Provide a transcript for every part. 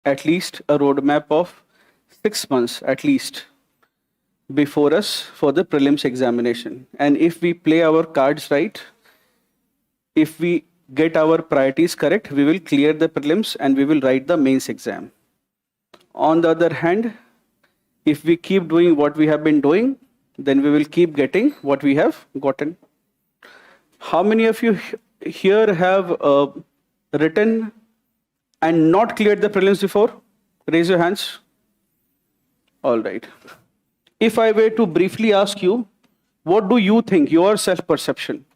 At least a roadmap of 6 months at least before us for the prelims examination. And if we play our cards right, if we get our priorities correct, we will clear the prelims and we will write the mains exam. On the other hand, if we keep doing what we have been doing, then we will keep getting what we have gotten. How many of you here have written and not cleared the prelims before? Raise your hands. All right. If I were to briefly ask you, what do you think, your self-perception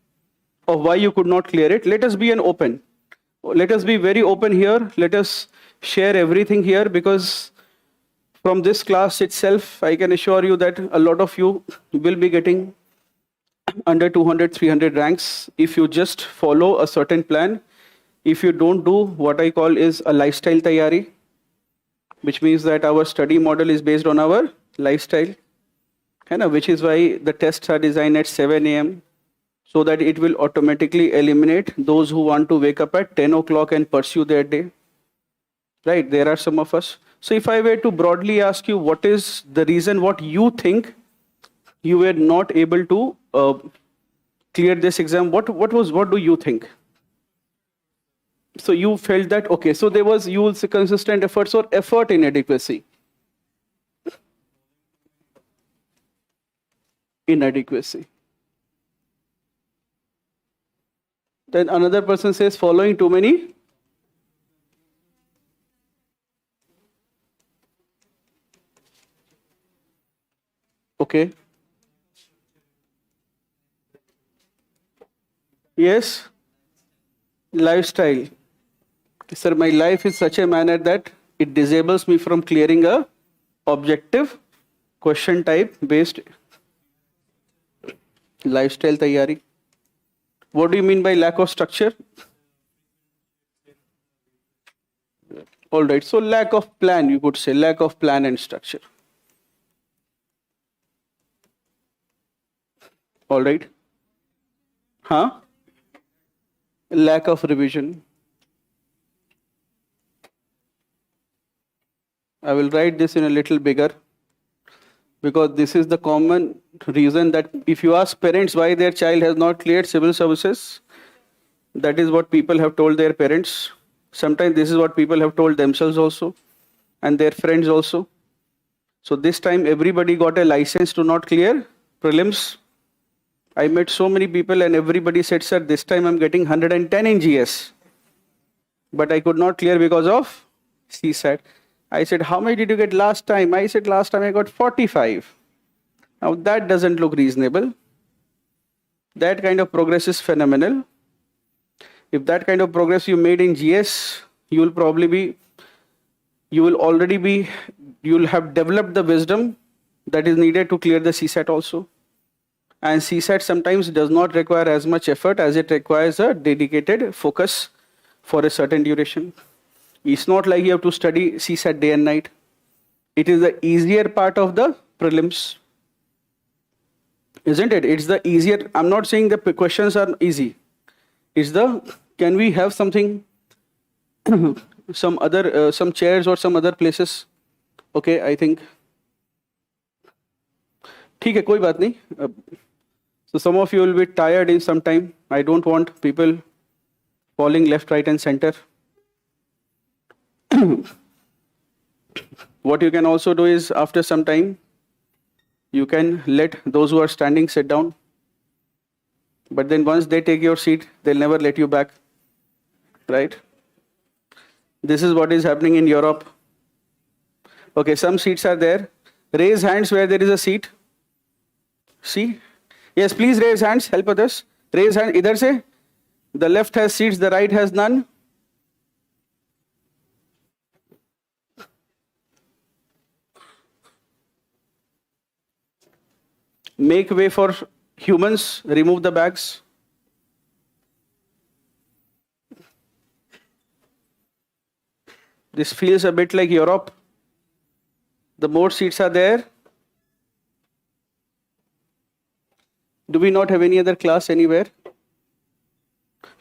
of why you could not clear it? Let us be an open. Let us be very open here. Let us share everything here, because from this class itself, I can assure you that a lot of you will be getting under 200, 300 ranks if you just follow a certain plan. If you don't do what I call is a lifestyle tayari, which means that our study model is based on our lifestyle, which is why the tests are designed at 7 a.m. so that it will automatically eliminate those who want to wake up at 10 o'clock and pursue their day. Right, there are some of us. So if I were to broadly ask you what is the reason, what you think you were not able to clear this exam, what do you think? So you felt that, okay, so there was, you will say, consistent efforts or effort inadequacy. Inadequacy. Then another person says following too many. Okay. Yes. Lifestyle. Sir, my life is such a manner that it disables me from clearing a objective question type based lifestyle tayari. What do you mean by lack of structure? All right, so lack of plan, you could say, lack of plan and structure. All right. Huh? Lack of revision. I will write this in a little bigger, because this is the common reason that if you ask parents why their child has not cleared civil services, that is what people have told their parents. Sometimes this is what people have told themselves also and their friends also. So this time everybody got a license to not clear prelims. I met so many people and everybody said, sir, this time I'm getting 110 in GS. But I could not clear because of CSAT. I said, how many did you get last time? I said, last time I got 45. Now that doesn't look reasonable. That kind of progress is phenomenal. If that kind of progress you made in GS, you will have developed the wisdom that is needed to clear the CSAT also. And CSAT sometimes does not require as much effort as it requires a dedicated focus for a certain duration. It's not like you have to study CSAT day and night. It is the easier part of the prelims. Isn't it? It's the easier. I'm not saying the questions are easy. It's the, can we have something, some chairs or some other places? Okay, I think. ठीक है, कोई बात नहीं. So some of you will be tired in some time. I don't want people falling left, right, and center. What you can also do is, after some time, you can let those who are standing sit down. But then once they take your seat, they'll never let you back. Right? This is what is happening in Europe. Okay, some seats are there. Raise hands where there is a seat. See? Yes, please raise hands. Help others. Raise hand. Idhar se. The left has seats, the right has none. Make way for humans. Remove the bags. This feels a bit like Europe. The more seats are there. Do we not have any other class anywhere?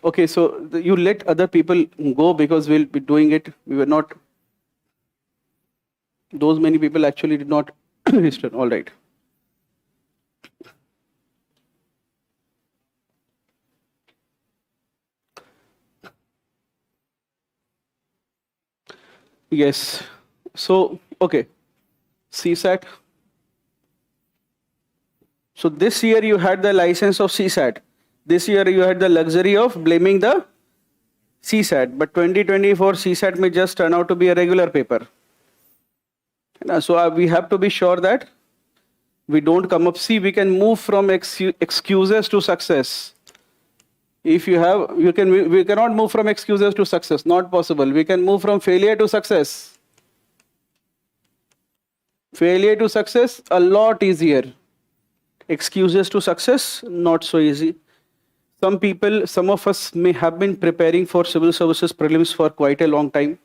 Okay, so you let other people go because we'll be doing it. We were not. Those many people actually did not register. All right. Yes. So, okay. CSAT. So this year you had the license of CSAT. This year you had the luxury of blaming the CSAT. But 2024 CSAT may just turn out to be a regular paper. So we have to be sure that we don't come up. See, we can move from excuses to success. If you have, we cannot move from excuses to success. Not possible. We can move from failure to success. Failure to success, a lot easier. Excuses to success, not so easy. Some people, some of us may have been preparing for civil services prelims for quite a long time.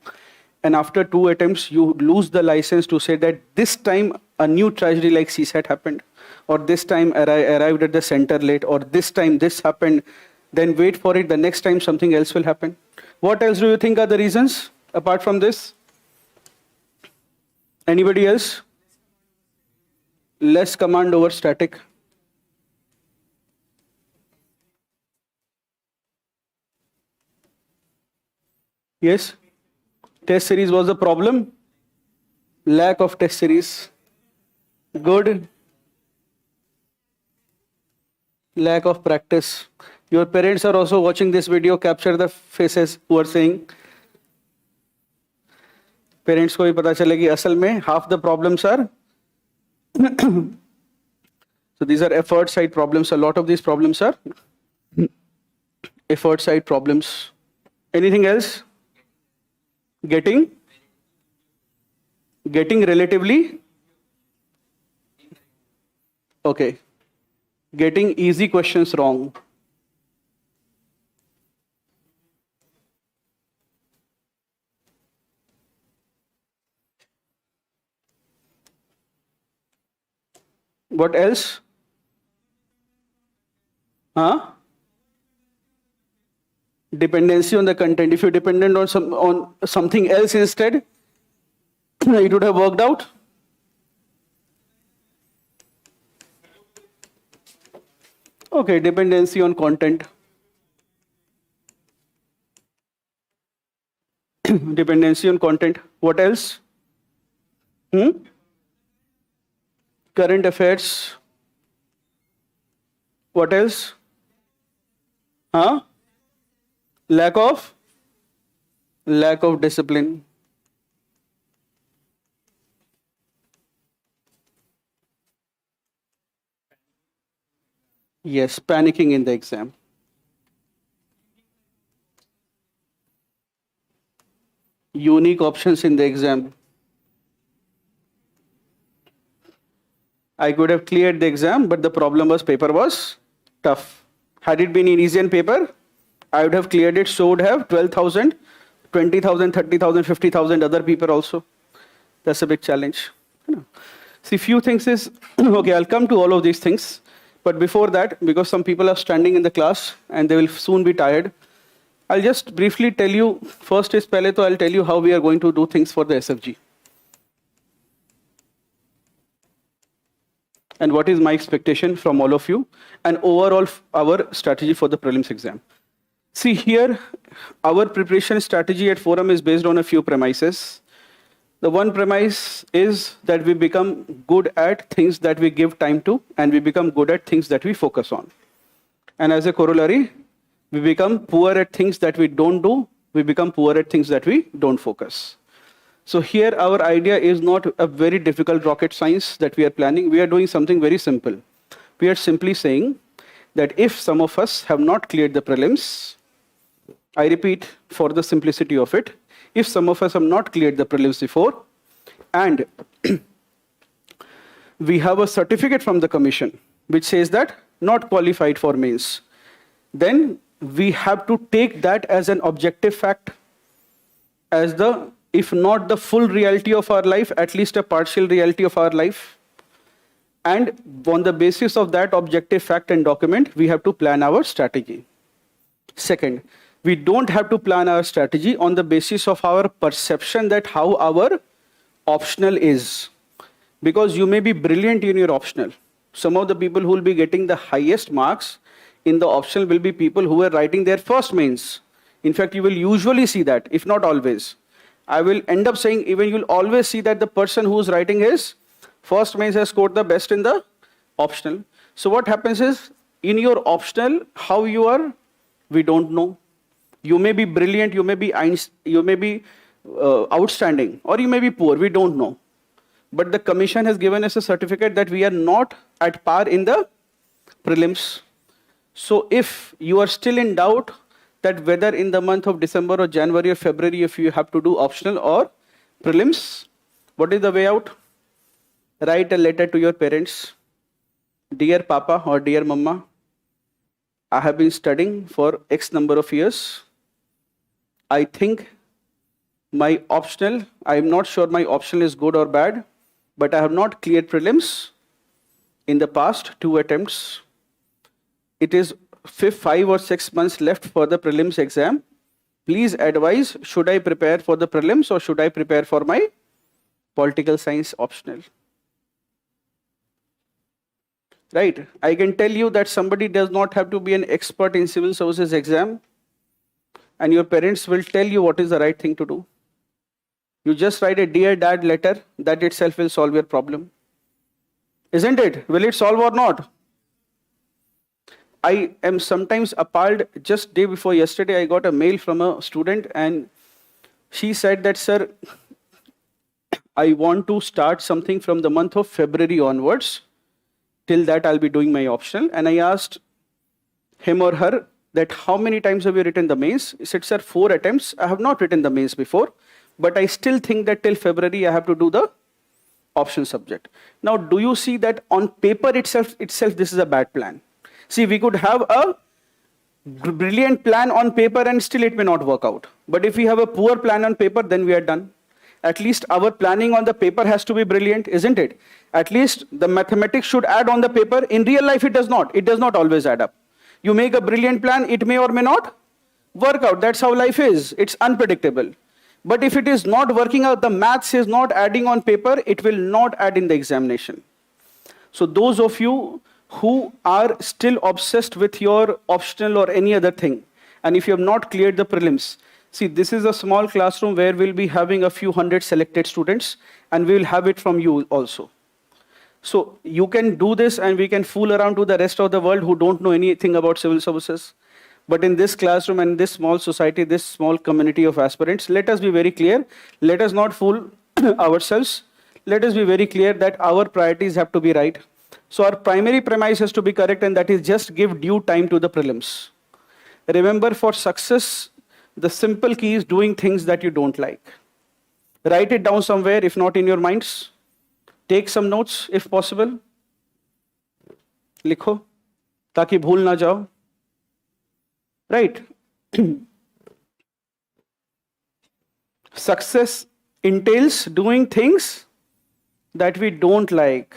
And after 2 attempts, you lose the license to say that this time a new tragedy like CSAT happened, or this time I arrived at the center late, or this time this happened. Then wait for it, the next time something else will happen. What else do you think are the reasons apart from this? Anybody else? Less command over static. Yes? Test series was a problem. Lack of test series. Good. Lack of practice. Your parents are also watching this video. Capture the faces who are saying. Parents को भी पता चलेगी असल में half the problems are. So these are effort side problems. A lot of these problems are effort side problems. Anything else? Getting relatively. Okay. Getting easy questions wrong. What else? Dependency on the content. If you depended on something else instead, it would have worked out. Okay, dependency on content. Dependency on content. What else? Current affairs. What else? Lack of discipline. Yes, panicking in the exam. Unique options in the exam. I could have cleared the exam, but the problem was paper was tough. Had it been an easy paper, I would have cleared it. So would have 12,000, 20,000, 30,000, 50,000 other people also. That's a big challenge. See, few things is, okay, I'll come to all of these things. But before that, because some people are standing in the class and they will soon be tired, I'll just briefly tell you, first is pehle to I'll tell you how we are going to do things for the SFG. And what is my expectation from all of you, and overall our strategy for the prelims exam. See here, our preparation strategy at Forum is based on a few premises. The one premise is that we become good at things that we give time to, and we become good at things that we focus on. And as a corollary, we become poor at things that we don't do, we become poor at things that we don't focus. So here our idea is not a very difficult rocket science that we are planning. We are doing something very simple. We are simply saying that if some of us have not cleared the prelims, I repeat for the simplicity of it, if some of us have not cleared the prelims before, and we have a certificate from the commission which says that not qualified for mains, then we have to take that as an objective fact, as the, if not the full reality of our life, at least a partial reality of our life. And on the basis of that objective fact and document, we have to plan our strategy. Second, we don't have to plan our strategy on the basis of our perception that how our optional is. Because you may be brilliant in your optional. Some of the people who will be getting the highest marks in the optional will be people who are writing their first mains. In fact, you will usually see that, if not always. I will end up saying even you'll always see that the person who is writing his first mains has scored the best in the optional. So what happens is, in your optional, how you are, we don't know. You may be brilliant, you may be outstanding, or you may be poor, we don't know. But the commission has given us a certificate that we are not at par in the prelims. So if you are still in doubt that whether in the month of December or January or February, if you have to do optional or prelims, what is the way out? Write a letter to your parents. Dear Papa or Dear Mama, I have been studying for X number of years. I think my optional, I am not sure my optional is good or bad, but I have not cleared prelims in the past 2 attempts. It is 5 or 6 months left for the prelims exam. Please advise, should I prepare for the prelims or should I prepare for my political science optional? Right? I can tell you that somebody does not have to be an expert in civil services exam, and your parents will tell you what is the right thing to do. You just write a Dear Dad letter, that itself will solve your problem. Isn't it? Will it solve or not? I am sometimes appalled. Just day before yesterday, I got a mail from a student and she said that, sir, I want to start something from the month of February onwards. Till that, I'll be doing my optional. And I asked him or her that how many times have you written the mains? He said, sir, 4 attempts. I have not written the mains before, but I still think that till February, I have to do the option subject. Now, do you see that on paper itself, this is a bad plan? See, we could have a brilliant plan on paper and still it may not work out. But if we have a poor plan on paper, then we are done. At least our planning on the paper has to be brilliant, isn't it? At least the mathematics should add on the paper. In real life, it does not. It does not always add up. You make a brilliant plan, it may or may not work out. That's how life is. It's unpredictable. But if it is not working out, the maths is not adding on paper, it will not add in the examination. So those of you who are still obsessed with your optional or any other thing, and if you have not cleared the prelims, see, this is a small classroom where we'll be having a few hundred selected students, and we will have it from you also. So you can do this and we can fool around to the rest of the world who don't know anything about civil services. But in this classroom and this small society, this small community of aspirants, let us be very clear. Let us not fool ourselves. Let us be very clear that our priorities have to be right. So our primary premise has to be correct, and that is just give due time to the prelims. Remember, for success, the simple key is doing things that you don't like. Write it down somewhere, if not in your minds. Take some notes, if possible. लिखो, ताकि भूल ना जाओ. Right? Success entails doing things that we don't like.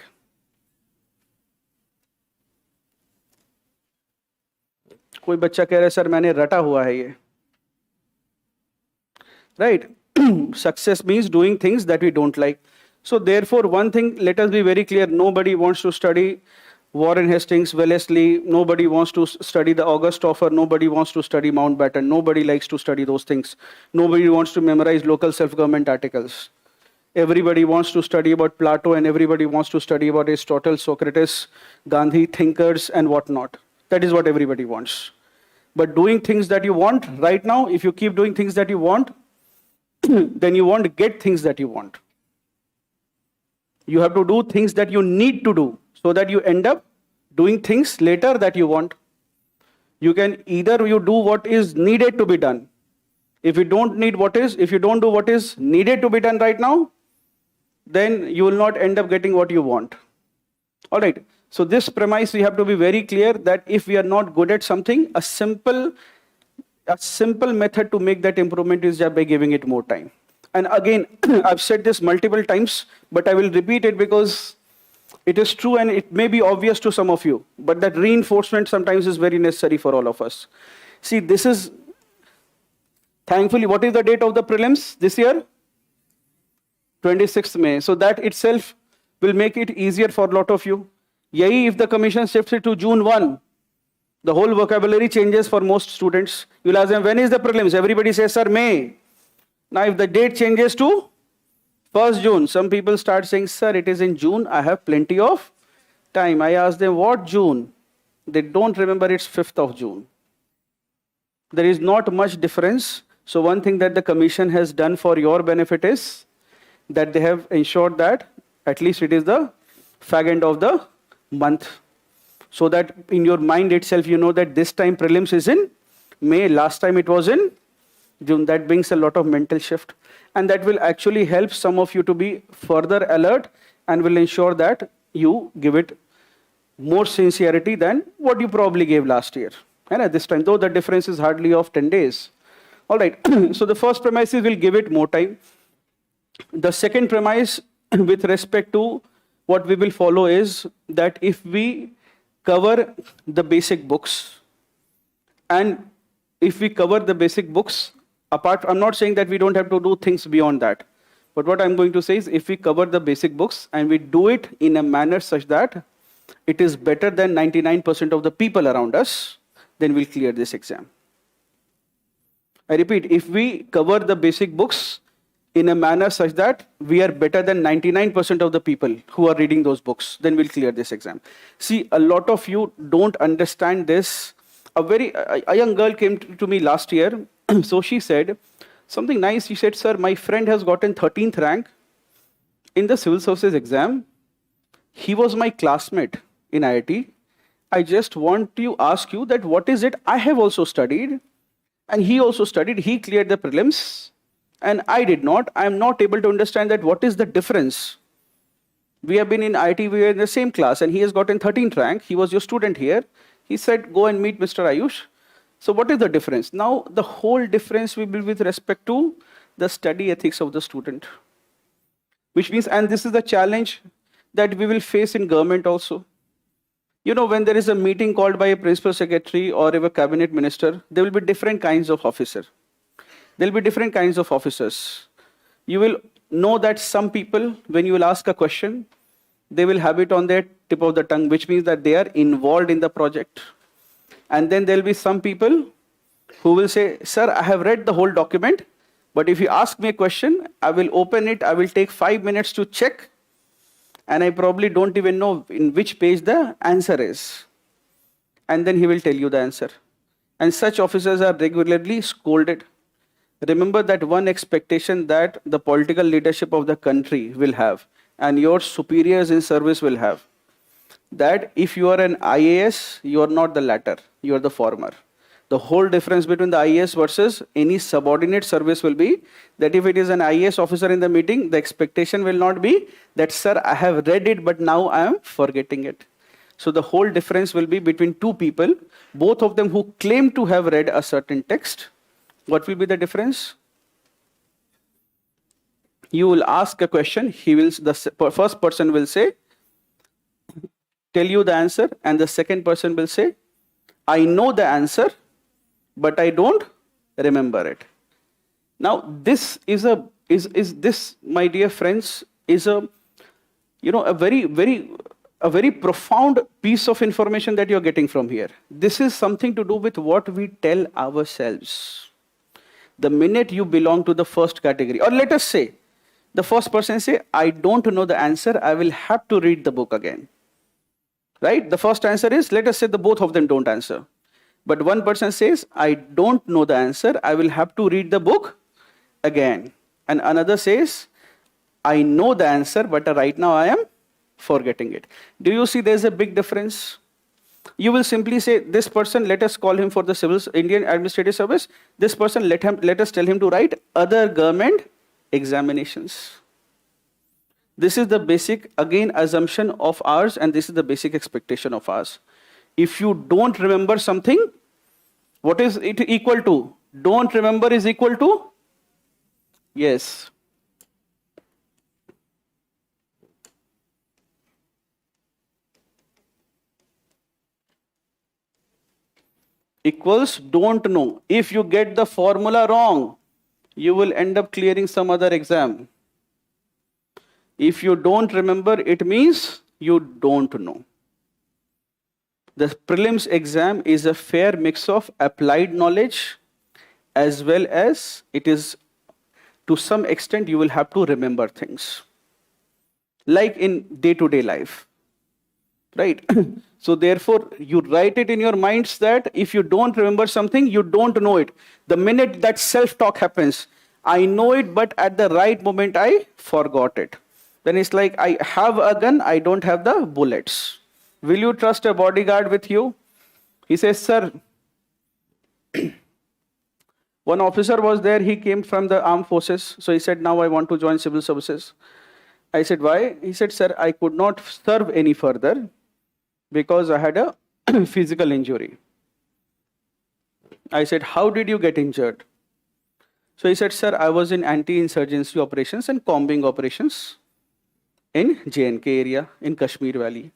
कोई बच्चा कह रहा है, सर मैंने रटा हुआ है ये. Right? Success means doing things that we don't like. So therefore, one thing, let us be very clear, nobody wants to study Warren Hastings, Wellesley, nobody wants to study the August Offer, nobody wants to study Mountbatten, nobody likes to study those things. Nobody wants to memorize local self-government articles. Everybody wants to study about Plato, and everybody wants to study about Aristotle, Socrates, Gandhi, thinkers, and whatnot. That is what everybody wants. But doing things that you want right now, if you keep doing things that you want, then you won't get things that you want. You have to do things that you need to do so that you end up doing things later that you want. You can either you do what is needed to be done. If you don't do what is needed to be done right now, then you will not end up getting what you want. All right. So this premise, we have to be very clear that if we are not good at something, a simple method to make that improvement is just by giving it more time. And again, I've said this multiple times, but I will repeat it because it is true and it may be obvious to some of you, but that reinforcement sometimes is very necessary for all of us. See, this is, thankfully, what is the date of the prelims this year? 26th May. So that itself will make it easier for a lot of you. Yahi, if the commission shifts it to June 1, the whole vocabulary changes for most students. You'll ask them, when is the prelims? Everybody says, sir, May. Now, if the date changes to 1st June, some people start saying, sir, it is in June. I have plenty of time. I ask them, what June? They don't remember it's 5th of June. There is not much difference. So one thing that the commission has done for your benefit is that they have ensured that at least it is the fag end of the month. So that in your mind itself, you know that this time prelims is in May. Last time it was in June. That brings a lot of mental shift. And that will actually help some of you to be further alert and will ensure that you give it more sincerity than what you probably gave last year. And at this time, though the difference is hardly of 10 days. All right. So the first premise is we'll give it more time. The second premise with respect to what we will follow is that if we cover the basic books, and if we cover the basic books, I'm not saying that we don't have to do things beyond that. But what I'm going to say is if we cover the basic books and we do it in a manner such that it is better than 99% of the people around us, then we'll clear this exam. I repeat, if we cover the basic books in a manner such that we are better than 99% of the people who are reading those books, then we'll clear this exam. See, a lot of you don't understand this. A young girl came to me last year. So she said something nice. She said, sir, my friend has gotten 13th rank in the civil services exam. He was my classmate in IIT. I just want to ask you that what is it? I have also studied and he also studied. He cleared the prelims and I did not. I am not able to understand that what is the difference. We have been in IIT, we were in the same class and he has gotten 13th rank. He was your student here. He said, go and meet Mr. Ayush. So what is the difference? Now, the whole difference will be with respect to the study ethics of the student. Which means, and this is the challenge that we will face in government also. You know, when there is a meeting called by a principal secretary or a cabinet minister, there will be different kinds of officers. There will be different kinds of officers. You will know that some people, when you will ask a question, they will have it on their tip of the tongue, which means that they are involved in the project. And then there will be some people who will say, sir, I have read the whole document, but if you ask me a question, I will open it, I will take 5 minutes to check, and I probably don't even know in which page the answer is. And then he will tell you the answer. And such officers are regularly scolded. Remember that one expectation that the political leadership of the country will have, and your superiors in service will have, that if you are an IAS, you are not the latter, you are the former. The whole difference between the IAS versus any subordinate service will be that if it is an IAS officer in the meeting, the expectation will not be that, sir, I have read it, but now I am forgetting it. So the whole difference will be between two people, both of them who claim to have read a certain text. What will be the difference? You will ask a question, the first person will say, tell you the answer, and the second person will say, I know the answer, but I don't remember it. Now, this is this, my dear friends, is a very profound piece of information that you're getting from here. This is something to do with what we tell ourselves. The minute you belong to the first category, or let us say, the first person say, I don't know the answer, I will have to read the book again. Right? The first answer is, let us say the both of them don't answer. But one person says, I don't know the answer, I will have to read the book again. And another says, I know the answer, but right now I am forgetting it. Do you see there's a big difference? You will simply say, this person, let us call him for the civil Indian Administrative Service. This person, let us tell him to write other government examinations. This is the basic, again, assumption of ours, and this is the basic expectation of ours. If you don't remember something, what is it equal to? Don't remember is equal to? Yes. Equals don't know. If you get the formula wrong, you will end up clearing some other exam. If you don't remember, it means you don't know. The prelims exam is a fair mix of applied knowledge as well as it is, to some extent, you will have to remember things. Like in day-to-day life, right? So therefore, you write it in your minds that if you don't remember something, you don't know it. The minute that self-talk happens, I know it, but at the right moment, I forgot it. Then it's like, I have a gun, I don't have the bullets. Will you trust a bodyguard with you? He says, sir, one officer was there, he came from the armed forces. So he said, now I want to join civil services. I said, why? He said, sir, I could not serve any further because I had a physical injury. I said, how did you get injured? So he said, sir, I was in anti-insurgency operations and combing operations in J&K area, in Kashmir Valley.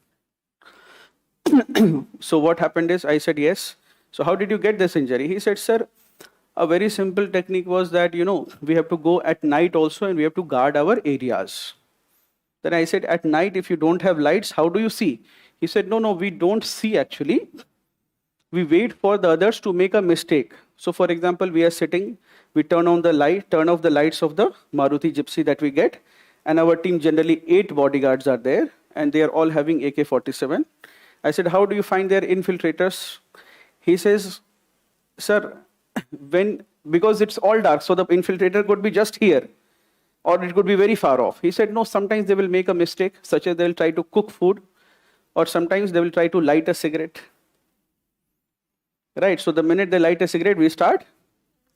So what happened is, I said, yes. So how did you get this injury? He said, sir, a very simple technique was that, we have to go at night also and we have to guard our areas. Then I said, at night, if you don't have lights, how do you see? He said, no, we don't see actually. We wait for the others to make a mistake. So for example, we are sitting, we turn off the lights of the Maruti Gypsy that we get. And our team, generally 8 bodyguards are there and they are all having AK-47. I said, how do you find their infiltrators? He says, sir, because it's all dark, so the infiltrator could be just here or it could be very far off. He said, no, sometimes they will make a mistake, such as they'll try to cook food or sometimes they will try to light a cigarette. Right, so the minute they light a cigarette, we start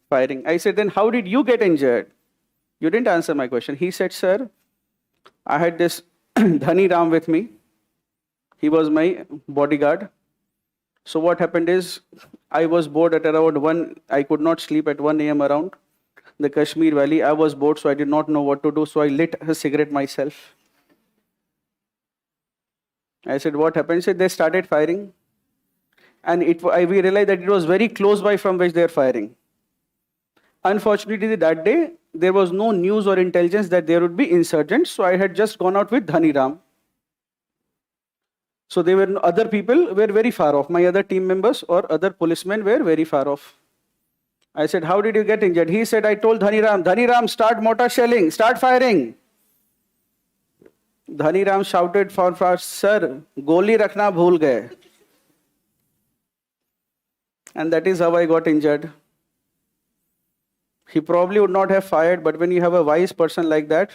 firing. I said, then how did you get injured? You didn't answer my question. He said, sir, I had this Dhani Ram with me. He was my bodyguard. So what happened is, I was bored at around 1, I could not sleep at 1 a.m. around the Kashmir Valley. I was bored, so I did not know what to do, so I lit a cigarette myself. I said, what happened? He said, they started firing. And we realized that it was very close by from which they are firing. Unfortunately, that day, there was no news or intelligence that there would be insurgents, so I had just gone out with Dhani Ram. So other people were very far off. My other team members or other policemen were very far off. I said, how did you get injured? He said, I told Dhani Ram, start mortar shelling, start firing. Dhani Ram shouted for sir, goli rakhna bhool gaye. And that is how I got injured. He probably would not have fired, but when you have a wise person like that,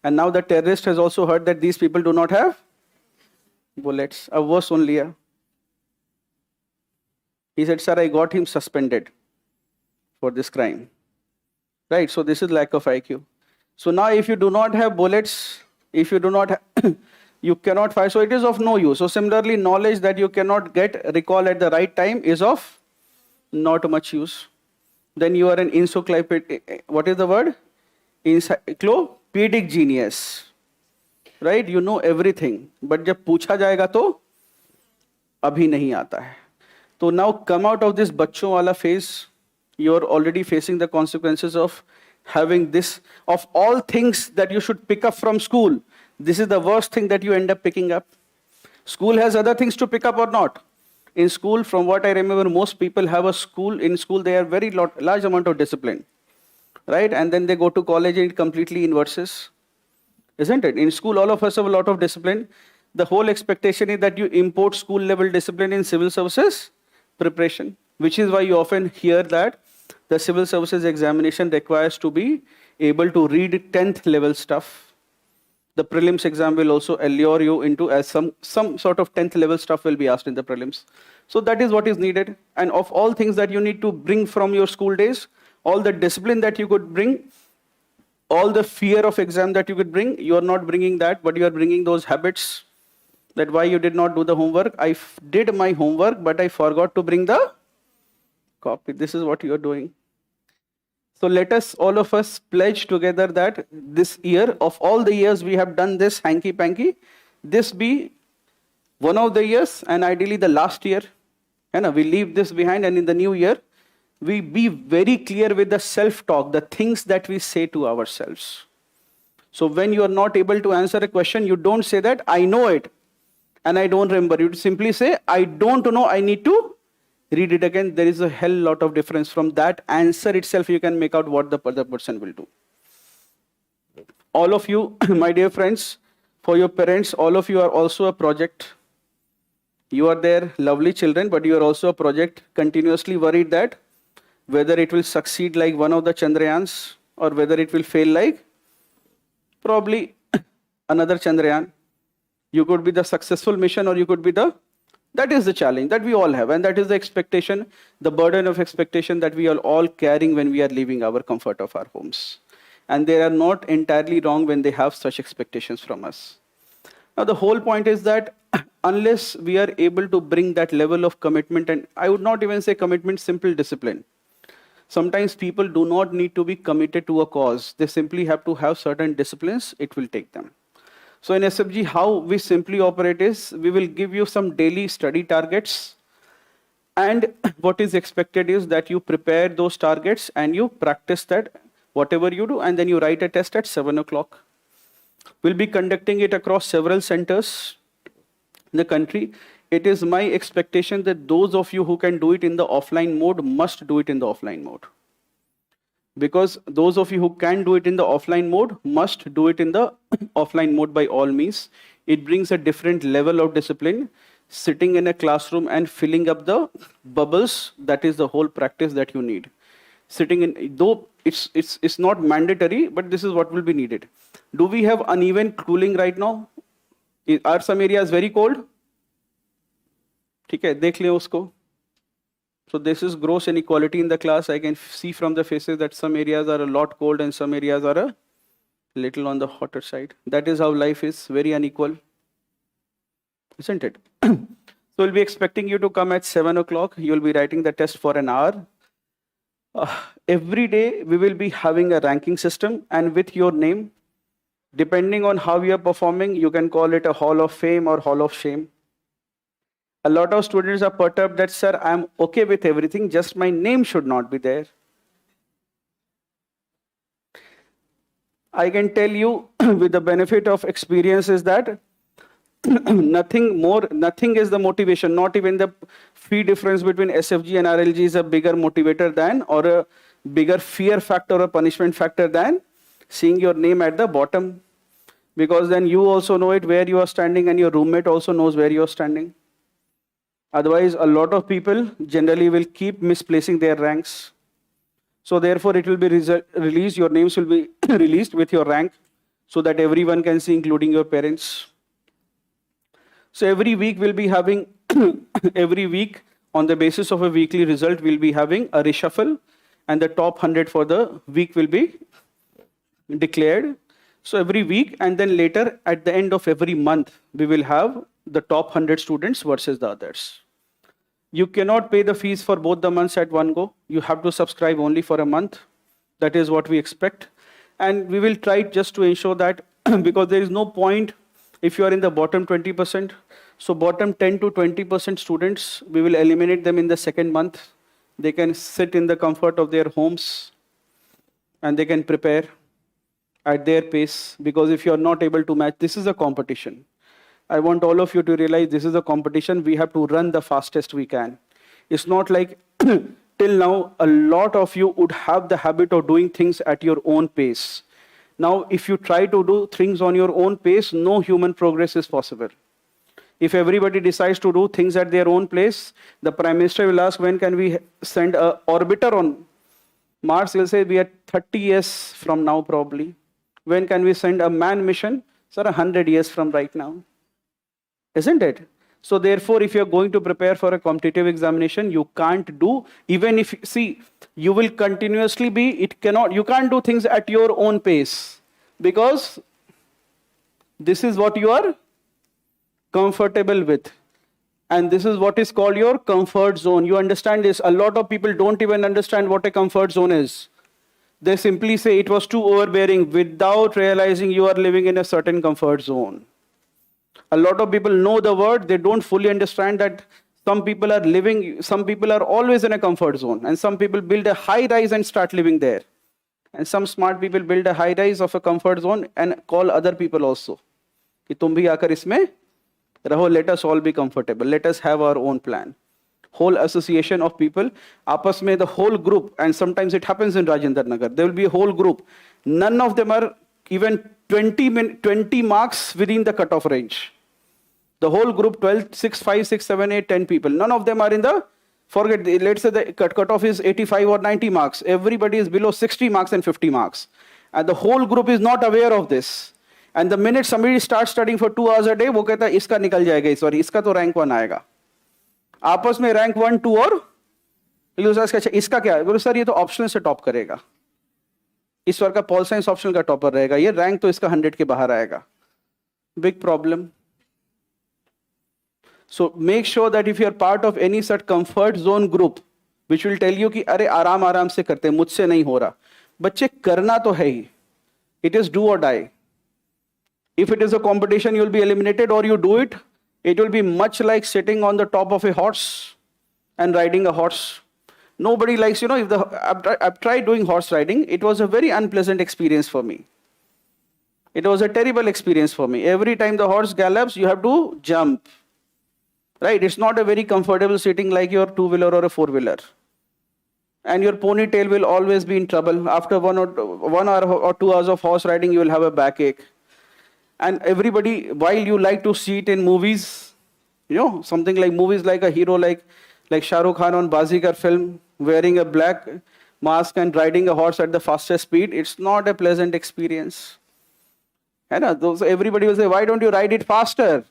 and now the terrorist has also heard that these people do not have bullets. A worse only. He said, sir, I got him suspended for this crime. Right, so this is lack of IQ. So now if you do not have bullets, if you do not you cannot fire, so it is of no use. So similarly, knowledge that you cannot recall at the right time is of not much use. Then you are an encyclopedic, what is the word? Encyclopedic genius. Right? You know everything. But जब पूछा जाएगा तो अभी नहीं आता है. So now come out of this बच्चों वाला phase. You are already facing the consequences of having this, of all things that you should pick up from school. This is the worst thing that you end up picking up. School has other things to pick up or not? In school, from what I remember, most people have a school. In school, they have very large amount of discipline, right? And then they go to college and it completely inverses, isn't it? In school, all of us have a lot of discipline. The whole expectation is that you import school level discipline in civil services preparation, which is why you often hear that The civil services examination requires to be able to read 10th level stuff. The prelims exam will also allure you into as some sort of 10th level stuff will be asked in the prelims. So that is what is needed. And of all things that you need to bring from your school days, all the discipline that you could bring, all the fear of exam that you could bring, you are not bringing that, but you are bringing those habits. That why you did not do the homework. I did my homework, but I forgot to bring the copy. This is what you are doing. So let us, all of us, pledge together that this year, of all the years we have done this hanky-panky, this be one of the years, and ideally the last year. And we leave this behind, and in the new year, we be very clear with the self-talk, the things that we say to ourselves. So when you are not able to answer a question, you don't say that, I know it, and I don't remember. You simply say, I don't know, I need to read it again. There is a hell lot of difference. From that answer itself, you can make out what the other person will do. All of you, my dear friends, for your parents, all of you are also a project. You are their lovely children, but you are also a project, continuously worried that whether it will succeed like one of the Chandrayans or whether it will fail like probably another Chandrayaan. You could be the successful mission or you could be the... That is the challenge that we all have, and that is the expectation, the burden of expectation that we are all carrying when we are leaving our comfort of our homes. And they are not entirely wrong when they have such expectations from us. Now, the whole point is that unless we are able to bring that level of commitment, and I would not even say commitment, simple discipline. Sometimes people do not need to be committed to a cause. They simply have to have certain disciplines. It will take them. So in SFG, how we simply operate is, we will give you some daily study targets. And what is expected is that you prepare those targets and you practice that, whatever you do, and then you write a test at 7 o'clock. We'll be conducting it across several centers in the country. It is my expectation that those of you who can do it in the offline mode must do it in the offline mode. Because those of you who can do it in the offline mode must do it in the offline mode by all means. It brings a different level of discipline. Sitting in a classroom and filling up the bubbles, that is the whole practice that you need. Sitting in, though it's not mandatory, but this is what will be needed. Do we have uneven cooling right now? Are some areas very cold? ठीक है, देख लें उसको. So this is gross inequality in the class. I can see from the faces that some areas are a lot cold and some areas are a little on the hotter side. That is how life is, very unequal, isn't it? So we'll be expecting you to come at 7 o'clock. You'll be writing the test for an hour. Every day we will be having a ranking system, and with your name, depending on how you are performing, you can call it a Hall of Fame or Hall of Shame. A lot of students are perturbed that, sir, I'm okay with everything, just my name should not be there. I can tell you with the benefit of experience is that nothing is the motivation, not even the fee difference between SFG and RLG is a bigger motivator than, or a bigger fear factor or punishment factor than seeing your name at the bottom. Because then you also know it where you are standing and your roommate also knows where you are standing. Otherwise, a lot of people generally will keep misplacing their ranks. So therefore, it will be released, your names will be released with your rank so that everyone can see, including your parents. So every week we'll be having, every week on the basis of a weekly result, we'll be having a reshuffle, and the top 100 for the week will be declared. So every week, and then later at the end of every month, we will have the top 100 students versus the others. You cannot pay the fees for both the months at one go. You have to subscribe only for a month. That is what we expect. And we will try just to ensure that, because there is no point if you are in the bottom 20%. So bottom 10 to 20% students, we will eliminate them in the second month. They can sit in the comfort of their homes and they can prepare at their pace. Because if you are not able to match, this is a competition. I want all of you to realize this is a competition. We have to run the fastest we can. It's not like till now, a lot of you would have the habit of doing things at your own pace. Now, if you try to do things on your own pace, no human progress is possible. If everybody decides to do things at their own place, the Prime Minister will ask, when can we send an orbiter on Mars will say we are 30 years from now probably. When can we send a man mission? Sir, 100 years from right now. Isn't it? So therefore, if you're going to prepare for a competitive examination, you can't do, even if, see, you will continuously be, you can't do things at your own pace, because this is what you are comfortable with. And this is what is called your comfort zone. You understand this? A lot of people don't even understand what a comfort zone is. They simply say it was too overbearing without realizing you are living in a certain comfort zone. A lot of people know the word, they don't fully understand that some people are always in a comfort zone, and some people build a high rise and start living there. And some smart people build a high rise of a comfort zone and call other people also. कि तुम भी आकर इसमें रहो, let us all be comfortable, let us have our own plan. Whole association of people, आपस में the whole group, and sometimes it happens in Rajendra Nagar, there will be a whole group. None of them are even 20 marks within the cutoff range. The whole group, 12, 6, 5, 6, 7, 8, 10 people. None of them are in the, let's say the cutoff is 85 or 90 marks. Everybody is below 60 marks and 50 marks. And the whole group is not aware of this. And the minute somebody starts studying for 2 hours a day, वो कहता है इसका निकल जाएगा इस बार, इसका तो rank 1 आएगा. आपस में rank 1, 2 और इसका क्या है? बोलो सर ये तो ऑप्शनल से टॉप करेगा. इस बार का पॉल साइंस ऑप्शनल का टॉपर रहेगा. ये रैंक तो इसका 100 के बाहर आएगा. Big problem. So make sure that if you are part of any such comfort zone group, which will tell you कि अरे आराम आराम से करते हैं, मुझसे नहीं हो रहा. बच्चे करना तो है ही. It is do or die. If it is a competition, you will be eliminated, or you do it, it will be much like sitting on the top of a horse and riding a horse. Nobody likes, I've tried doing horse riding. It was a very unpleasant experience for me. It was a terrible experience for me. Every time the horse gallops, you have to jump. Right? It's not a very comfortable sitting like your two-wheeler or a four-wheeler. And your ponytail will always be in trouble. After 1 hour or 2 hours of horse riding, you will have a backache. And everybody, while you like to see it in movies, something like movies like a hero like Shah Rukh Khan on Bazigar film, wearing a black mask and riding a horse at the fastest speed, it's not a pleasant experience. And everybody will say, why don't you ride it faster?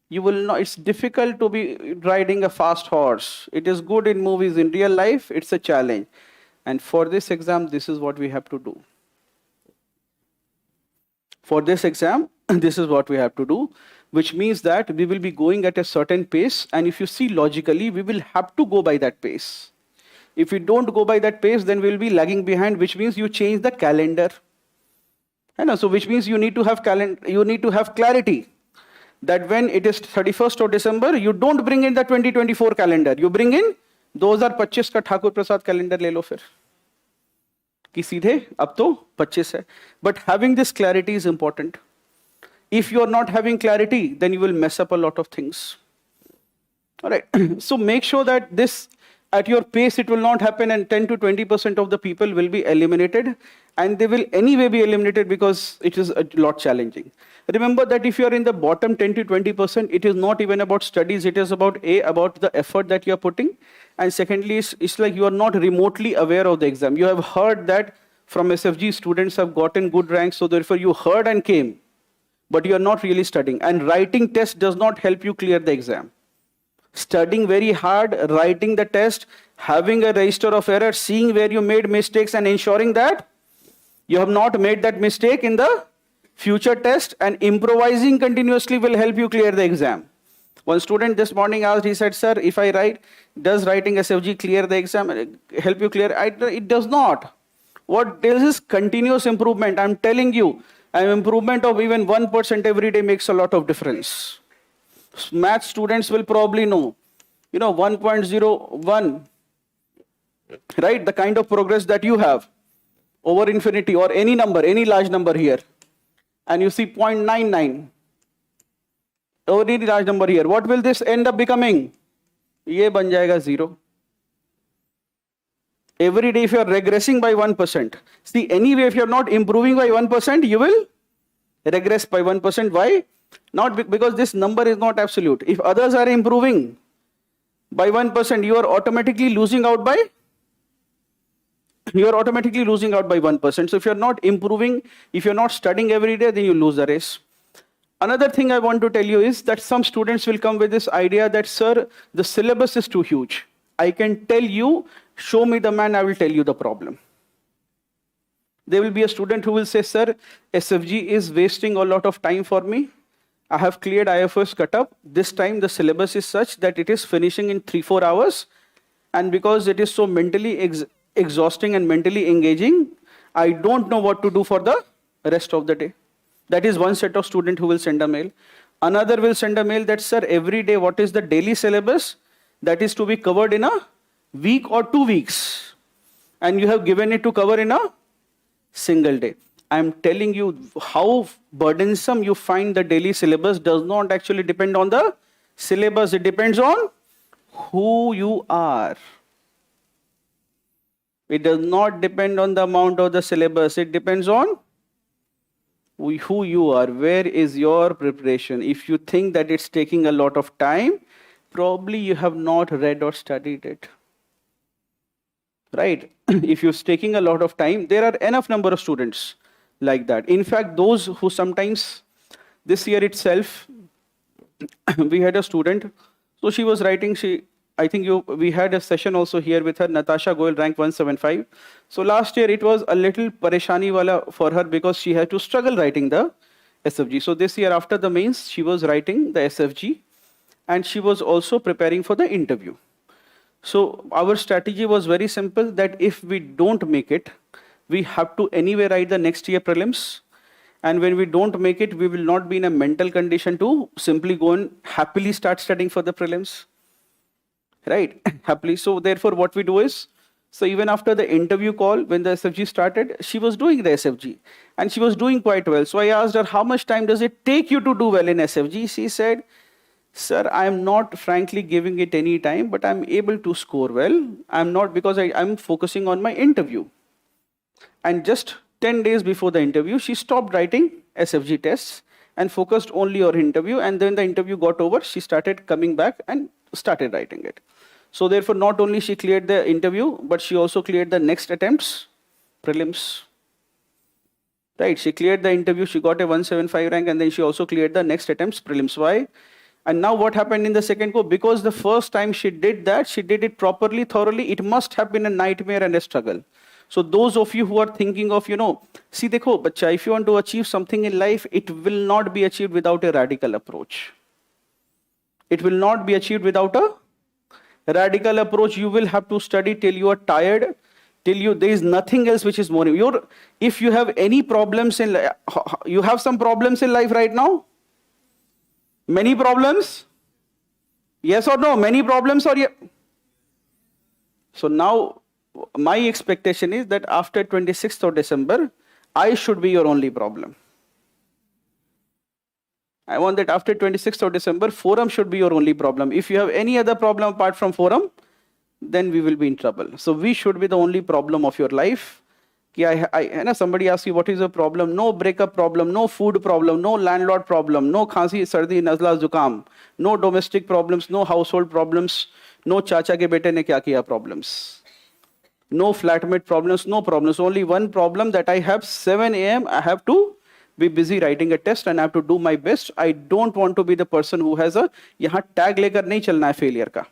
You will not, it's difficult to be riding a fast horse. It is good in movies. In real life, it's a challenge. And for this exam, this is what we have to do. For this exam, this is what we have to do, which means that we will be going at a certain pace. And if you see logically, we will have to go by that pace. If we don't go by that pace, then we will be lagging behind, which means you change the calendar. So which means you need to have clarity. That when it is 31st of December, you don't bring in the 2024 calendar. You bring in 2025 का Thakur Prasad calendar ले लो फिर. कि सीधे अब तो 25 है. But having this clarity is important. If you are not having clarity, then you will mess up a lot of things. All right. So make sure that this, at your pace, it will not happen, and 10 to 20% of the people will be eliminated, and they will anyway be eliminated because it is a lot challenging. Remember that if you are in the bottom 10 to 20%, it is not even about studies. It is about the effort that you are putting. And secondly, it's like you are not remotely aware of the exam. You have heard that from SFG, students have gotten good ranks, so therefore you heard and came, but you are not really studying. And writing test does not help you clear the exam. Studying very hard, writing the test, having a register of error, seeing where you made mistakes and ensuring that you have not made that mistake in the future test, and improvising continuously will help you clear the exam. One student this morning asked, he said, sir, if I write, does writing SFG clear the exam, help you clear? It does not. What does is continuous improvement. I'm telling you, an improvement of even 1% every day makes a lot of difference. Math students will probably know, 1.01, right? The kind of progress that you have over infinity or any number, any large number here. And you see 0.99 over any large number here. What will this end up becoming? ये बन जाएगा 0. Every day if you are regressing by 1%. See, anyway, if you are not improving by 1%, you will regress by 1%. Why? Not because this number is not absolute. If others are improving by 1%, you are automatically losing out by you're automatically losing out by 1%. So if you're not improving, if you're not studying every day, then you lose the race. Another thing I want to tell you is that some students will come with this idea that, sir, the syllabus is too huge. I can tell you, show me the man, I will tell you the problem. There will be a student who will say, sir, SFG is wasting a lot of time for me. I have cleared IFS cut-up. This time the syllabus is such that it is finishing in 3-4 hours. And because it is so mentally exhausting and mentally engaging, I don't know what to do for the rest of the day. That is one set of student who will send a mail. Another will send a mail that, sir, every day what is the daily syllabus that is to be covered in a week or 2 weeks. And you have given it to cover in a single day. I'm telling you how burdensome you find the daily syllabus does not actually depend on the syllabus. It depends on who you are. It does not depend on the amount of the syllabus. It depends on who you are. Where is your preparation? If you think that it's taking a lot of time, probably you have not read or studied it. Right? If you're taking a lot of time, there are enough number of students like that. In fact, those who sometimes, this year itself, we had a student, so she was writing, I think we had a session also here with her, Natasha Goyal, rank 175. So last year it was a little pareshani wala for her because she had to struggle writing the SFG. So this year after the mains, she was writing the SFG and she was also preparing for the interview. So our strategy was very simple, that if we don't make it, we have to anyway write the next year prelims. And when we don't make it, we will not be in a mental condition to simply go and happily start studying for the prelims. Right? Happily. So therefore what we do is, so even after the interview call, when the SFG started, she was doing the SFG and she was doing quite well. So I asked her, how much time does it take you to do well in SFG? She said, sir, I am not frankly giving it any time, but I'm able to score well. I'm not, because I'm focusing on my interview. And just 10 days before the interview, she stopped writing SFG tests and focused only on interview. And then the interview got over, she started coming back and started writing it. So therefore, not only she cleared the interview, but she also cleared the next attempts, prelims. Right? She cleared the interview, she got a 175 rank, and then she also cleared the next attempts, prelims. Why? And now what happened in the second go? Because the first time she did that, she did it properly, thoroughly. It must have been a nightmare and a struggle. So those of you who are thinking of, see, dekho, bacha, if you want to achieve something in life, it will not be achieved without a radical approach. It will not be achieved without a radical approach. You will have to study till you are tired, till there is nothing else which is more. If you have any problems in life, you have some problems in life right now? Many problems? Yes or no? Many problems or yes? So now, my expectation is that after 26th of December, I should be your only problem. I want that after 26th of December, forum should be your only problem. If you have any other problem apart from forum, then we will be in trouble. So we should be the only problem of your life. Somebody asks you, what is your problem? No breakup problem, no food problem, no landlord problem, no khansi, sardi, nazla, zukam, no domestic problems, no household problems, no chacha ke bete ne kya kiya problems. No flatmate problems, no problems. Only one problem, that I have 7 a.m. I have to be busy writing a test and I have to do my best. I don't want to be the person who has yahan tag lekar nahi chalna hai failure ka.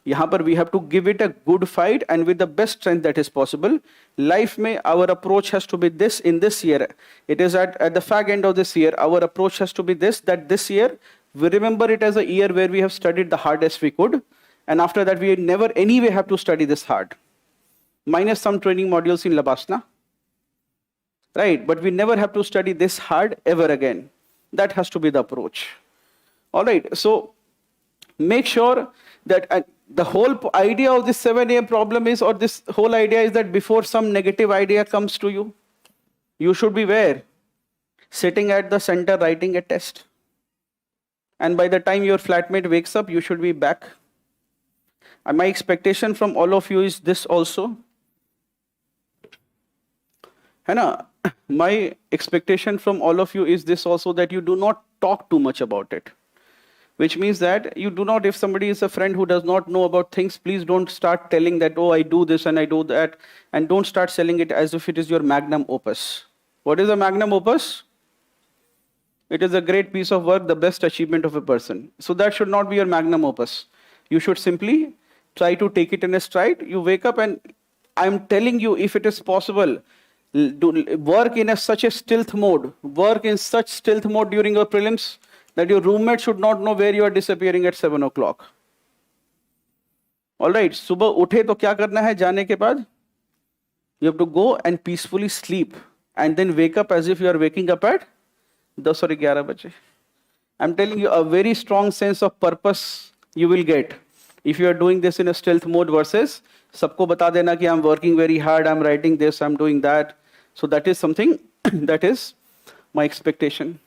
Yahan par we have to give it a good fight and with the best strength that is possible. Life mein our approach has to be this in this year. It is at the fag end of this year, our approach has to be this, that this year, we remember it as a year where we have studied the hardest we could. And after that, we never anyway have to study this hard. Minus some training modules in Labasna. Right? But we never have to study this hard ever again. That has to be the approach. All right. So make sure that the whole idea of this 7 a.m. problem is, or this whole idea is that before some negative idea comes to you, you should be where? Sitting at the center writing a test. And by the time your flatmate wakes up, you should be back. And my expectation from all of you is this also. My expectation from all of you is this also, that you do not talk too much about it. which means that you do not, if somebody is a friend who does not know about things, please don't start telling that, oh, I do this and I do that, and don't start selling it as if it is your magnum opus. What is a magnum opus? It is a great piece of work, the best achievement of a person. So that should not be your magnum opus. You should simply try to take it in a stride. You wake up and I'm telling you, if it is possible, work in such a stealth mode, work in such stealth mode during your prelims that your roommate should not know where you are disappearing at 7 o'clock. All right, subah uthe to kya karna hai jaane ke baad? You have to go and peacefully sleep and then wake up as if you are waking up at 10 or 11 baje. I'm telling you, a very strong sense of purpose you will get if you are doing this in a stealth mode versus sabko bata dena ki I'm working very hard, I'm writing this, I'm doing that. So that is something that is my expectation.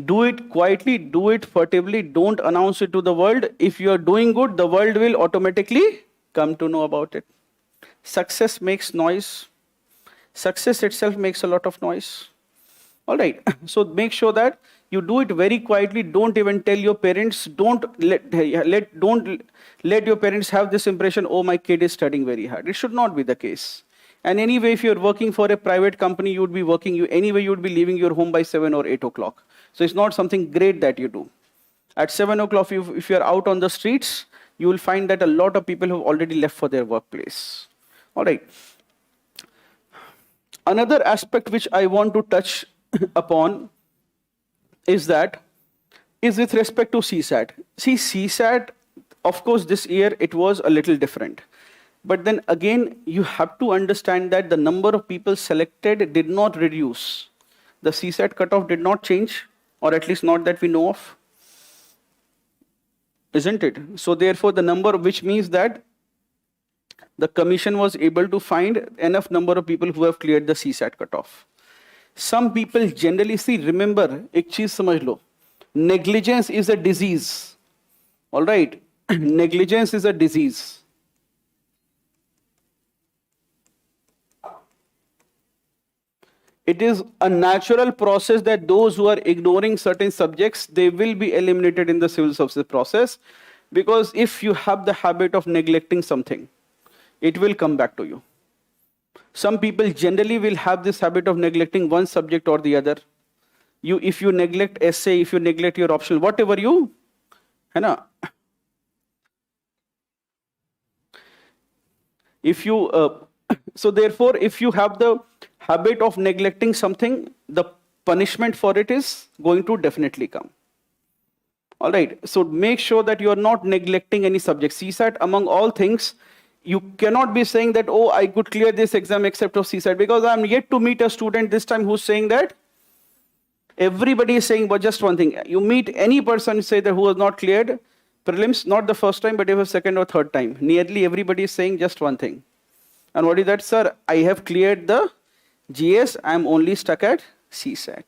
Do it quietly, do it furtively, don't announce it to the world. If you are doing good, the world will automatically come to know about it. Success makes noise. Success itself makes a lot of noise. All right, so make sure that you do it very quietly. Don't even tell your parents. Don't let your parents have this impression, oh, my kid is studying very hard. It should not be the case. And anyway, if you're working for a private company, you would be anyway, you would be leaving your home by 7 or 8 o'clock. So it's not something great that you do. At 7 o'clock, if you're out on the streets, you will find that a lot of people have already left for their workplace. All right. Another aspect which I want to touch upon is with respect to CSAT. See, CSAT, of course, this year it was a little different. But then again, you have to understand that the number of people selected did not reduce. The CSAT cutoff did not change, or at least not that we know of. Isn't it? So therefore, the number, which means that the commission was able to find enough number of people who have cleared the CSAT cutoff. Some people generally see, remember, ek cheez samajh lo, negligence is a disease. All right, negligence is a disease. It is a natural process that those who are ignoring certain subjects, they will be eliminated in the civil services process, because if you have the habit of neglecting something, it will come back to you. Some people generally will have this habit of neglecting one subject or the other. If you neglect essay, if you neglect your optional, whatever you, hai na? If you, so therefore, if you have the habit of neglecting something, the punishment for it is going to definitely come. All right, so make sure that you are not neglecting any subject. CSAT, among all things, you cannot be saying that, oh, I could clear this exam except of CSAT, because I'm yet to meet a student this time who's saying that. Everybody is saying but just one thing. You meet any person say that who has not cleared prelims, not the first time, but even second or third time. Nearly everybody is saying just one thing. And what is that, sir? I have cleared the GS, I'm only stuck at CSAT.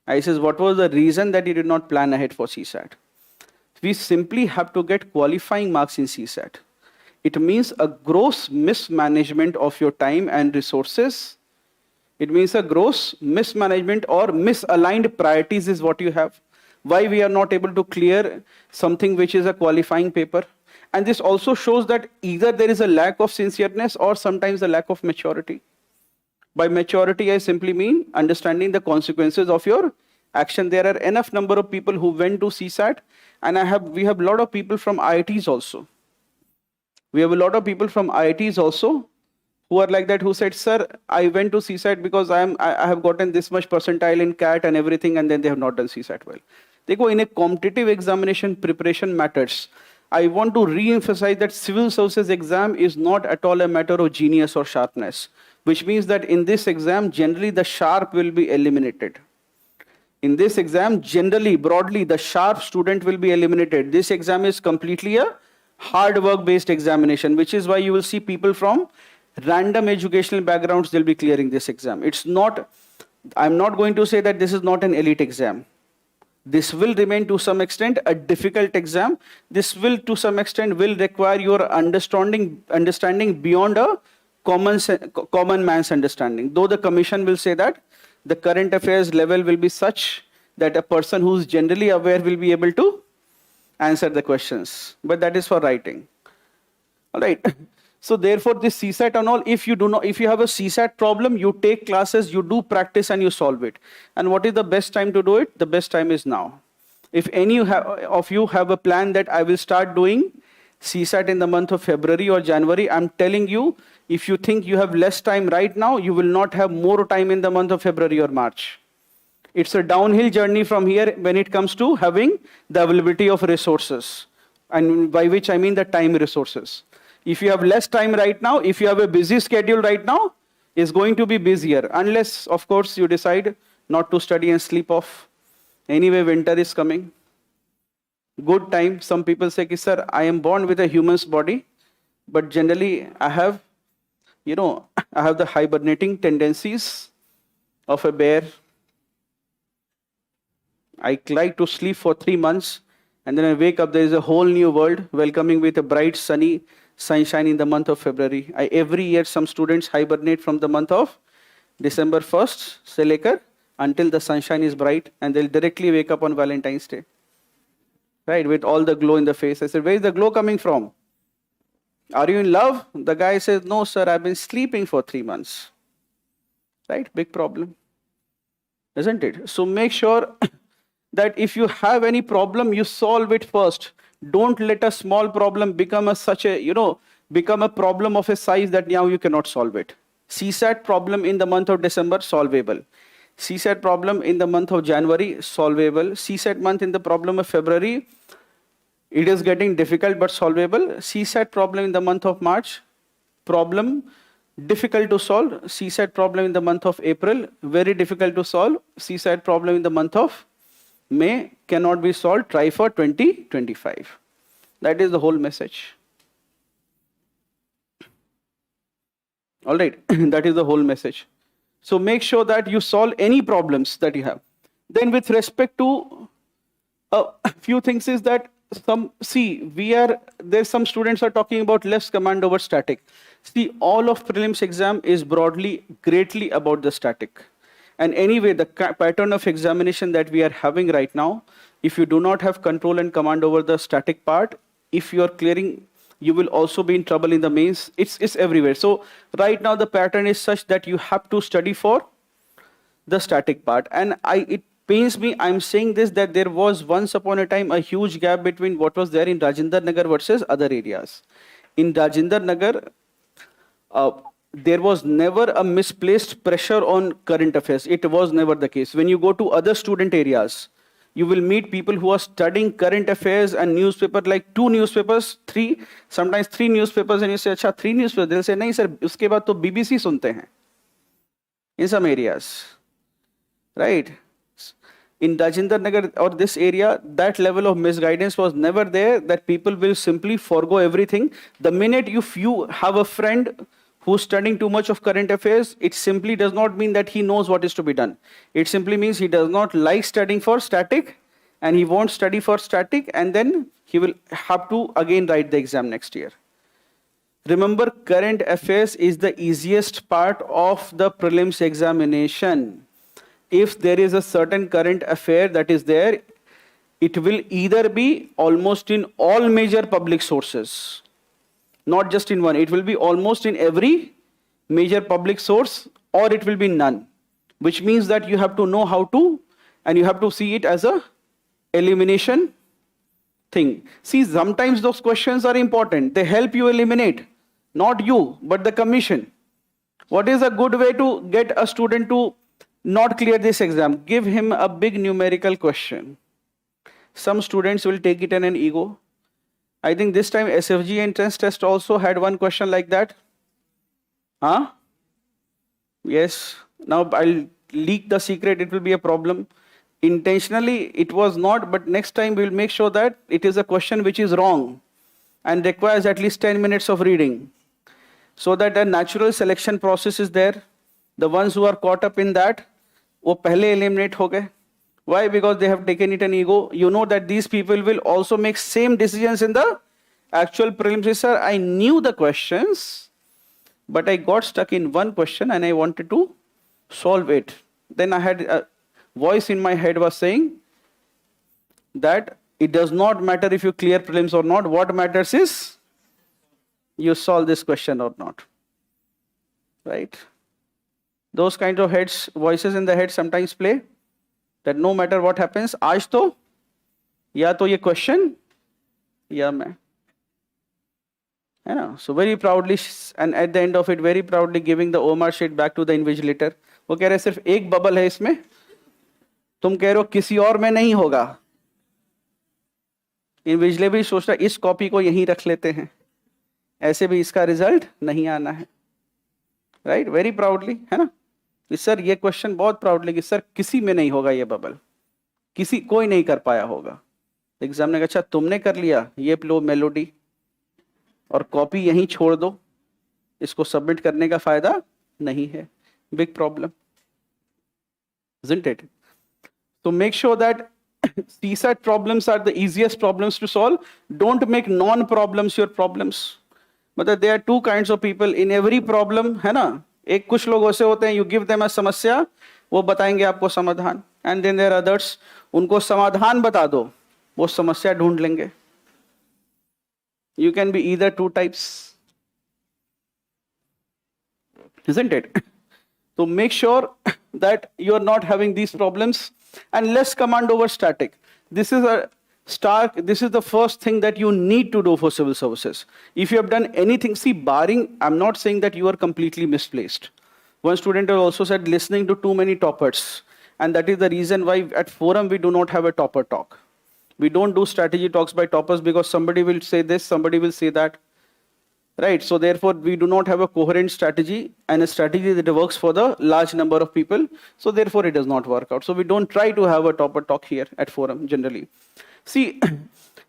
I says, what was the reason that you did not plan ahead for CSAT? We simply have to get qualifying marks in CSAT. It means a gross mismanagement of your time and resources. It means a gross mismanagement or misaligned priorities is what you have. Why we are not able to clear something which is a qualifying paper. And this also shows that either there is a lack of sincereness or sometimes a lack of maturity. By maturity, I simply mean understanding the consequences of your action. There are enough number of people who went to CSAT, and we have a lot of people from IITs also. We have a lot of people from IITs also who are like that, who said, sir, I went to CSAT because I have gotten this much percentile in CAT and everything, and then they have not done CSAT well. Dekho, in a competitive examination, preparation matters. I want to re-emphasize that civil services exam is not at all a matter of genius or sharpness, which means that in this exam, generally the sharp will be eliminated. In this exam, generally, broadly, the sharp student will be eliminated. This exam is completely a hard work-based examination, which is why you will see people from random educational backgrounds, they'll be clearing this exam. It's not, I'm not going to say that this is not an elite exam. This will remain to some extent a difficult exam. This will to some extent will require your understanding beyond a common man's understanding. Though the commission will say that the current affairs level will be such that a person who's generally aware will be able to answer the questions. But that is for writing. All right. So therefore, this CSAT and all, if you have a CSAT problem, you take classes, you do practice, and you solve it. And what is the best time to do it? The best time is now. If any of you have a plan that I will start doing CSAT in the month of February or January, I'm telling you, if you think you have less time right now, you will not have more time in the month of February or March. It's a downhill journey from here when it comes to having the availability of resources, and by which I mean the time resources. If you have less time right now, if you have a busy schedule right now, it's going to be busier, unless, of course, you decide not to study and sleep off. Anyway, winter is coming. Good time. Some people say, sir, I am born with a human's body, but generally I have, I have the hibernating tendencies of a bear. I like to sleep for 3 months, and then I wake up, there is a whole new world welcoming with a bright, sunny sunshine in the month of February. Every year, some students hibernate from the month of December 1st se lekar until the sunshine is bright, and they'll directly wake up on Valentine's Day. Right, with all the glow in the face. I said, where is the glow coming from? Are you in love? The guy says, no, sir, I've been sleeping for 3 months. Right, big problem, isn't it? So make sure that if you have any problem, you solve it first. Don't let a small problem become become a problem of a size that now you cannot solve it. CSAT problem in the month of December, solvable. CSAT problem in the month of January, solvable. CSAT month in the problem of February, it is getting difficult but solvable. CSAT problem in the month of March, problem difficult to solve. CSAT problem in the month of April, very difficult to solve. CSAT problem in the month of May cannot be solved. Try for 2025. That is the whole message. All right, that is the whole message. So make sure that you solve any problems that you have. Then with respect to a few things is that there's some students are talking about less command over static. See, all of prelims exam is broadly, greatly about the static. And anyway, the pattern of examination that we are having right now, if you do not have control and command over the static part, if you are clearing, you will also be in trouble in the mains. It's everywhere. So right now the pattern is such that you have to study for the static part. And it pains me, I'm saying this, that there was once upon a time a huge gap between what was there in Rajendra Nagar versus other areas. In Rajendra Nagar, there was never a misplaced pressure on current affairs. It was never the case. When you go to other student areas, you will meet people who are studying current affairs and newspaper, like 2 newspapers, 3, sometimes 3 newspapers, and you say, acha, 3 newspapers. They'll say, nahi sir, uske baad to BBC sunte hain. In some areas, right? In Rajendra Nagar or this area, that level of misguidance was never there, that people will simply forego everything. The minute if you have a friend who's studying too much of current affairs, it simply does not mean that he knows what is to be done. It simply means he does not like studying for static, and he won't study for static, and then he will have to again write the exam next year. Remember, current affairs is the easiest part of the prelims examination. If there is a certain current affair that is there, it will either be almost in all major public sources, not just in one. It will be almost in every major public source, or it will be none, which means that you have to know how to, and you have to see it as a elimination thing. See, sometimes those questions are important. They help you eliminate, not you, but the commission. What is a good way to get a student to not clear this exam? Give him a big numerical question. Some students will take it in an ego. I think this time SFG entrance test also had one question like that. Huh? Yes. Now I'll leak the secret. It will be a problem. Intentionally, it was not, but next time we'll make sure that it is a question which is wrong and requires at least 10 minutes of reading, so that a natural selection process is there. The ones who are caught up in that, वो पहले eliminate हो गए. Why? Because they have taken it an ego. You know that these people will also make same decisions in the actual prelims. Sir, I knew the questions, but I got stuck in one question and I wanted to solve it. Then I had voice in my head was saying that it does not matter if you clear prelims or not. What matters is you solve this question or not. Right? Those kinds of voices in the head sometimes play, that no matter what happens, आज तो या तो ये question या मैं, है ना? So very proudly, and at the end of it, very proudly giving the OMR sheet back to the invigilator. वो कह रहे सिर्फ एक बबल है इसमें, तुम कह रहे हो किसी और में नहीं होगा. इन्विजिलेटर भी सोच रहा इस कॉपी को यहीं रख लेते हैं, ऐसे भी इसका रिजल्ट नहीं आना है. राइट? वेरी प्राउडली, है ना? सर ये क्वेश्चन बहुत प्राउडली कि सर किसी में नहीं होगा ये बबल, किसी कोई नहीं कर पाया होगा. एग्जाम ने कहा अच्छा तुमने कर लिया, ये लो मेलोडी और कॉपी यहीं छोड़ दो, इसको सबमिट करने का फायदा नहीं है. Big problem, isn't it? So make sure that CSAT problems are the easiest problems to solve. Don't make non-problems your problems. मतलब there are two kinds of people in every problem, है ना? एक कुछ लोग ऐसे होते हैं, you give them a समस्या, वो बताएंगे आपको समाधान. And then there are others, उनको समाधान बता दो, वो समस्या ढूंढ लेंगे. You can be either two types, isn't it? So make sure that you are not having these problems, and less command over static. This is the first thing that you need to do for civil services. If you have done anything, see, barring, I'm not saying that you are completely misplaced. One student has also said listening to too many toppers, and that is the reason why at Forum we do not have a topper talk. We don't do strategy talks by toppers because somebody will say this, somebody will say that. Right? So therefore, we do not have a coherent strategy and a strategy that works for the large number of people. So therefore, it does not work out. So we don't try to have a topper talk here at Forum generally. See,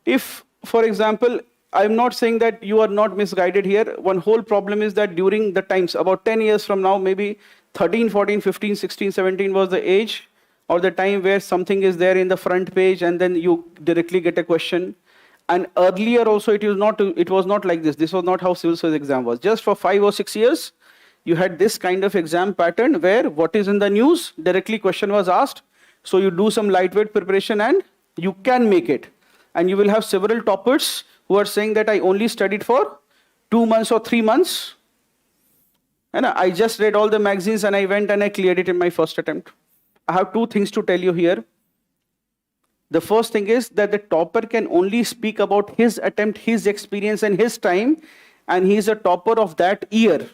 if, for example, I'm not saying that you are not misguided here. One whole problem is that during the times, about 10 years from now, maybe 13, 14, 15, 16, 17 was the age or the time where something is there in the front page and then you directly get a question. And earlier also it was not like this. This was not how civil service exam was. Just for 5 or 6 years, you had this kind of exam pattern where what is in the news, directly question was asked. So you do some lightweight preparation and you can make it. And you will have several toppers who are saying that I only studied for 2 months or 3 months. And I just read all the magazines and I went and I cleared it in my first attempt. I have 2 things to tell you here. The first thing is that the topper can only speak about his attempt, his experience and his time, and he is a topper of that year.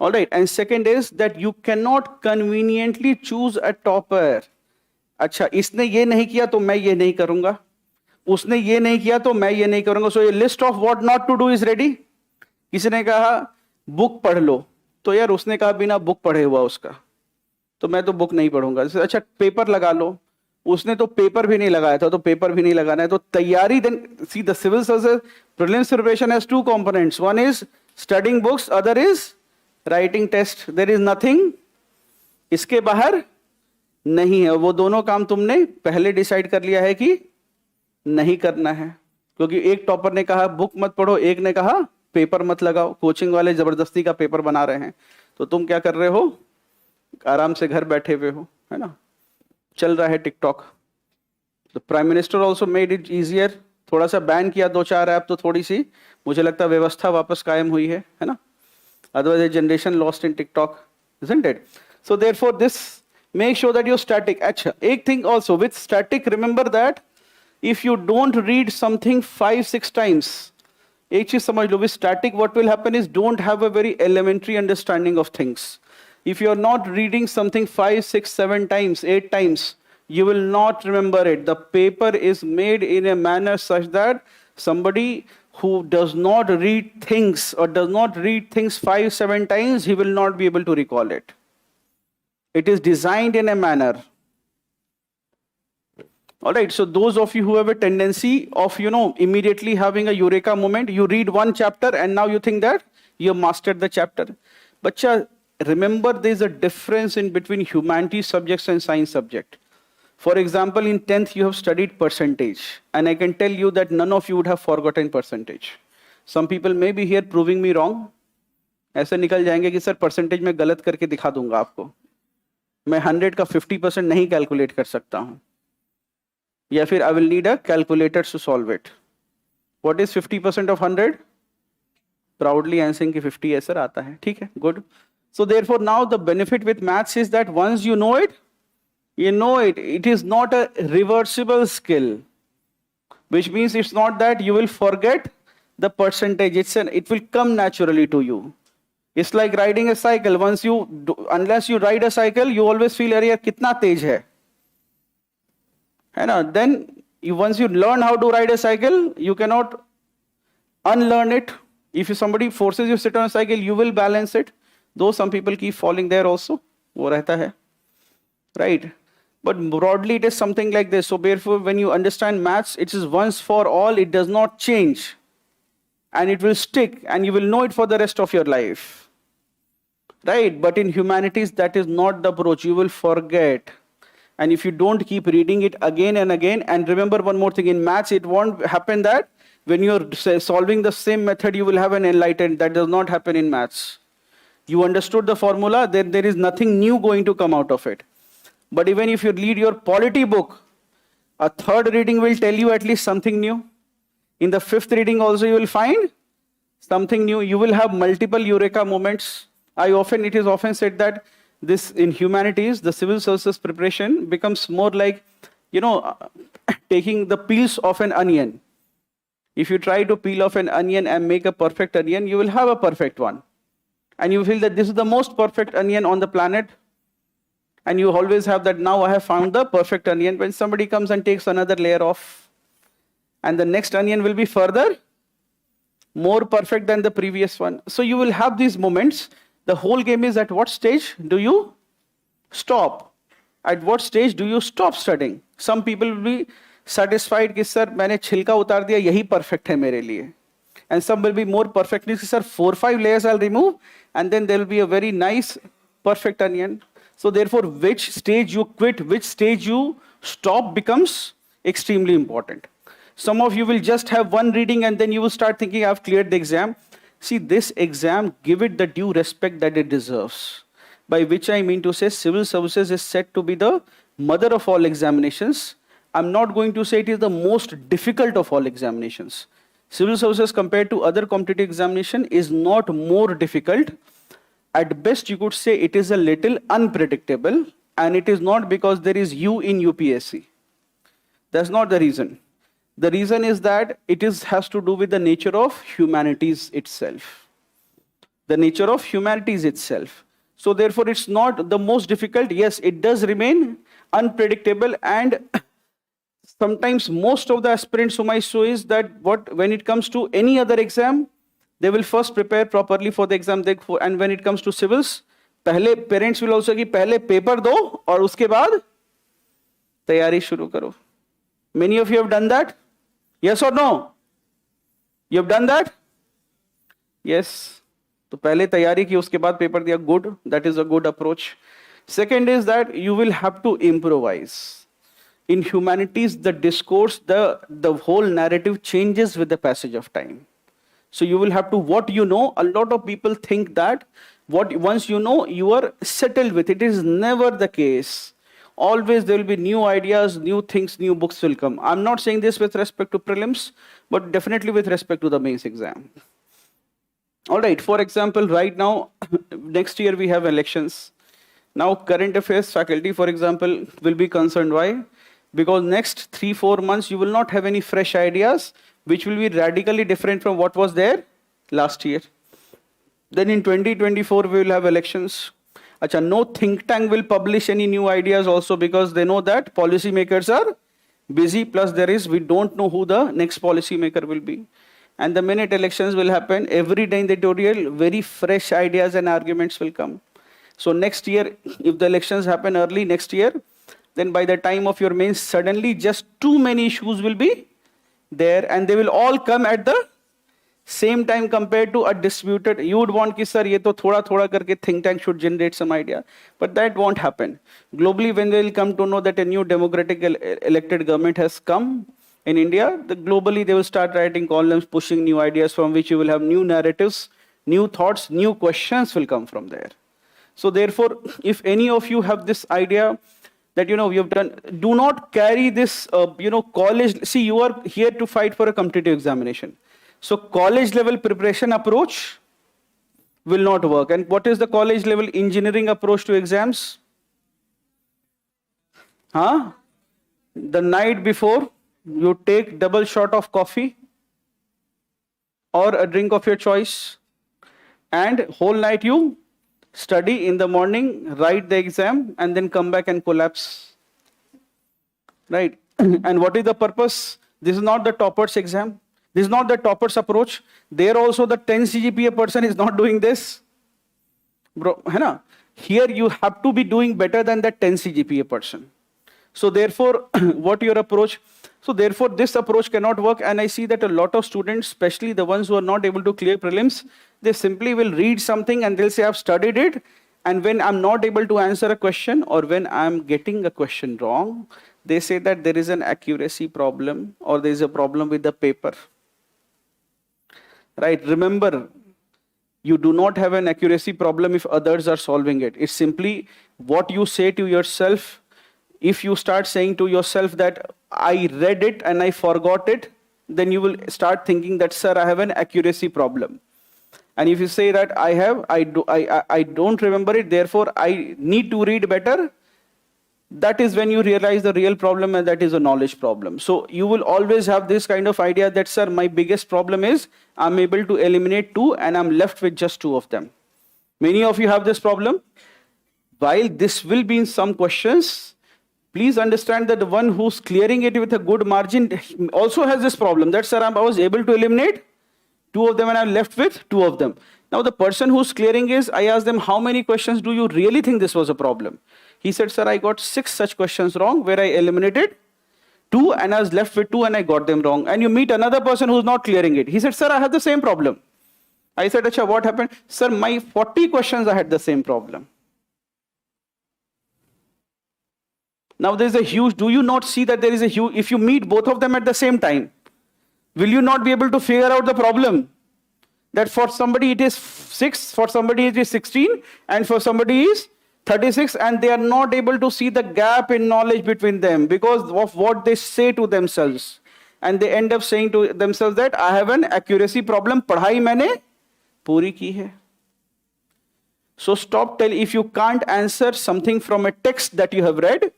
All right. And second is that you cannot conveniently choose a topper. अच्छा, इसने ये नहीं किया तो मैं ये नहीं करूंगा, उसने ये नहीं किया तो मैं ये नहीं करूंगा. So a list of what not to do is ready. किसी ने कहा बुक पढ़ लो, तो यार उसने कहा बिना बुक पढ़े हुआ उसका, तो मैं तो बुक नहीं पढ़ूंगा. अच्छा पेपर लगा लो, उसने तो पेपर भी नहीं लगाया था, तो पेपर भी नहीं लगाना है. तो तैयारी, then see the civil services prelims preparation has 2 components. One is studying books, other is writing test. There is nothing इसके बाहर नहीं है. वो दोनों काम तुमने पहले डिसाइड कर लिया है कि नहीं करना है, क्योंकि एक टॉपर ने कहा बुक मत पढ़ो, एक ने कहा पेपर मत लगाओ. कोचिंग वाले जबरदस्ती का पेपर बना रहे हैं, तो तुम क्या कर रहे हो? आराम से घर बैठे हुए हो, है ना? चल रहा है TikTok. The prime minister also made it easier. थोड़ा सा बैन किया 2-4 ऐप, तो थोड़ी सी मुझे लगता है व्यवस्था वापस कायम हुई है ना? Otherwise generation lost in TikTok, isn't it? So therefore this, make sure that you're static. अच्छा, एक thing also with static, remember that if you don't read something 5-6 times, एक चीज समझ लो, with static what will happen is don't have a very elementary understanding of things. If you are not reading something 5, 6, 7 times, 8 times, you will not remember it. The paper is made in a manner such that somebody who does not read things or does not read things 5, 7 times, he will not be able to recall it. It is designed in a manner. All right, so those of you who have a tendency of, immediately having a eureka moment, you read one chapter and now you think that you have mastered the chapter. Bacha, remember there is a difference in between humanities subjects and science subject. For example, in 10th you have studied percentage, and I can tell you that none of you would have forgotten percentage. Some people may be here proving me wrong. ऐसे निकल जाएंगे कि sir percentage में गलत करके दिखा दूंगा आपको. मैं 100 का 50% नहीं कैलकुलेट कर सकता हूं, या फिर I will need a calculator to solve it. What is 50% of 100? Proudly answering कि 50 है सर, आता है. ठीक है, good. So therefore now the benefit with maths is that once you know it, it is not a reversible skill, which means it's not that you will forget the percentage. It will come naturally to you. It's like riding a cycle. Unless you ride a cycle, you always feel, अरे यार कितना तेज है ना? Then once you learn how to ride a cycle, you cannot unlearn it. If somebody forces you to sit on a cycle, you will balance it. Though some people keep falling there also, वो रहता है, right? But broadly it is something like this. So therefore when you understand maths, it is once for all, it does not change, and it will stick, and you will know it for the rest of your life, right? But in humanities, that is not the approach. You will forget. And if you don't keep reading it again and again, and remember one more thing, in maths, it won't happen that when you're solving the same method, you will have an enlightened. That does not happen in maths. You understood the formula, then there is nothing new going to come out of it. But even if you read your polity book, a third reading will tell you at least something new. In the fifth reading also you will find something new. You will have multiple eureka moments. It is often said that this in humanities, the civil services preparation becomes more like, taking the peels of an onion. If you try to peel off an onion and make a perfect onion, you will have a perfect one. And you feel that this is the most perfect onion on the planet. And you always have that, now I have found the perfect onion. When somebody comes and takes another layer off, and the next onion will be further more perfect than the previous one. So you will have these moments. The whole game is, at what stage do you stop? At what stage do you stop studying? Some people will be satisfied कि sir मैंने छिलका उतार दिया, यही perfect है मेरे लिए. And some will be more perfect. Sir, 4-5 layers I'll remove, and then there will be a very nice, perfect onion. So therefore, which stage you quit, which stage you stop becomes extremely important. Some of you will just have one reading and then you will start thinking, I've cleared the exam. See, this exam, give it the due respect that it deserves. By which I mean to say, civil services is said to be the mother of all examinations. I'm not going to say it is the most difficult of all examinations. Civil services compared to other competitive examination is not more difficult. At best, you could say it is a little unpredictable, and it is not because there is U in UPSC. That's not the reason. The reason is that it has to do with the nature of humanities itself. The nature of humanities itself. So therefore, it's not the most difficult. Yes, it does remain unpredictable, and sometimes most of the aspirants whom I show is that when it comes to any other exam, they will first prepare properly for the exam, and when it comes to civils, parents will also say पहले paper दो और उसके बाद तैयारी शुरू करो. Many of you have done that? Yes or no? You have done that? Yes. तो पहले तैयारी की, उसके बाद पेपर दिया. Good. That is a good approach. Second is that you will have to improvise. In humanities, the discourse, the whole narrative changes with the passage of time. So you will have to, what you know, a lot of people think that once you know, you are settled with it. It is never the case. Always there will be new ideas, new things, new books will come. I'm not saying this with respect to prelims, but definitely with respect to the mains exam. All right, for example, right now, next year we have elections. Now current affairs faculty, for example, will be concerned. Why? Because next 3-4 months, you will not have any fresh ideas, which will be radically different from what was there last year. Then in 2024, we will have elections. Achha, no think tank will publish any new ideas also, because they know that policy makers are busy, plus we don't know who the next policy maker will be. And the minute elections will happen, every day in the editorial, very fresh ideas and arguments will come. So next year, if the elections happen early next year, then by the time of your mains, suddenly just too many issues will be there, and they will all come at the same time compared to a disputed. You would want ki sir, ye to thoda karke think tank should generate some idea, but that won't happen. Globally, when they will come to know that a new democratic elected government has come in India, globally they will start writing columns, pushing new ideas from which you will have new narratives, new thoughts, new questions will come from there. So therefore, if any of you have this idea that, you have done, do not carry this, college. See, you are here to fight for a competitive examination. So college level preparation approach will not work. And what is the college level engineering approach to exams? The night before, you take double shot of coffee or a drink of your choice, and whole night you study, in the morning, write the exam, and then come back and collapse. Right? And what is the purpose? This is not the topper's exam. This is not the topper's approach. There also the 10 CGPA person is not doing this. Bro, hai na? Here you have to be doing better than that 10 CGPA person. So therefore, what your approach? So therefore, this approach cannot work. And I see that a lot of students, especially the ones who are not able to clear prelims, they simply will read something and they'll say, I've studied it. And when I'm not able to answer a question, or when I'm getting a question wrong, they say that there is an accuracy problem, or there is a problem with the paper. Right? Remember, you do not have an accuracy problem if others are solving it. It's simply what you say to yourself. If you start saying to yourself that I read it and I forgot it, then you will start thinking that, sir, I have an accuracy problem. And if you say that I don't remember it, therefore I need to read better, that is when you realize the real problem, and that is a knowledge problem. So you will always have this kind of idea that, sir, my biggest problem is I'm able to eliminate 2 and I'm left with just 2 of them. Many of you have this problem. While this will be in some questions, please understand that the one who's clearing it with a good margin also has this problem. That, sir, I was able to eliminate 2 of them and I'm left with 2 of them. Now the person who's clearing is, I asked them, how many questions do you really think this was a problem? He said, sir, I got 6 such questions wrong where I eliminated 2 and I was left with 2 and I got them wrong. And you meet another person who's not clearing it. He said, sir, I have the same problem. I said, Acha, what happened? Sir, my 40 questions I had the same problem. Now there's a huge, do you not see that there is a huge, if you meet both of them at the same time, will you not be able to figure out the problem? That for somebody it is 6, for somebody it is 16, and for somebody is 36, and they are not able to see the gap in knowledge between them because of what they say to themselves. And they end up saying to themselves that I have an accuracy problem, padhai maine puri ki hai. So stop telling, if you can't answer something from a text that you have read,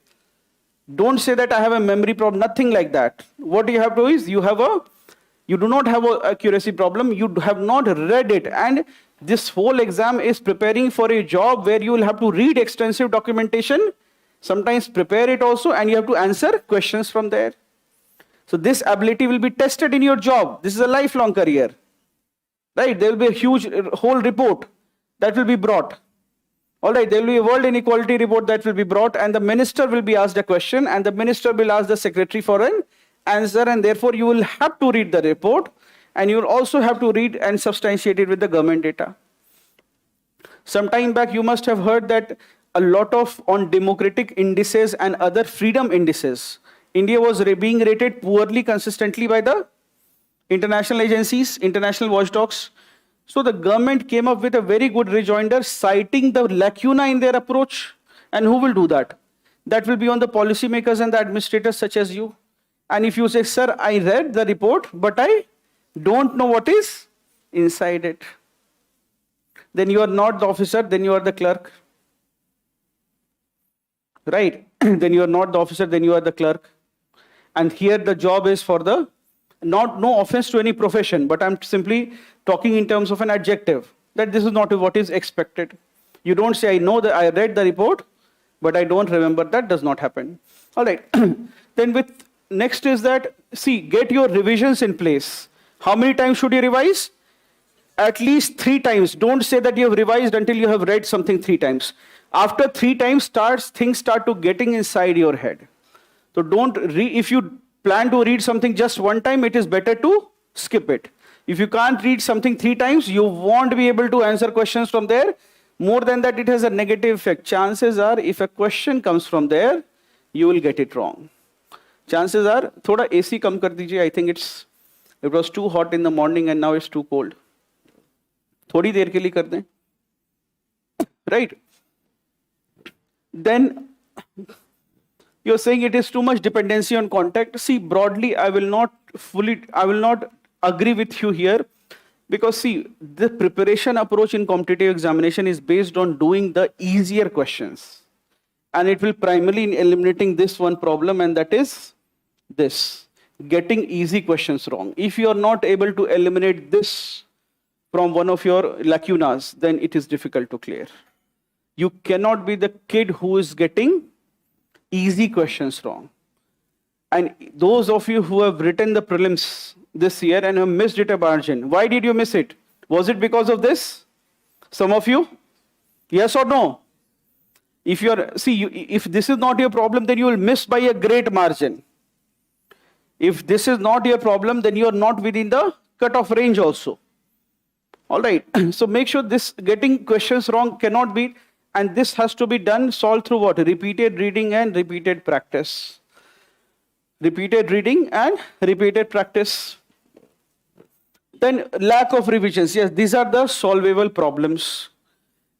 don't say that I have a memory problem, nothing like that. What you have to do is, you do not have an accuracy problem, you have not read it. And this whole exam is preparing for a job where you will have to read extensive documentation, sometimes prepare it also, and you have to answer questions from there. So this ability will be tested in your job. This is a lifelong career. Right? There will be a huge whole report that will be brought. All right, there will be a world inequality report that will be brought, and the minister will be asked a question, and the minister will ask the secretary for an answer, and therefore you will have to read the report, and you will also have to read and substantiate it with the government data. Some time back, you must have heard that a lot of on democratic indices and other freedom indices, India was being rated poorly consistently by the international agencies, international watchdogs. So the government came up with a very good rejoinder citing the lacuna in their approach. And who will do that? That will be on the policymakers and the administrators such as you. And if you say, sir, I read the report, but I don't know what is inside it, then you are not the officer, then you are the clerk. Right? Then you are not the officer, then you are the clerk. And here the job is for the, no offense to any profession, but I'm simply talking in terms of an adjective, that this is not what is expected. You don't say, I know that I read the report, but I don't remember. That does not happen. All right. Then next is that, see, get your revisions in place. How many times should you revise? At least 3 times. Don't say that you have revised until you have read something 3 times. After 3 times, things start to getting inside your head. So if you plan to read something just 1 time, it is better to skip it. If you can't read something 3 times, you won't be able to answer questions from there. More than that, it has a negative effect. Chances are, if a question comes from there, you will get it wrong. Chances are, thoda AC kam kar dijiye. I think it was too hot in the morning and now it's too cold. Thodi der ke liye kar dein. Right? Then you're saying it is too much dependency on contact. See, broadly, I will not agree with you here, because see, the preparation approach in competitive examination is based on doing the easier questions. And it will primarily eliminating this one problem, and that is this, getting easy questions wrong. If you are not able to eliminate this from one of your lacunas, then it is difficult to clear. You cannot be the kid who is getting easy questions wrong. And those of you who have written the prelims this year and have missed it a margin, why did you miss it? Was it because of this? Some of you? Yes or no? If if this is not your problem, then you will miss by a great margin. If this is not your problem, then you are not within the cutoff range also. All right. So make sure this getting questions wrong cannot be, and this has to be done, solved through what? Repeated reading and repeated practice. Repeated reading and repeated practice. Then lack of revisions. Yes, these are the solvable problems.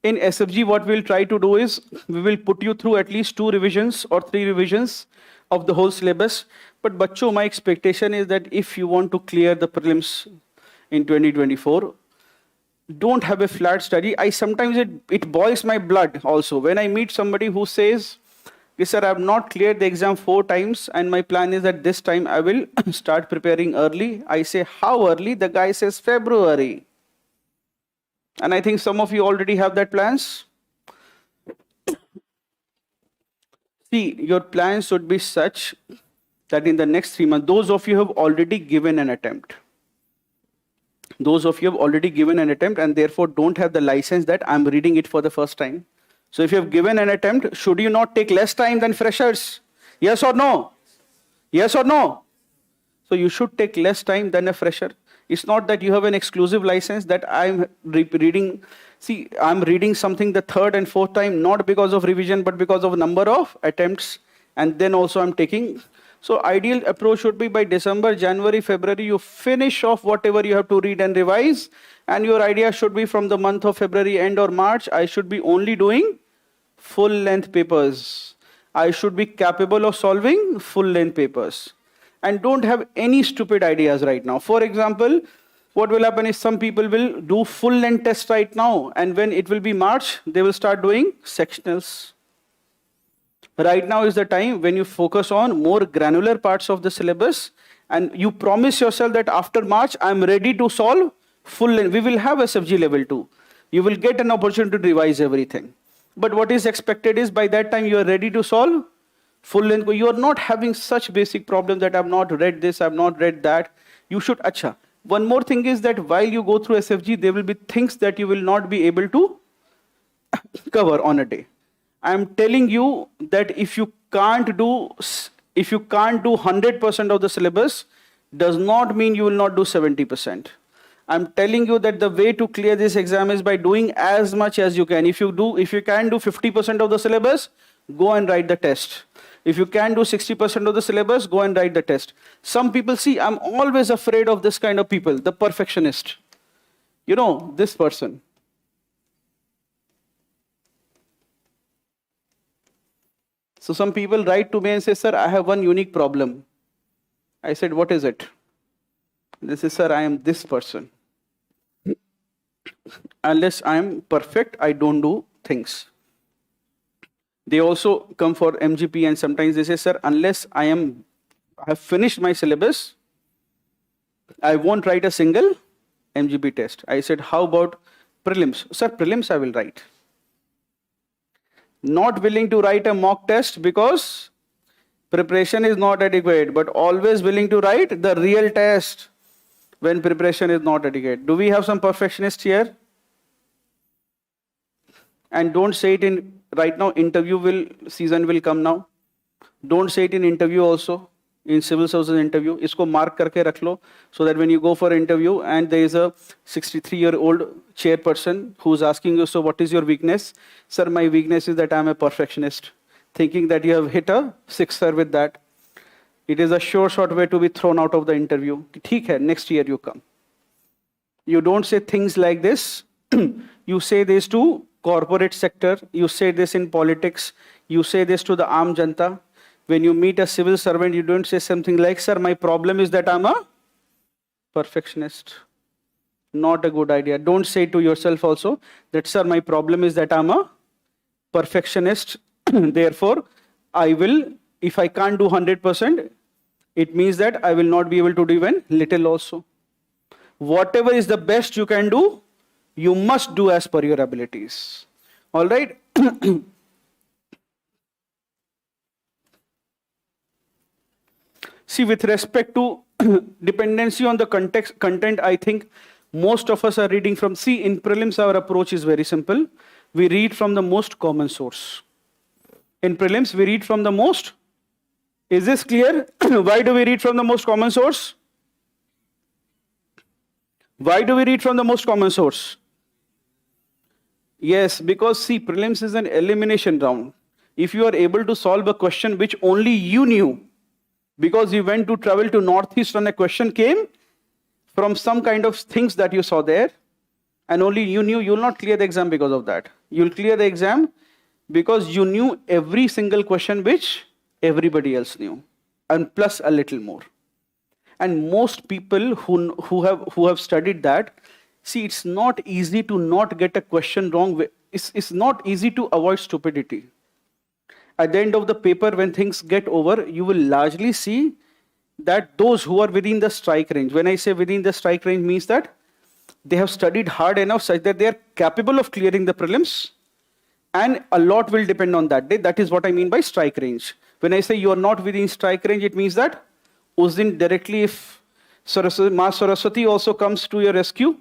In SFG, what we'll try to do is, we will put you through at least 2 revisions or 3 revisions of the whole syllabus. But bachcho, my expectation is that if you want to clear the prelims in 2024, don't have a flat study. Sometimes it boils my blood also when I meet somebody who says, yes, sir, I have not cleared the exam 4 times, and my plan is that this time I will start preparing early. I say, how early? The guy says February. And I think some of you already have that plans. See, your plans should be such that in the next 3 months, those of you have already given an attempt. Those of you have already given an attempt and therefore don't have the license that I'm reading it for the first time. So if you have given an attempt, should you not take less time than freshers? Yes or no? Yes or no? So you should take less time than a fresher. It's not that you have an exclusive license that I'm reading. See, I'm reading something the 3rd and 4th time, not because of revision, but because of number of attempts. And then also I'm taking. So ideal approach should be by December, January, February, you finish off whatever you have to read and revise. And your idea should be from the month of February end or March, I should be only doing full length papers. I should be capable of solving full length papers. And don't have any stupid ideas right now. For example, what will happen is some people will do full length test right now, and when it will be March, they will start doing sectionals. Right now is the time when you focus on more granular parts of the syllabus, and you promise yourself that after March, I'm ready to solve full length. We will have SFG level 2. You will get an opportunity to revise everything. But what is expected is by that time you are ready to solve full length. You are not having such basic problems that I've not read this, I've not read that. You should, acha. One more thing is that while you go through SFG, there will be things that you will not be able to cover on a day. I'm telling you that if you can't do 100% of the syllabus, does not mean you will not do 70%. I'm telling you that the way to clear this exam is by doing as much as you can. If you can do 50% of the syllabus, go and write the test. If you can do 60% of the syllabus, go and write the test. Some people, see, I'm always afraid of this kind of people, the perfectionist. You know, this person. So some people write to me and say, sir, I have one unique problem. I said, what is it? They say, sir, I am this person. Unless I am perfect, I don't do things. They also come for MGP and sometimes they say, sir, unless I have finished my syllabus, I won't write a single MGP test. I said, how about prelims? Sir, prelims I will write. Not willing to write a mock test because preparation is not adequate, but always willing to write the real test when preparation is not adequate. Do we have some perfectionists here? And don't say it in, right now, season will come now. Don't say it in interview also, in civil services interview. Isko mark karke rakh lo, so that when you go for interview and there is a 63-year-old chairperson who's asking you, so what is your weakness? Sir, my weakness is that I'm a perfectionist. Thinking that you have hit a sixer with that. It is a sure shot way to be thrown out of the interview. Theek hai, next year you come. You don't say things like this. You say this to corporate sector, you say this in politics, You say this to the Aam Janta. When you meet a civil servant, you don't say something like, sir, my problem is that I'm a perfectionist. Not a good idea. Don't say to yourself also that, sir, my problem is that I'm a perfectionist. Therefore, I will, if I can't do 100%, it means that I will not be able to do even little also. Whatever is the best you can do, you must do as per your abilities. All right? See, with respect to dependency on the content, I think most of us are reading from, see, in prelims, our approach is very simple. We read from the most common source. In prelims, we read from the most. Is this clear? Why do we read from the most common source? Why do we read from the most common source? Yes, because see, prelims is an elimination round. If you are able to solve a question which only you knew, because you went to travel to Northeast and a question came from some kind of things that you saw there, and only you knew, you will not clear the exam because of that. You will clear the exam because you knew every single question which everybody else knew, and plus a little more. And most people who have studied that, see, it's not easy to not get a question wrong. It's not easy to avoid stupidity. At the end of the paper, when things get over, you will largely see that those who are within the strike range, when I say within the strike range, means that they have studied hard enough such that they are capable of clearing the prelims, and a lot will depend on that day. That is what I mean by strike range. When I say you are not within strike range, it means that us din directly, if Ma Saraswati also comes to your rescue,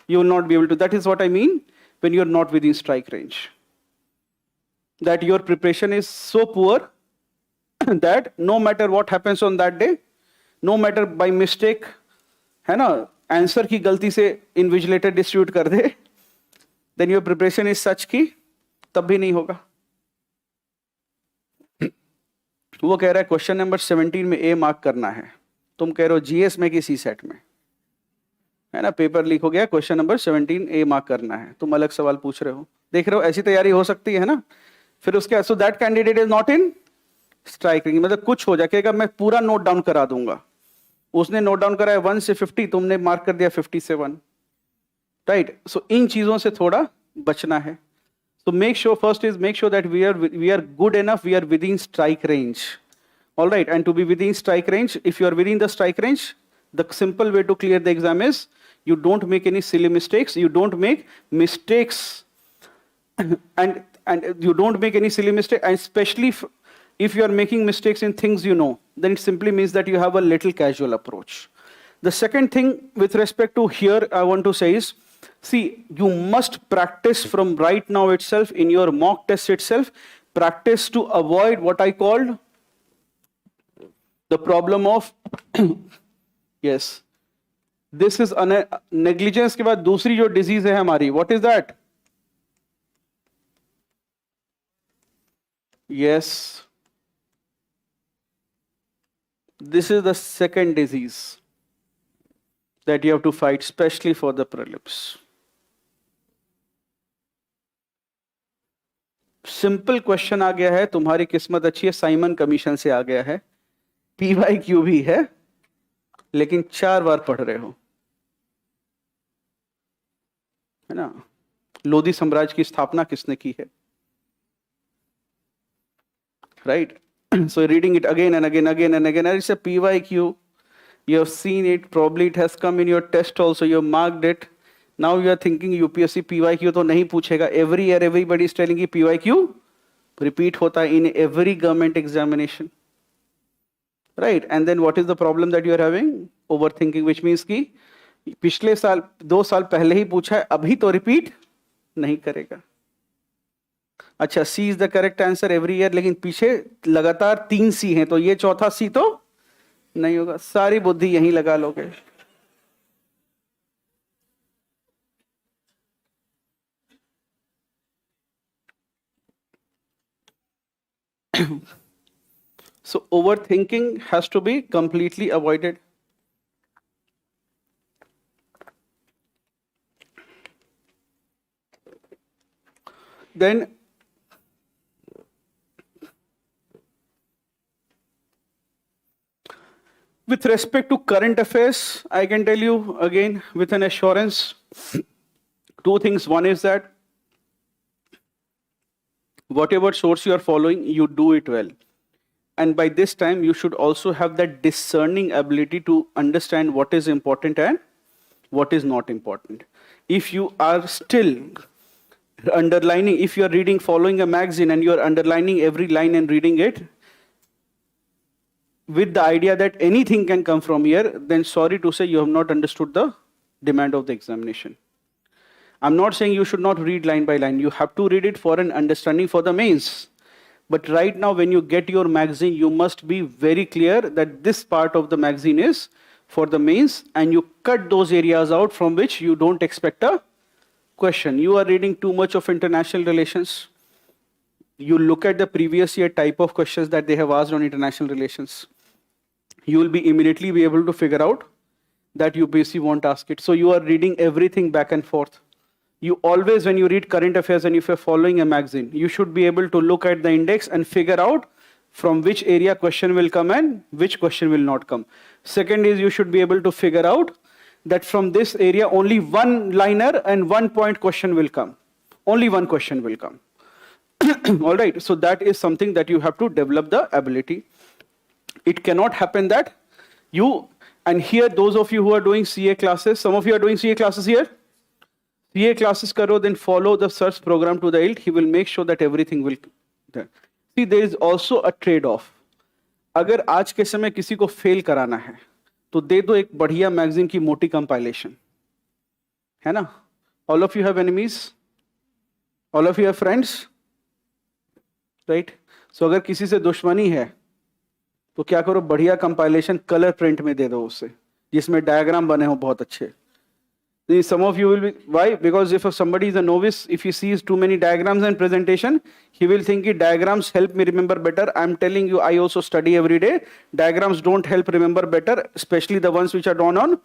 you will not be able to. That is what I mean when you are not within strike range. That your preparation is so poor that no matter what happens on that day, no matter by mistake, है ना, answer की गलती से invigilator distribute कर दे, then your preparation is such कि तब भी नहीं होगा. वो कह रहा है क्वेश्चन नंबर 17 में ए मार्क करना है, तुम कह रहे हो जीएस में कि सी सेट में, है ना, पेपर लीक हो गया, क्वेश्चन नंबर 17 ए मार्क करना है, तुम अलग सवाल पूछ रहे हो. देख रहे हो, ऐसी तैयारी हो सकती है ना. फिर उसके so that candidate is not in strike range, मतलब कुछ हो जाएगा, मैं पूरा नोट डाउन करा दूंगा. उसने नोट डाउन करा है 1 से 50, तुमने मार्क कर दिया 57, राइट. सो इन चीजों से थोड़ा बचना है. So make sure, first is make sure that we are good enough, we are within strike range. All right, and to be within strike range, if you are within the strike range, the simple way to clear the exam is you don't make any silly mistakes, you don't make mistakes, and you don't make any silly mistake, and especially if you are making mistakes in things you know, then it simply means that you have a little casual approach. The second thing with respect to here I want to say is, see, you must practice from right now itself, in your mock test itself, practice to avoid what I called the problem of yes, this is negligence. के बाद दूसरी जो disease है हमारी, what is that? Yes, this is the second disease that you have to fight, especially for the prelims. Simple question आ गया है, तुम्हारी किस्मत अच्छी है, साइमन कमीशन से आ गया है, PYQ भी है, लेकिन 4 बार पढ़ रहे हो, है ना. लोधी साम्राज्य की स्थापना किसने की है, right. So reading it again and again and again, and it's a PYQ. You have seen it, probably it has come in your test also, you have marked it. Now you are thinking UPSC PYQ तो नहीं पूछेगा. Every year everybody is telling you PYQ repeat होता है in every government examination, right? And then what is the problem that you are having? Overthinking, which means कि पिछले साल 2 साल पहले ही पूछा है, अभी तो repeat नहीं करेगा. अच्छा, C is the correct answer every year, लेकिन पीछे लगातार 3 C हैं, तो ये चौथा C तो नहीं होगा. सारी बुद्धि यहीं लगा लोगे. So overthinking has to be completely avoided. Then With respect to current affairs, I can tell you again with an assurance, two things. One is that whatever source you are following, you do it well. And by this time, you should also have that discerning ability to understand what is important and what is not important. If you are still underlining, if you are reading, following a magazine and you are underlining every line and reading it, with the idea that anything can come from here, then sorry to say you have not understood the demand of the examination. I'm not saying you should not read line by line. You have to read it for an understanding for the mains. But right now, when you get your magazine, you must be very clear that this part of the magazine is for the mains, and you cut those areas out from which you don't expect a question. You are reading too much of international relations. You look at the previous year type of questions that they have asked on international relations. You will be immediately be able to figure out that UPSC won't ask it. So you are reading everything back and forth. You always, when you read current affairs and if you're following a magazine, you should be able to look at the index and figure out from which area question will come and which question will not come. Second is you should be able to figure out that from this area only one liner and 1 point question will come. Only one question will come. All right, so that is something that you have to develop the ability. It cannot happen that you, and here those of you who are doing CA classes, some of you are doing CA classes here. CA classes karo, then follow the search program to the ILT. He will make sure that everything will. See, there is also a trade-off. अगर आज के समय किसी को fail कराना है, तो दे दो एक बढ़िया मैगजीन की मोटी कंपाइलेशन, है ना? All of you have enemies, all of you have friends, right? So अगर किसी से दुश्मनी है, तो क्या करो, बढ़िया कंपाइलेशन कलर प्रिंट में दे दो उससे, जिसमें डायग्राम बने हो बहुत अच्छे. Some of you will be, why? Because if somebody is a novice, if he sees too many diagrams and presentation, he will think that diagrams help me remember better. I'm telling you, I also study every day. Diagrams don't help remember better, especially the ones which are drawn on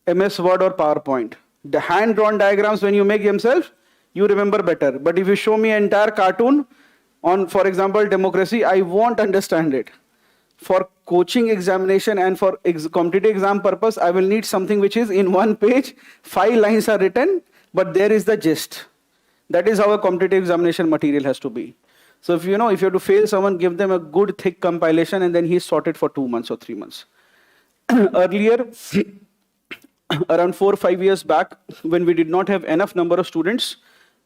MS Word or PowerPoint. The hand-drawn diagrams, when you make themselves, you remember better. But if you show me an entire cartoon on, for example, democracy, I won't understand it. For coaching examination and for competitive exam purpose, I will need something which is in one page, 5 lines are written, but there is the gist. That is how a competitive examination material has to be. So if you know, if you have to fail someone, give them a good thick compilation and then he's sorted for 2 months or 3 months. Earlier, around 4 or 5 years back, when we did not have enough number of students,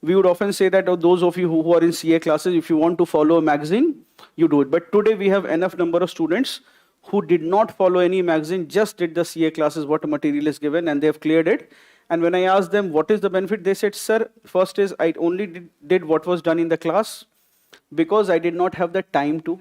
we would often say that those of you who are in CA classes, if you want to follow a magazine, you do it. But today we have enough number of students who did not follow any magazine, just did the CA classes, what material is given, and they have cleared it. And when I asked them, what is the benefit? They said, sir, first is I only did what was done in the class because I did not have the time to.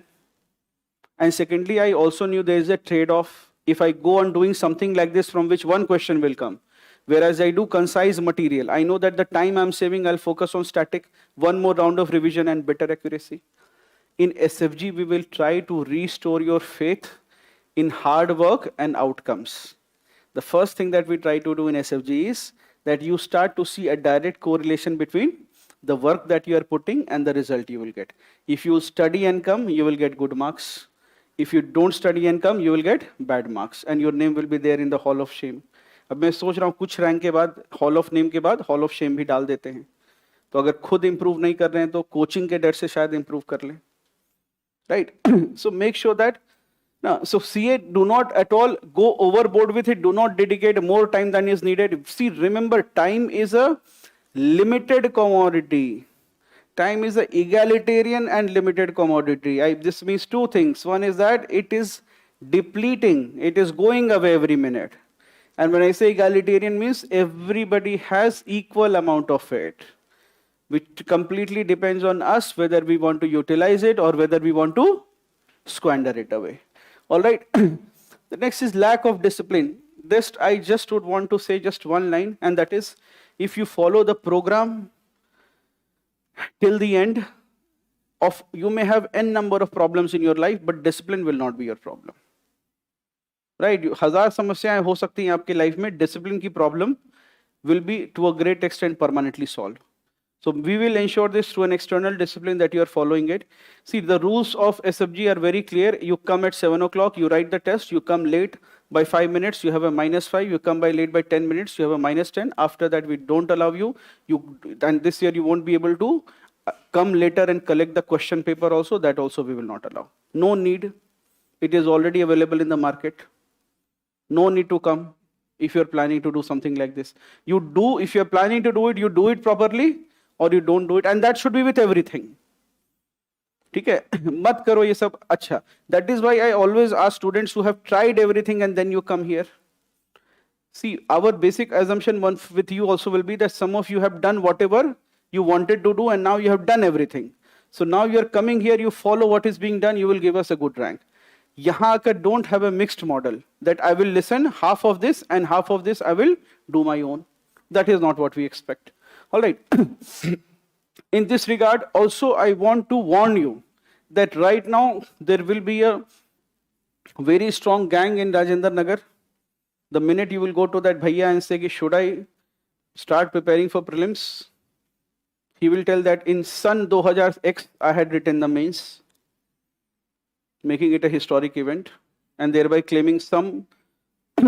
And secondly, I also knew there is a trade-off. If I go on doing something like this from which one question will come, whereas I do concise material, I know that the time I'm saving, I'll focus on static, one more round of revision and better accuracy. In SFG, we will try to restore your faith in hard work and outcomes. The first thing that we try to do in SFG is that you start to see a direct correlation between the work that you are putting and the result you will get. If you study and come, you will get good marks. If you don't study and come, you will get bad marks, and your name will be there in the Hall of Shame. अब मैं सोच रहा हूँ कुछ rank के बाद hall of name के बाद हॉल ऑफ शेम भी डाल देते हैं. तो अगर खुद इंप्रूव नहीं कर रहे हैं तो कोचिंग के डर से शायद इंप्रूव कर लें. Right? So make sure that, so CA, do not at all go overboard with it. Do not dedicate more time than is needed. See, remember, time is a limited commodity. Time is an egalitarian and limited commodity. This means two things. One is that it is depleting. It is going away every minute. And when I say egalitarian, means everybody has equal amount of it, which completely depends on us whether we want to utilize it or whether we want to squander it away. All right. The next is lack of discipline. This I just would want to say just one line, and that is, if you follow the program till the end, you may have n number of problems in your life, but discipline will not be your problem. Right? 1000 समस्याएं हो सकती हैं आपके life में. Discipline की problem will be to a great extent permanently solved. So we will ensure this through an external discipline that you are following it. See, the rules of SFG are very clear. You come at 7 o'clock, you write the test, you come late by 5 minutes, you have a -5, you come by late by 10 minutes, you have a -10. After that, we don't allow you. And this year you won't be able to come later and collect the question paper also. That also we will not allow. No need. It is already available in the market. No need to come if you're planning to do something like this. You do, if you're planning to do it, you do it properly, or you don't do it, and that should be with everything. ठीक है, मत करो ये सब. अच्छा, that is why I always ask students who have tried everything and then you come here. See, our basic assumption with you also will be that some of you have done whatever you wanted to do and now you have done everything. So now you are coming here, you follow what is being done, you will give us a good rank. यहाँ आकर don't have a mixed model that I will listen half of this and half of this I will do my own. That is not what we expect. All right. In this regard, also I want to warn you that right now there will be a very strong gang in Rajendra Nagar. The minute you will go to that bhaiya and say, should I start preparing for prelims? He will tell that in Sun 2000X I had written the mains, making it a historic event, and thereby claiming some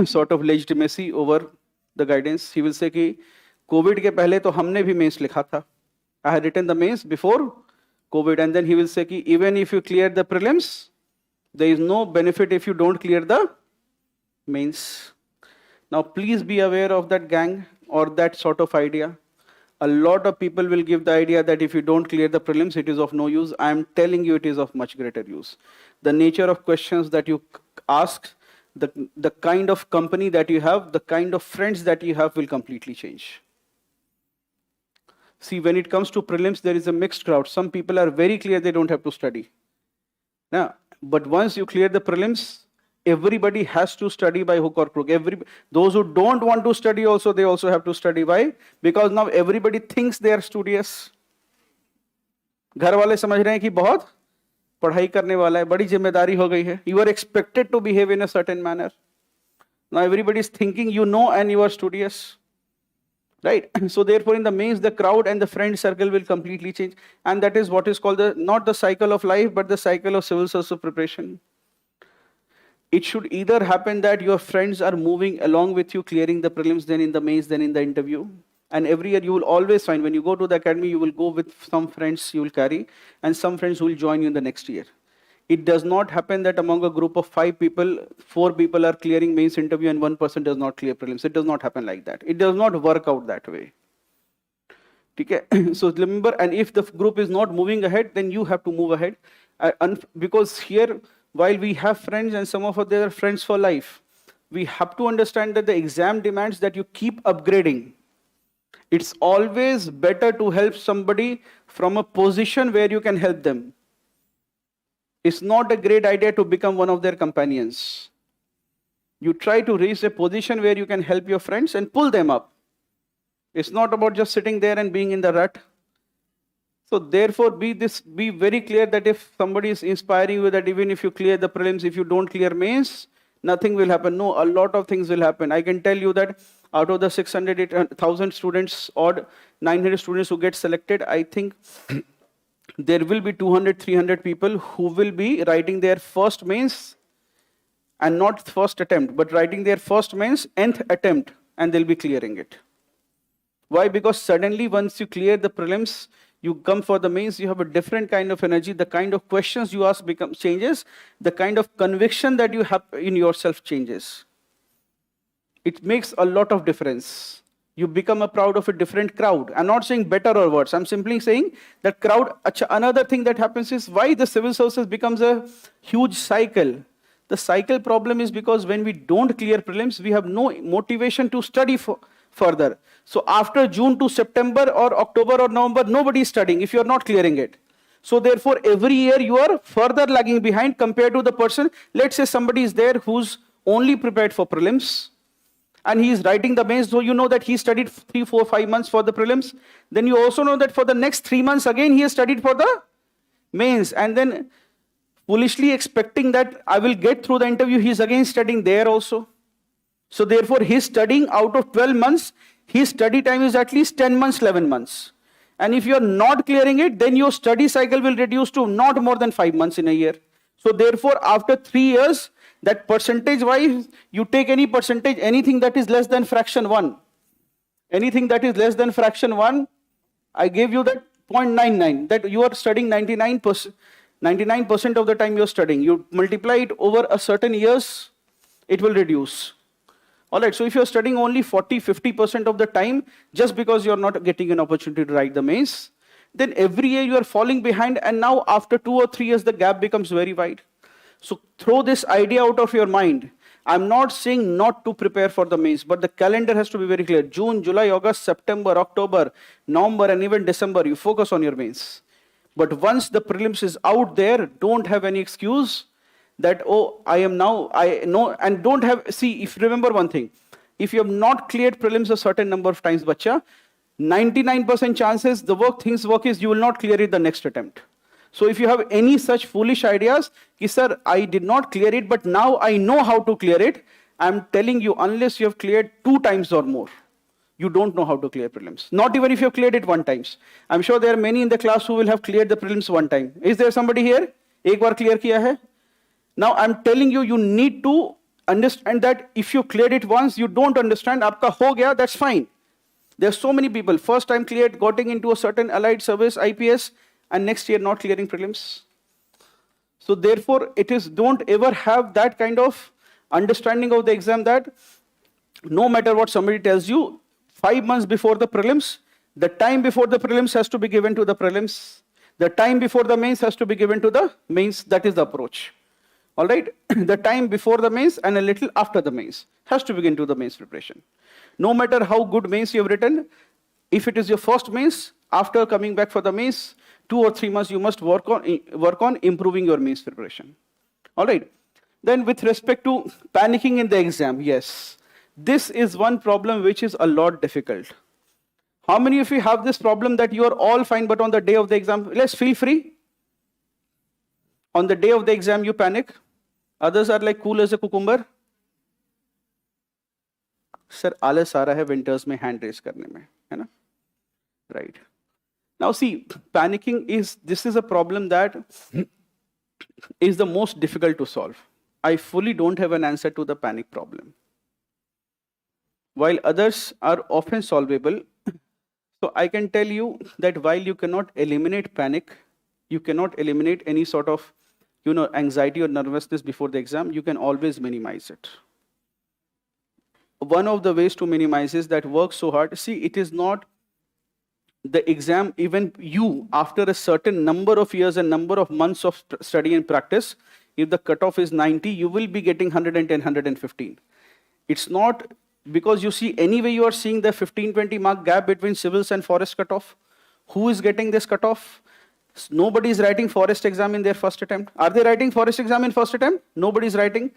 sort of legitimacy over the guidance. He will say कि COVID के पहले तो हमने भी mains लिखा था. I had written the mains before COVID, and then he will say कि even if you clear the prelims, there is no benefit if you don't clear the mains. Now please be aware of that gang or that sort of idea. A lot of people will give the idea that if you don't clear the prelims, it is of no use. I am telling you it is of much greater use. The nature of questions that you ask, the kind of company that you have, the kind of friends that you have will completely change. See, when it comes to prelims, there is a mixed crowd. Some people are very clear they don't have to study. Now, but once you clear the prelims, everybody has to study by hook or crook. Those who don't want to study also, they also have to study. Why? Because now everybody thinks they are studious. घर वाले समझ रहे हैं कि बहुत पढ़ाई करने वाला है, बड़ी जिम्मेदारी हो गई है. You are expected to behave in a certain manner. Now everybody is thinking you know and you are studious. Right? So therefore in the mains, the crowd and the friend circle will completely change. And that is what is called not the cycle of life, but the cycle of civil service preparation. It should either happen that your friends are moving along with you, clearing the prelims, then in the mains, then in the interview. And every year you will always find, when you go to the academy, you will go with some friends you will carry, and some friends who will join you in the next year. It does not happen that among a group of 5 people, 4 people are clearing mains interview and 1 person does not clear prelims. It does not happen like that. It does not work out that way. Okay? So remember, and if the group is not moving ahead, then you have to move ahead. Because here, while we have friends and some of us are friends for life, we have to understand that the exam demands that you keep upgrading. It's always better to help somebody from a position where you can help them. It's not a great idea to become one of their companions. You try to reach a position where you can help your friends and pull them up. It's not about just sitting there and being in the rut. So therefore, be very clear that if somebody is inspiring you that even if you clear the prelims, if you don't clear mains, nothing will happen. No, a lot of things will happen. I can tell you that out of the 600, 8,000 students or 900 students who get selected, I think there will be 200, 300 people who will be writing their first mains, and not first attempt, but writing their first mains, nth attempt, and they'll be clearing it. Why? Because suddenly once you clear the prelims, you come for the mains, you have a different kind of energy, the kind of questions you ask changes, the kind of conviction that you have in yourself changes. It makes a lot of difference. You become a proud of a different crowd. I'm not saying better or worse. I'm simply saying that crowd. Another thing that happens is why the civil services becomes a huge cycle. The cycle problem is because when we don't clear prelims, we have no motivation to study further. So after June to September or October or November, nobody is studying if you're not clearing it. So therefore, every year you are further lagging behind compared to the person. Let's say somebody is there who's only prepared for prelims, and he is writing the mains, so you know that he studied 3, 4, 5 months for the prelims. Then you also know that for the next 3 months again he has studied for the mains, and then foolishly expecting that I will get through the interview, he is again studying there also. So therefore his studying out of 12 months, his study time is at least 10 months, 11 months. And if you're not clearing it, then your study cycle will reduce to not more than 5 months in a year. So therefore, after 3 years, that percentage wise, you take any percentage, anything that is less than fraction 1. Anything that is less than fraction 1, I gave you that 0.99, that you are studying 99%. 99% of the time you're studying. You multiply it over a certain years, it will reduce. All right, so if you're studying only 40-50% of the time, just because you're not getting an opportunity to write the mains, then every year you are falling behind, and now after 2 or 3 years, the gap becomes very wide. So throw this idea out of your mind. I'm not saying not to prepare for the mains, but the calendar has to be very clear. June, July, August, September, October, November, and even December, you focus on your mains. But once the prelims is out there, don't have any excuse that, oh, I know, and don't have, see, if remember one thing, if you have not cleared prelims a certain number of times, bacha, 99% chances things work is you will not clear it the next attempt. So if you have any such foolish ideas, ki, sir, I did not clear it, but now I know how to clear it, I'm telling you, unless you have cleared 2 times or more, you don't know how to clear prelims. Not even if you have cleared it 1 time. I'm sure there are many in the class who will have cleared the prelims 1 time. Is there somebody here? Ek baar clear kiya hai? Now I'm telling you, you need to understand that if you cleared it once, you don't understand, aapka ho gaya, that's fine. There are so many people, first time cleared, getting into a certain allied service, IPS, and next year not clearing prelims. So therefore, don't ever have that kind of understanding of the exam that no matter what somebody tells you, 5 months before the prelims, the time before the prelims has to be given to the prelims. The time before the mains has to be given to the mains. That is the approach. All right? The time before the mains and a little after the mains has to begin to the mains preparation. No matter how good mains you have written, if it is your first mains, after coming back for the mains, 2 or 3 months you must work on improving your mains preparation. All right? Then with respect to panicking in the exam, yes. This is one problem which is a lot difficult. How many of you have this problem that you are all fine, but on the day of the exam, let's feel free. On the day of the exam, you panic. Others are like cool as a cucumber. Sir, आलस आ रहा है winters में hand raise करने में, है ना? Right. Now see, panicking this is a problem that is the most difficult to solve. I fully don't have an answer to the panic problem. While others are often solvable, so I can tell you that while you cannot eliminate panic, you cannot eliminate any sort of, anxiety or nervousness before the exam, you can always minimize it. One of the ways to minimize is that work so hard. See, it is not the exam, even you, after a certain number of years and number of months of study and practice, if the cutoff is 90, you will be getting 110, 115. It's not because you see, anyway, you are seeing the 15-20 mark gap between civils and forest cutoff. Who is getting this cutoff? Nobody is writing forest exam in their first attempt. Are they writing forest exam in first attempt? Nobody is writing.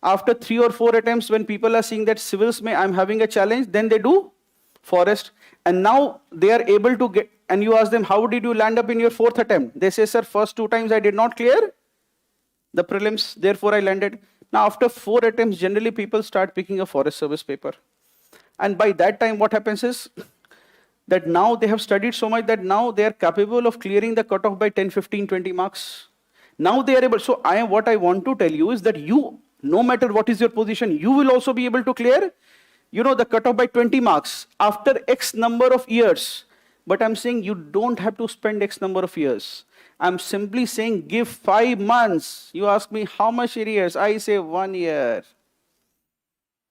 After 3 or 4 attempts, when people are seeing that civils I'm having a challenge, then they do forest. And now they are able to get, and you ask them, how did you land up in your 4th attempt? They say, sir, first 2 times I did not clear the prelims, therefore I landed. Now after 4 attempts, generally people start picking a forest service paper. And by that time, what happens is that now they have studied so much that now they are capable of clearing the cutoff by 10, 15, 20 marks. Now they are able, so what I want to tell you is that you, no matter what is your position, you will also be able to clear, the cutoff by 20 marks after X number of years. But I'm saying you don't have to spend X number of years. I'm simply saying give 5 months. You ask me how much years? I say 1 year.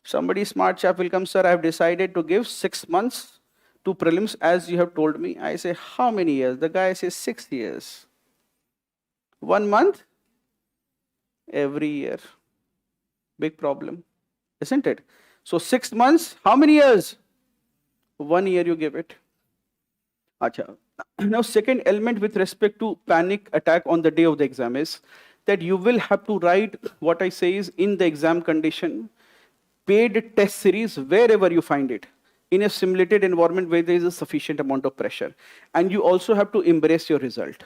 Somebody smart chap will come, sir, I have decided to give 6 months to prelims as you have told me. I say, how many years? The guy says 6 years. 1 month? Every year. Big problem, isn't it? So 6 months, how many years? 1 year you give it. Acha. Now second element with respect to panic attack on the day of the exam is that you will have to write what I say is in the exam condition, paid test series wherever you find it, in a simulated environment where there is a sufficient amount of pressure. And you also have to embrace your result.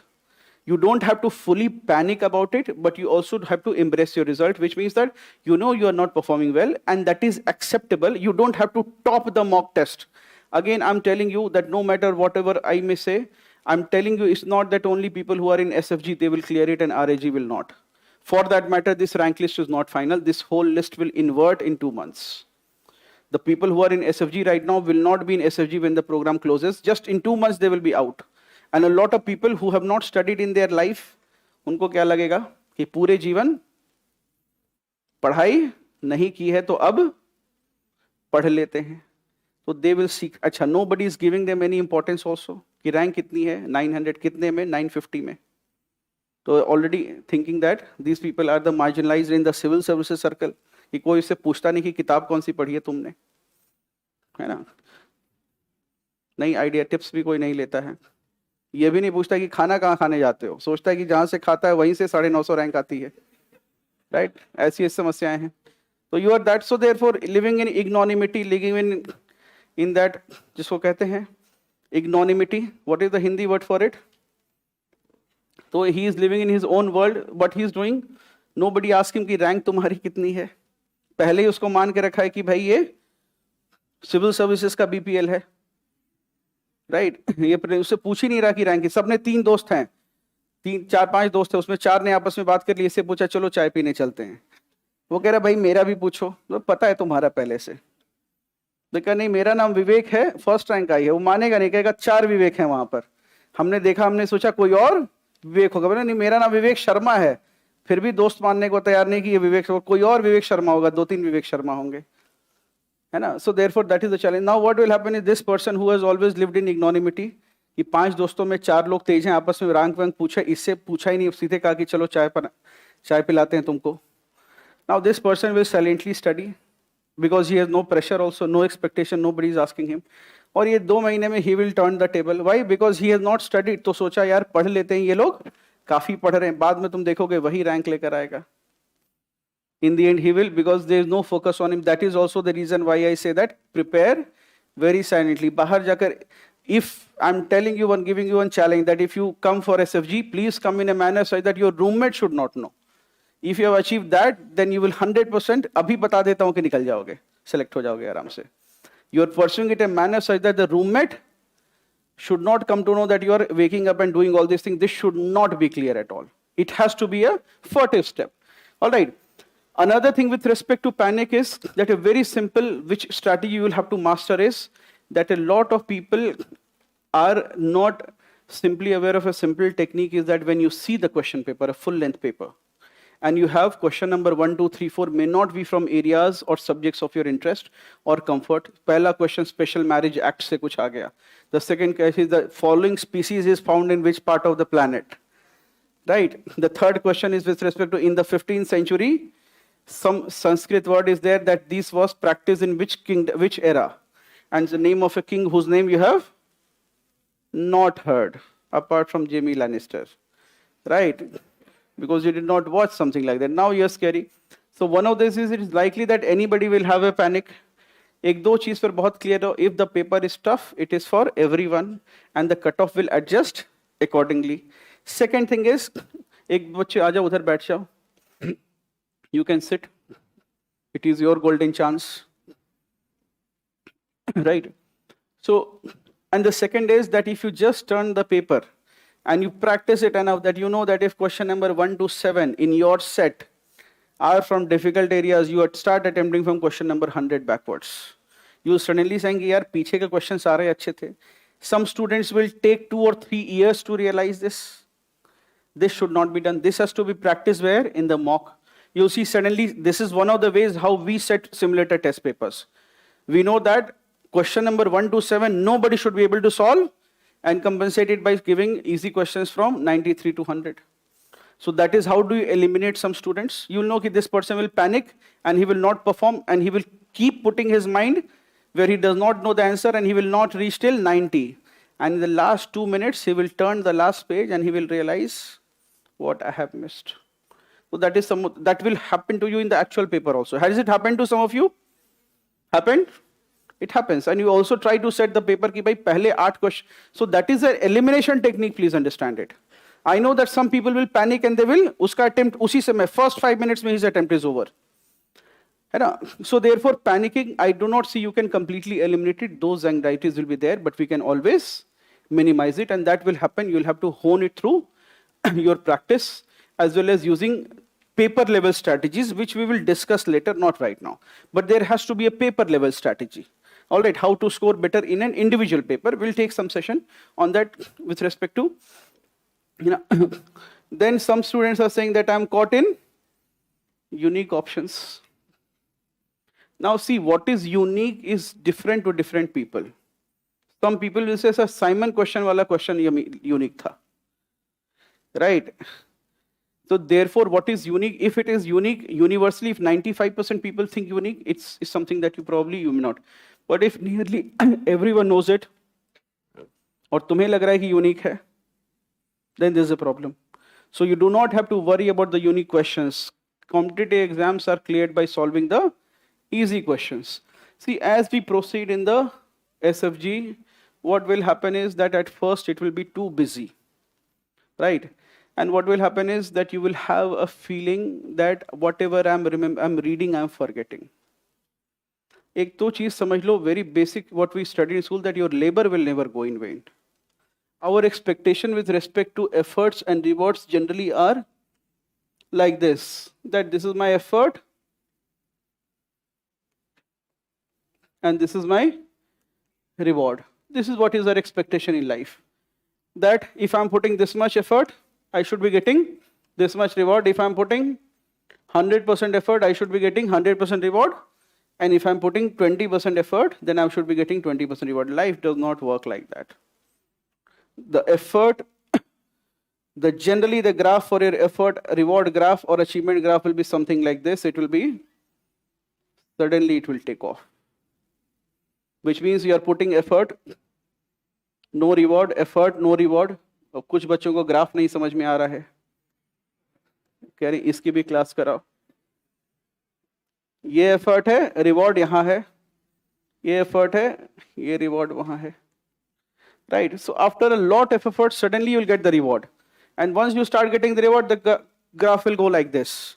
You don't have to fully panic about it, but you also have to embrace your result, which means that you are not performing well, and that is acceptable. You don't have to top the mock test. Again, I'm telling you that no matter whatever I may say, I'm telling you it's not that only people who are in SFG, they will clear it and 𝐅𝐴G will not. For that matter, this rank list is not final. This whole list will invert in 2 months. The people who are in SFG right now will not be in SFG when the program closes. Just in 2 months, they will be out. And a lot of people who have not studied in their life, उनको क्या लगेगा कि पूरे जीवन पढ़ाई नहीं की है तो अब पढ़ लेते हैं. So they will seek. अच्छा, nobody is giving them any importance also. कि रैंक कितनी है? 900 कितने में? 950 में. तो already thinking that these people are the marginalized in the civil services circle. कि कोई इससे पूछता नहीं कि किताब कौन सी पढ़ी है तुमने, है ना? नई आइडिया टिप्स भी कोई नहीं लेता है. ये भी नहीं पूछता कि खाना कहाँ खाने जाते हो. सोचता है कि जहाँ से खाता है वहीं से 950 रैंक आती है. राइट? ऐसी समस्याएं हैं. तो you are that. So therefore living in ignominy, living in that, जिसको कहते हैं ignominy. What is the Hindi word for it? तो he is living in his own world, but he is doing, nobody ask him कि rank तुम्हारी कितनी है. पहले ही उसको मान के रखा है कि भाई ये सिविल सर्विसेज का बीपीएल है. राइट? ये उससे पूछ ही नहीं रहा कि रैंक. सबने 3 दोस्त हैं, 4-5 दोस्त हैं, उसमें 4 ने आपस में बात कर ली. इससे पूछा चलो चाय पीने चलते हैं. वो कह रहा भाई मेरा भी पूछो. तो पता है तुम्हारा पहले से. देखा नहीं, मेरा नाम विवेक है, फर्स्ट रैंक आई है. वो मानेगा नहीं, कहेगा 4 विवेक हैं वहां पर. हमने देखा, हमने सोचा कोई और विवेक होगा. बोला नहीं, मेरा नाम विवेक शर्मा है. फिर भी दोस्त मानने को तैयार नहीं कि ये विवेक, कोई और विवेक शर्मा होगा. 2-3 विवेक शर्मा होंगे, है ना? So therefore that is the challenge. Now what will happen is this person who has always lived in ignominy, कि 5 दोस्तों में 4 लोग तेज हैं, आपस में रैंक वैंक पूछा, इससे पूछा ही नहीं, सीधे कहा कि चलो चाय पिलाते हैं तुमको. Now this person will silently study because he has no pressure also, no expectation, nobody is asking him. और ये 2 महीने में he will turn the table. Why? Because he has not studied. तो सोचा यार पढ़ लेते हैं, ये लोग काफी पढ़ रहे हैं, बाद में तुम देखोगे वही रैंक लेकर आएगा. In the end he will, because there is no focus on him. That is also the reason why I say that prepare very silently. बाहर जाकर, if I'm telling you one, giving you one challenge, that if you come for SFG, please come in a manner such that your roommate should not know. If you have achieved that, then you will 100%, अभी बता देता हूँ कि निकल जाओगे, select हो जाओगे आराम से. You are pursuing it in a manner such that the roommate should not come to know that you are waking up and doing all these things. This should not be clear at all. It has to be a furtive step. All right. Another thing with respect to panic is that a very simple, which strategy you will have to master is that a lot of people are not simply aware of a simple technique, is that when you see the question paper, a full length paper, and you have question number 1, 2, 3, 4 may not be from areas or subjects of your interest or comfort. Pehla question Special Marriage Act se kuch aa gaya. The second question is the following species is found in which part of the planet. Right? The third question is with respect to in the 15th century, some Sanskrit word is there that this was practiced in which era, and the name of a king whose name you have not heard apart from Jaime Lannister, right? Because you did not watch something like that. Now you're scary. So one of this is, it is likely that anybody will have a panic. एक दो चीज पर बहुत clear हो, if the paper is tough, it is for everyone and the cutoff will adjust accordingly. Second thing is, एक बच्चे आ जाओ उधर बैठ जाओ. You can sit. It is your golden chance. Right? So, and the second is that if you just turn the paper and you practice it enough that you know that if question number 1 to 7 in your set are from difficult areas, you would start attempting from question number 100 backwards. You suddenly saying, yaar, piche ke questions saare achhe the. Some students will take 2 or 3 years to realize this. This should not be done. This has to be practiced where? In the mock. You see, suddenly, this is one of the ways how we set simulator test papers. We know that question number 1 to 7, nobody should be able to solve, and compensate it by giving easy questions from 93 to 100. So that is how do you eliminate some students. You will know that this person will panic and he will not perform and he will keep putting his mind where he does not know the answer and he will not reach till 90. And in the last 2 minutes, he will turn the last page and he will realize what I have missed. So that is that will happen to you in the actual paper also. Has it happened to some of you? Happened? It happens. And you also try to set the paper ki bhai pehle 8 questions. So that is an elimination technique, please understand it. I know that some people will panic and they will, uska attempt usi samay, first 5 minutes mein his attempt is over. है ना? So therefore panicking, I do not see you can completely eliminate it. Those anxieties will be there, but we can always minimize it, and that will happen. You'll have to hone it through your practice as well as using paper level strategies, which we will discuss later, not right now. But there has to be a paper level strategy. All right, how to score better in an individual paper. We'll take some session on that with respect to, then some students are saying that I'm caught in unique options. Now see, what is unique is different to different people. Some people will say, sir, Simon question wala question unique tha. Right? So therefore, what is unique? If it is unique, universally, if 95% people think unique, it's something that you may not. But if nearly everyone knows it, और तुम्हें लग रहा है कि unique है, then there's a problem. So you do not have to worry about the unique questions. Competitive exams are cleared by solving the easy questions. See, as we proceed in the SFG, what will happen is that at first it will be too busy, right? And what will happen is that you will have a feeling that whatever I'm reading, I'm forgetting. एक तो चीज समझ लो, very basic what we studied in school, that your labor will never go in vain. Our expectation with respect to efforts and rewards generally are like this, that this is my effort and this is my reward. This is what is our expectation in life. That if I'm putting this much effort, I should be getting this much reward. If I'm putting 100% effort, I should be getting 100% reward. And if I'm putting 20% effort, then I should be getting 20% reward. Life does not work like that. The effort, generally the graph for your effort, reward graph or achievement graph will be something like this. It will be, suddenly it will take off. Which means you are putting effort, no reward, effort, no reward. और कुछ बच्चों को graph नहीं समझ में आ रहा है, कह रहे इसकी भी क्लास कराओ. ये एफर्ट है, रिवॉर्ड यहाँ है, ये एफर्ट है, ये रिवॉर्ड वहाँ है, right? So after a lot of effort, suddenly you will get the reward, and once you start getting the reward, the graph will go like this.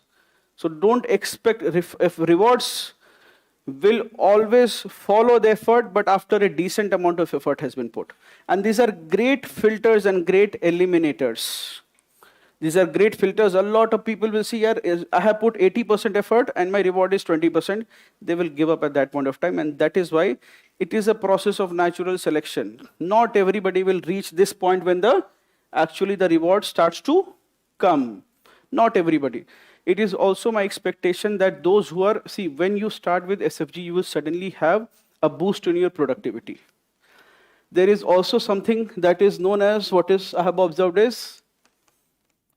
So don't expect if rewards will always follow the effort, but after a decent amount of effort has been put. And these are great filters and great eliminators. These are great filters. A lot of people will see here, I have put 80% effort and my reward is 20%. They will give up at that point of time, and that is why it is a process of natural selection. Not everybody will reach this point when actually the reward starts to come. Not everybody. It is also my expectation that those who are, see, when you start with SFG, you will suddenly have a boost in your productivity. There is also something that is known as, what is I have observed is,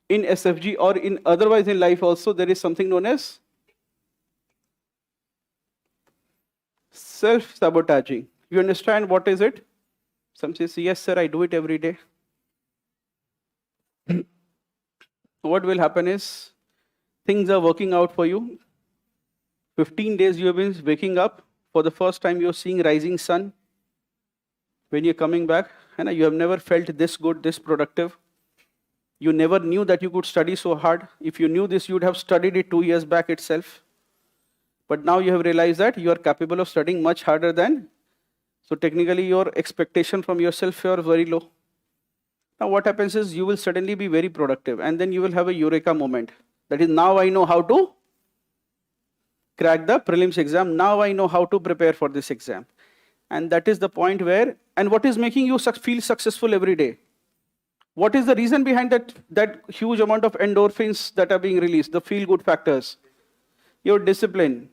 in SFG or in otherwise in life also, there is something known as self-sabotaging. You understand what is it? Some say, yes, sir, I do it every day. What will happen is, things are working out for you. 15 days you have been waking up. For the first time you're seeing rising sun. When you're coming back, and you have never felt this good, this productive. You never knew that you could study so hard. If you knew this, you would have studied it 2 years back itself. But now you have realized that you are capable of studying much harder than. So technically your expectation from yourself are very low. Now what happens is you will suddenly be very productive, and then you will have a eureka moment. That is, now I know how to crack the prelims exam. Now I know how to prepare for this exam. And that is the point where, and what is making you feel successful every day? What is the reason behind that huge amount of endorphins that are being released, the feel-good factors? Your discipline.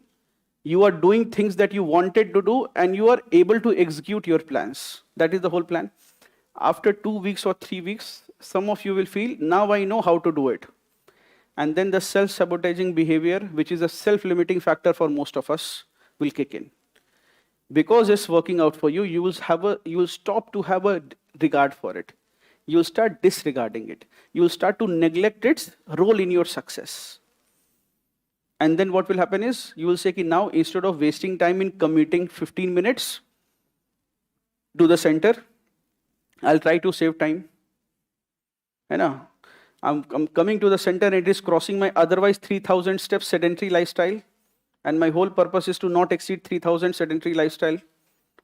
You are doing things that you wanted to do, and you are able to execute your plans. That is the whole plan. After 2 weeks or 3 weeks, some of you will feel, now I know how to do it. And then the self-sabotaging behavior, which is a self-limiting factor for most of us, will kick in. Because it's working out for you, you will stop to have a regard for it. You will start disregarding it. You will start to neglect its role in your success. And then what will happen is, you will say, now instead of wasting time in commuting 15 minutes to the center, I'll try to save time. I'm coming to the center and it is crossing my otherwise 3,000 steps sedentary lifestyle. And my whole purpose is to not exceed 3,000 sedentary lifestyle.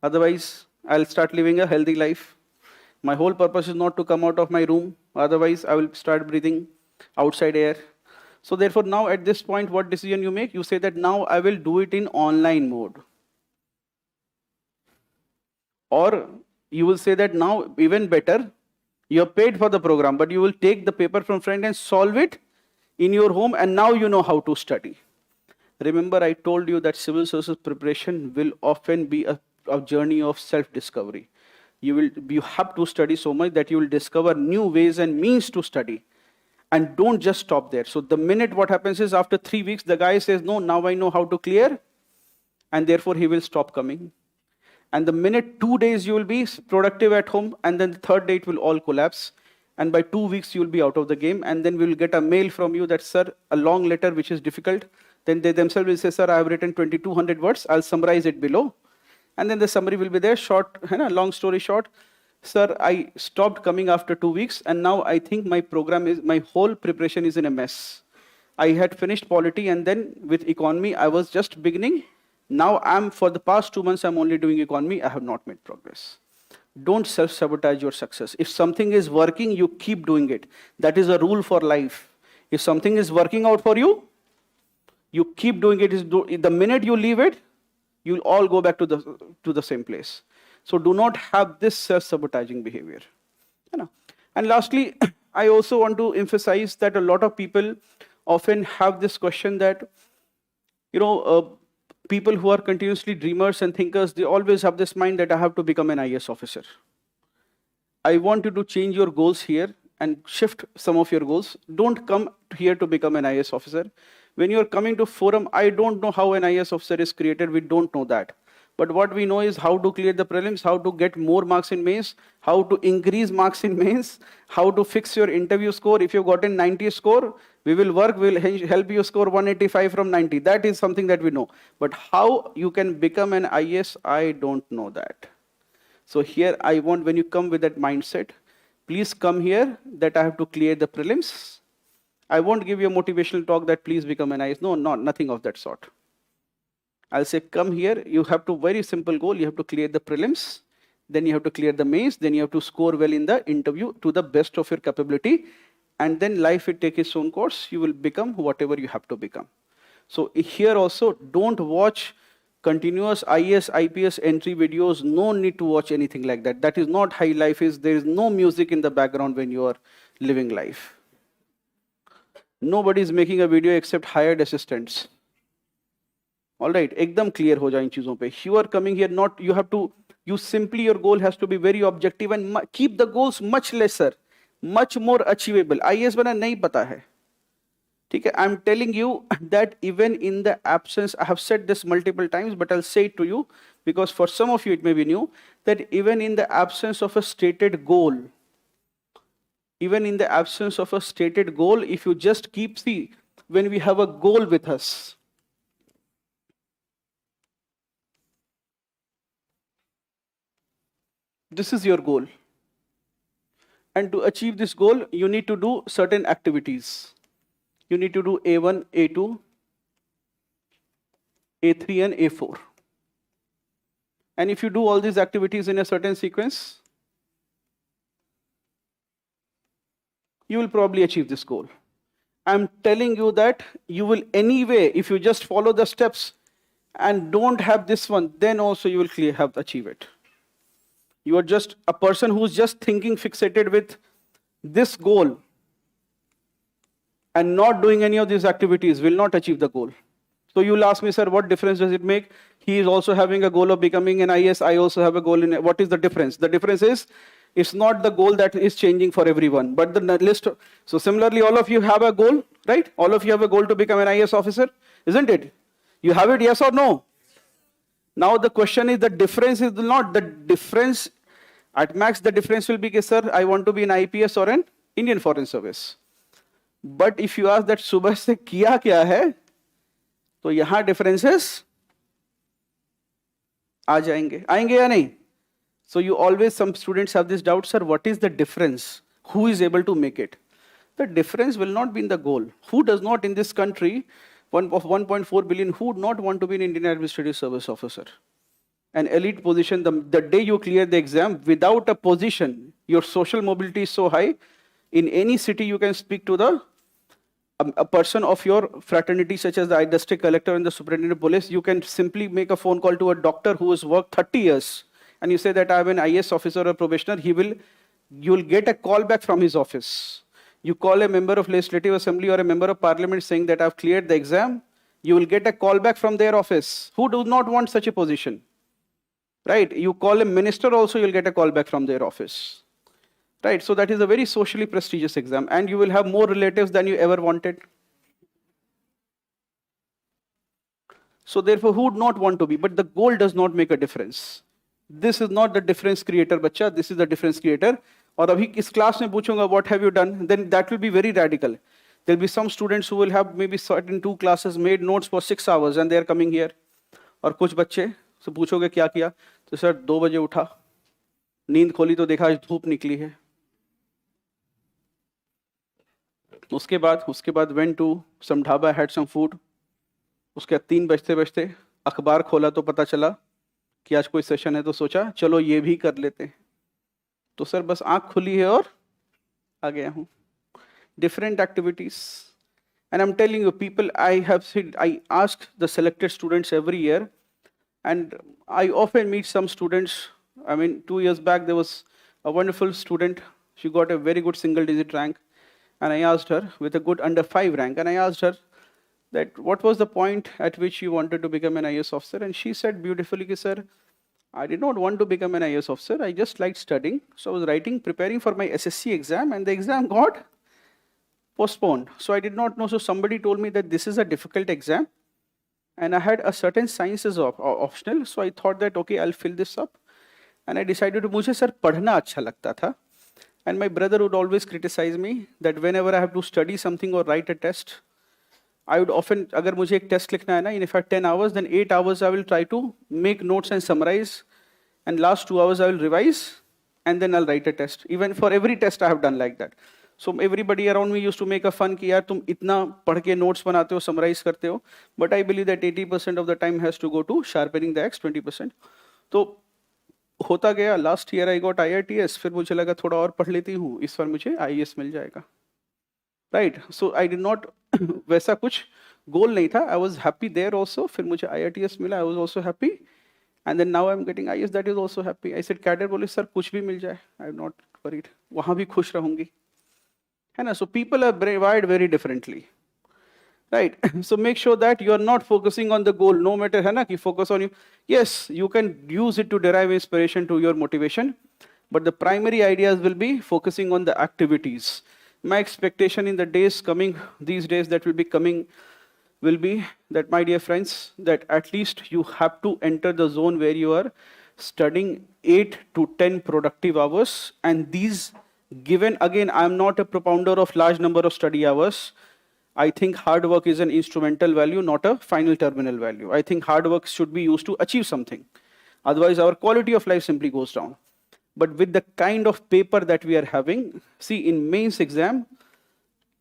Otherwise, I'll start living a healthy life. My whole purpose is not to come out of my room. Otherwise, I will start breathing outside air. So therefore, now at this point, what decision you make? You say that now I will do it in online mode. Or you will say that now, even better, you have paid for the program, but you will take the paper from front and solve it in your home, and now you know how to study. Remember, I told you that civil services preparation will often be a journey of self-discovery. You have to study so much that you will discover new ways and means to study. And don't just stop there. So the minute what happens is after 3 weeks, the guy says, no, now I know how to clear, and therefore he will stop coming. And the minute 2 days you will be productive at home, and then the third day it will all collapse. And by 2 weeks you will be out of the game, and then we will get a mail from you that, sir, a long letter which is difficult. Then they themselves will say, sir, I have written 2,200 words, I'll summarize it below. And then the summary will be there, short, long story short. Sir, I stopped coming after 2 weeks, and now I think my whole preparation is in a mess. I had finished polity, and then with economy, I was just beginning. Now for the past 2 months, I'm only doing economy. I have not made progress. Don't self-sabotage your success. If something is working, you keep doing it. That is a rule for life. If something is working out for you, you keep doing it. The minute you leave it, you'll all go back to the same place. So do not have this self-sabotaging behavior. And lastly, I also want to emphasize that a lot of people often have this question that, people who are continuously dreamers and thinkers, they always have this mind that I have to become an IAS officer. I want you to change your goals here and shift some of your goals. Don't come here to become an IAS officer. When you're coming to forum, I don't know how an IAS officer is created. We don't know that. But what we know is how to clear the prelims, how to get more marks in mains, how to increase marks in mains, how to fix your interview score. If you've gotten 90 score, we will help you score 185 from 90. That is something that we know. But how you can become an IAS, I don't know that. So here I want, when you come with that mindset, please come here that I have to clear the prelims. I won't give you a motivational talk that please become an IAS. No, nothing of that sort. I'll say, come here, you have to, very simple goal, you have to clear the prelims, then you have to clear the mains, then you have to score well in the interview to the best of your capability, and then life will take its own course, you will become whatever you have to become. So here also, don't watch continuous IAS, IPS entry videos, no need to watch anything like that. That is not how life is. There is no music in the background when you are living life. Nobody is making a video except hired assistants. All right, ekdam clear ho jaye in cheezon pe. You are coming here, your goal has to be very objective and keep the goals much lesser, much more achievable. IAS bana nahi pata hai. Okay, I'm telling you that even in the absence, I have said this multiple times, but I'll say it to you because for some of you it may be new, that even in the absence of a stated goal, if you just when we have a goal with us, this is your goal. And to achieve this goal, you need to do certain activities. You need to do A1, A2, A3, and A4. And if you do all these activities in a certain sequence, you will probably achieve this goal. I'm telling you that you will anyway, if you just follow the steps and don't have this one, then also you will have achieve it. You are just a person who's just thinking fixated with this goal and not doing any of these activities will not achieve the goal. So you'll ask me, sir, what difference does it make? He is also having a goal of becoming an IAS. I also have a goal in it. What is the difference? The difference is, it's not the goal that is changing for everyone, but the list. So similarly, all of you have a goal, right? All of you have a goal to become an IAS officer, isn't it? You have it, yes or no? Now the question is, the difference is not the difference. At max, the difference will be, sir, I want to be an IPS or an Indian Foreign Service. But if you ask that subah se kiya kya hai, तो यहाँ differences आ जाएंगे या नहीं? So you always, some students have this doubt, sir, what is the difference? Who is able to make it? The difference will not be in the goal. Who does not in this country of 1.4 billion, who would not want to be an Indian Administrative Service officer? An elite position, the day you clear the exam, without a position, your social mobility is so high, in any city you can speak to a person of your fraternity, such as the district collector and the superintendent of police. You can simply make a phone call to a doctor who has worked 30 years, and you say that I am an IAS officer or probationer, you will get a call back from his office. You call a member of legislative assembly or a member of parliament saying that I've cleared the exam, you will get a call back from their office. Who does not want such a position? Right? You call a minister also, you'll get a call back from their office. Right? So that is a very socially prestigious exam, and you will have more relatives than you ever wanted. So therefore, who would not want to be? But the goal does not make a difference. This is not the difference creator, bacha. This is the difference creator. और अभी इस class में पूछूंगा what have you done, then that will be very radical. There will be some students who will have maybe certain 2 classes made notes for 6 hours and they are coming here. और कुछ बच्चे से पूछोगे क्या किया, तो सर 2 बजे उठा, नींद खोली तो देखा धूप निकली है. उसके बाद went to some dhaba, had some food. उसके बाद 3 बजते बजते अखबार खोला तो पता चला कि आज कोई सेशन है, तो सोचा चलो ये भी कर लेते हैं. तो सर बस आंख खुली है और आ गया हूँ. Different activities. And I'm telling you, people, I ask the selected students every year, and I often meet some students. I mean, 2 years back, there was a wonderful student. She got a very good single-digit rank. And I asked her, with a good under 5 rank, and I asked her that what was the point at which you wanted to become an IAS officer? And she said beautifully, sir, I did not want to become an IAS officer. I just liked studying. So I was preparing for my SSC exam, and the exam got postponed. So I did not know. So somebody told me that this is a difficult exam, and I had a certain sciences optional. So I thought that, okay, I'll fill this up. And I decided to, मुझे sir पढ़ना अच्छा लगता था. And my brother would always criticize me that whenever I have to study something or write a test, I would often, अगर मुझे एक test लिखना है ना, in fact 10 hours, then 8 hours I will try to make notes and summarize, and last 2 hours I will revise, and then I'll write a test. Even for every test I have done like that. So everybody around me used to make a fun कि यार तुम इतना पढ़ के notes बनाते हो, summarize करते हो, but I believe that 80% of the time has to go to sharpening the X, 20%. तो होता गया, last year I got IITS, फिर मुझे लगा थोड़ा और पढ़ लेती हूँ, इस बार मुझे IAS मिल जाएगा. Right? So I did not, वैसा कुछ goal नहीं था. I was happy there also. फिर मुझे IITS मिला, I was also happy. And then now I'm getting IAS, that is also happy. I said, cadre बोले सर कुछ भी मिल जाए, I'm not worried. वहाँ भी खुश रहूँगी. है ना? So people are wired very differently. Right? So make sure that you are not focusing on the goal, no matter, है ना, कि focus on you. Yes, you can use it to derive inspiration to your motivation, but the primary ideas will be focusing on the activities. My expectation in the days coming, these days that will be coming, will be that, my dear friends, that at least you have to enter the zone where you are studying 8 to 10 productive hours. And these given, again, I am not a propounder of large number of study hours. I think hard work is an instrumental value, not a final terminal value. I think hard work should be used to achieve something. Otherwise, our quality of life simply goes down. But with the kind of paper that we are having, see, in mains exam,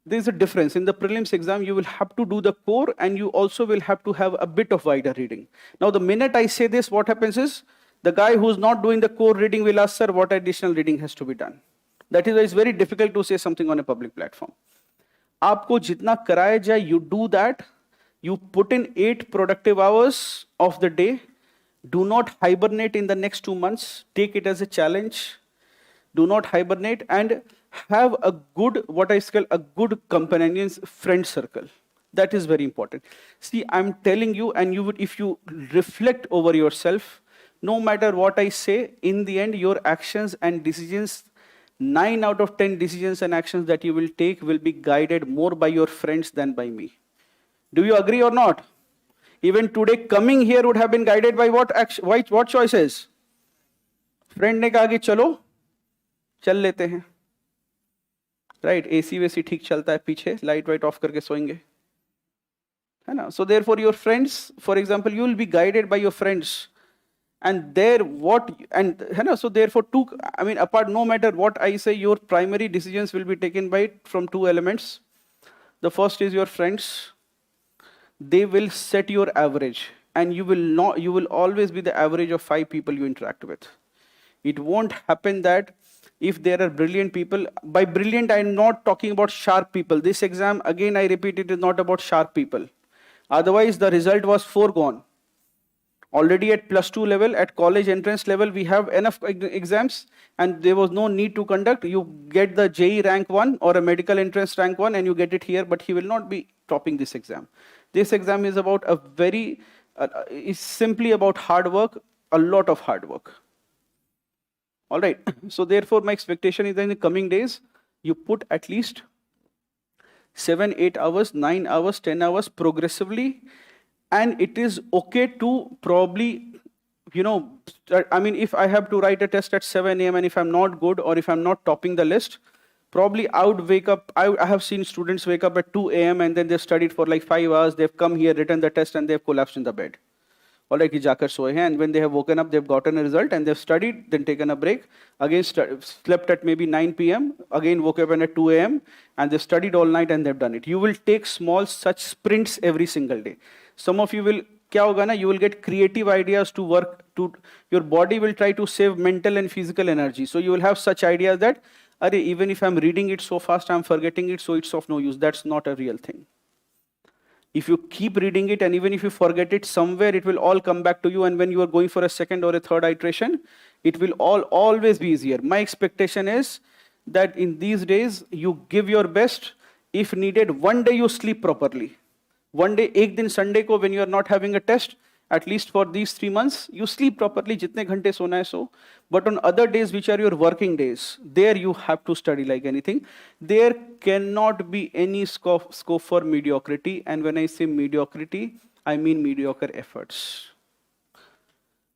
there is a difference. In the prelims exam, you will have to do the core, and you also will have to have a bit of wider reading. Now, the minute I say this, what happens is, the guy who's not doing the core reading will ask, sir, what additional reading has to be done? That is why it's very difficult to say something on a public platform. आपको जितना कराया जाए, you do that. You put in 8 productive hours of the day. Do not hibernate in the next 2 months. Take it as a challenge. Do not hibernate, and have a good, what I call a good companion's friend circle. That is very important. See, I'm telling you, and you would, if you reflect over yourself, no matter what I say, in the end, your actions and decisions, 9 out of 10 decisions and actions that you will take will be guided more by your friends than by me. Do you agree or not? Even today, coming here would have been guided by what action, what choices? Friend ने कहा कि चलो, चल लेते हैं. Right? AC वैसी ठीक चलता है पीछे, light white off करके सोएंगे. है ना? So therefore, your friends, for example, you will be guided by your friends. And there, what, and है ना? So therefore, apart, no matter what I say, your primary decisions will be taken by from 2 elements. The first is your friends. they will set your average, and you will always be the average of 5 people you interact with. It won't happen that if there are brilliant people, by brilliant I'm not talking about sharp people. This exam, again I repeat, it is not about sharp people. Otherwise the result was foregone. Already at +2 level, at college entrance level, we have enough exams, and there was no need to conduct. You get the JEE rank 1 or a medical entrance rank 1, and you get it here, but he will not be topping this exam. This exam is about a very, is simply about hard work, a lot of hard work. All right, so therefore my expectation is that in the coming days, you put at least 7, 8 hours, 9 hours, 10 hours progressively. And it is okay to probably, I mean, if I have to write a test at 7 a.m. and if I'm not good or if I'm not topping the list, probably I would wake up. I have seen students wake up at 2 a.m. and then they've studied for like 5 hours. They've come here, written the test, and they've collapsed in the bed. And when they have woken up, they've gotten a result and they've studied, then taken a break, again slept at maybe 9 p.m., again woke up at 2 a.m. and they've studied all night and they've done it. You will take small such sprints every single day. Some of you will, you will get creative ideas to work, your body will try to save mental and physical energy. So you will have such ideas that, even if I'm reading it so fast, I'm forgetting it, so it's of no use. That's not a real thing. If you keep reading it, and even if you forget it, somewhere it will all come back to you, and when you are going for a second or a third iteration, it will always be easier. My expectation is that in these days, you give your best. If needed, one day you sleep properly. One day, ek din Sunday ko, when you are not having a test, at least for these 3 months, you sleep properly, jitne ghante sona hai so. But on other days, which are your working days, there you have to study like anything. There cannot be any scope for mediocrity. And when I say mediocrity, I mean mediocre efforts.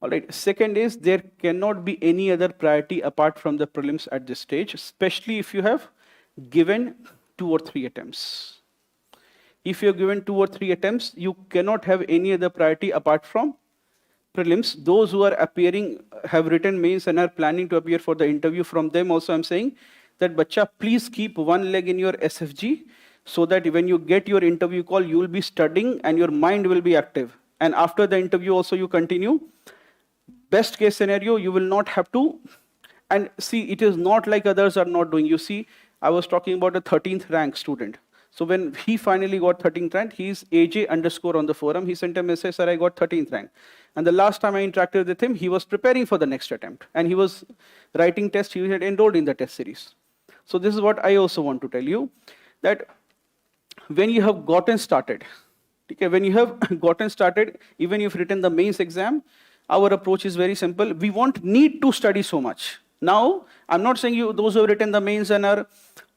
All right. Second is, there cannot be any other priority apart from the prelims at this stage, especially if you have given 2 or 3 attempts. If you have given 2 or 3 attempts, you cannot have any other priority apart from prelims. Those who are appearing, have written mains and are planning to appear for the interview, from them also I'm saying that, bacha, please keep one leg in your SFG, so that when you get your interview call, you will be studying and your mind will be active. And after the interview also you continue. Best case scenario, you will not have to. And see, it is not like others are not doing. You see, I was talking about a 13th rank student. So when he finally got 13th rank, he's AJ_ on the forum. He sent a message, sir, I got 13th rank. And the last time I interacted with him, he was preparing for the next attempt. And he was writing tests, he had enrolled in the test series. So this is what I also want to tell you, that when you have gotten started, okay, when you have gotten started, even if you've written the mains exam, our approach is very simple. We won't need to study so much. Now, I'm not saying you, those who have written the mains and are,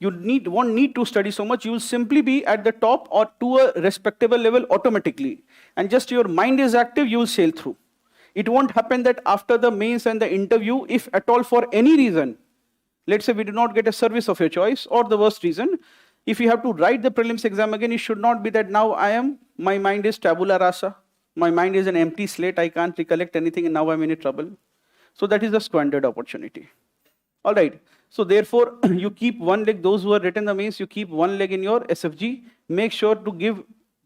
won't need to study so much. You will simply be at the top or to a respectable level automatically. And just your mind is active, you will sail through. It won't happen that after the mains and the interview, if at all for any reason, let's say we do not get a service of your choice, or the worst reason, if you have to write the prelims exam again, it should not be that now my mind is tabula rasa. My mind is an empty slate, I can't recollect anything, and now I'm in trouble. So that is a squandered opportunity. All right. So therefore, you keep one leg, those who have written the mains, you keep one leg in your SFG. Make sure to give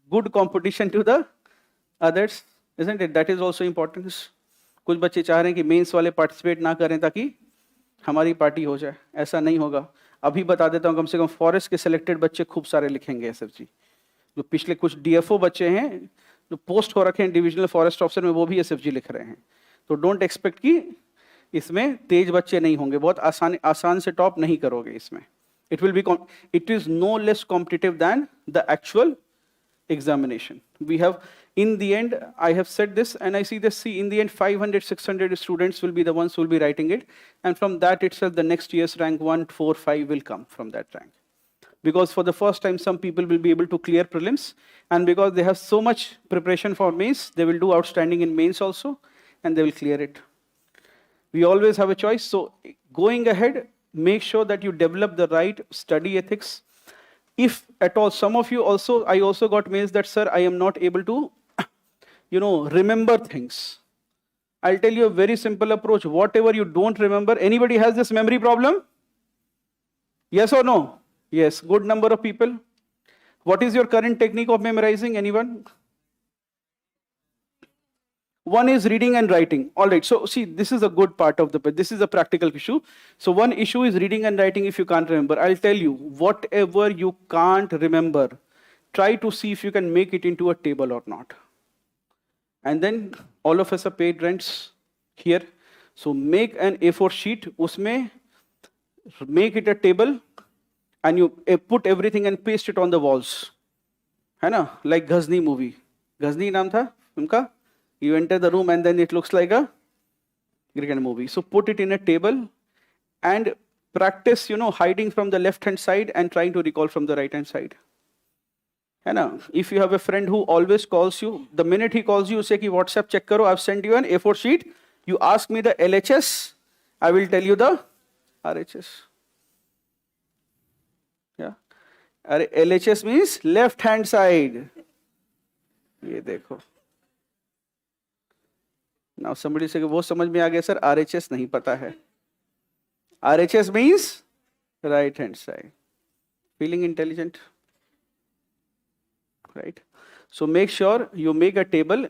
good competition to the others, isn't it? That is also important. कुछ बच्चे चाह रहे हैं कि mains वाले participate ना करें ताकि हमारी पार्टी हो जाए. ऐसा नहीं होगा. अभी बता देता हूँ, कम से कम फॉरेस्ट के सिलेक्टेड बच्चे खूब सारे लिखेंगे एसएफजी. जो पिछले कुछ डीएफओ बच्चे हैं, जो पोस्ट हो रखे हैं डिविजनल फॉरेस्ट ऑफिसर में, वो भी एसएफजी लिख रहे हैं. तो डोंट एक्सपेक्ट कि इसमें तेज बच्चे नहीं होंगे. बहुत आसान से टॉप नहीं करोगे इसमें. It is no less competitive than the actual examination. We have, in the end, I have said this, and I see this, see, in the end, 500, 600 students will be the ones who will be writing it. And from that itself, the next year's rank 1, 4, 5 will come from that rank. Because for the first time, some people will be able to clear prelims. And because they have so much preparation for mains, they will do outstanding in mains also, and they will clear it. We always have a choice. So going ahead, make sure that you develop the right study ethics. If at all, some of you also, I also got mails that, sir, I am not able to, remember things. I'll tell you a very simple approach. Whatever you don't remember, anybody has this memory problem? Yes or no? Yes, good number of people. What is your current technique of memorizing? Anyone? One is reading and writing. All right, so see, this is a good part of this is a practical issue. So one issue is reading and writing if you can't remember. I'll tell you, whatever you can't remember, try to see if you can make it into a table or not. And then all of us are paid rents here. So make an A4 sheet, usme make it a table, and you put everything and paste it on the walls. है ना? Like 𝐒𝐻𝐵 movie. 𝐒𝐻𝐵 नाम था उनका. You enter the room and then it looks like a cricket movie. So put it in a table and practice, hiding from the left-hand side and trying to recall from the right-hand side. है ना? If you have a friend who always calls you, the minute he calls you, say कि WhatsApp check करो, I've sent you an A4 sheet. You ask me the LHS, I will tell you the RHS. Yeah. LHS means left-hand side. ये देखो. Now somebody say वो समझ में आ गया sir, RHS नहीं पता है. RHS means right hand side. Feeling intelligent? Right? So make sure you make a table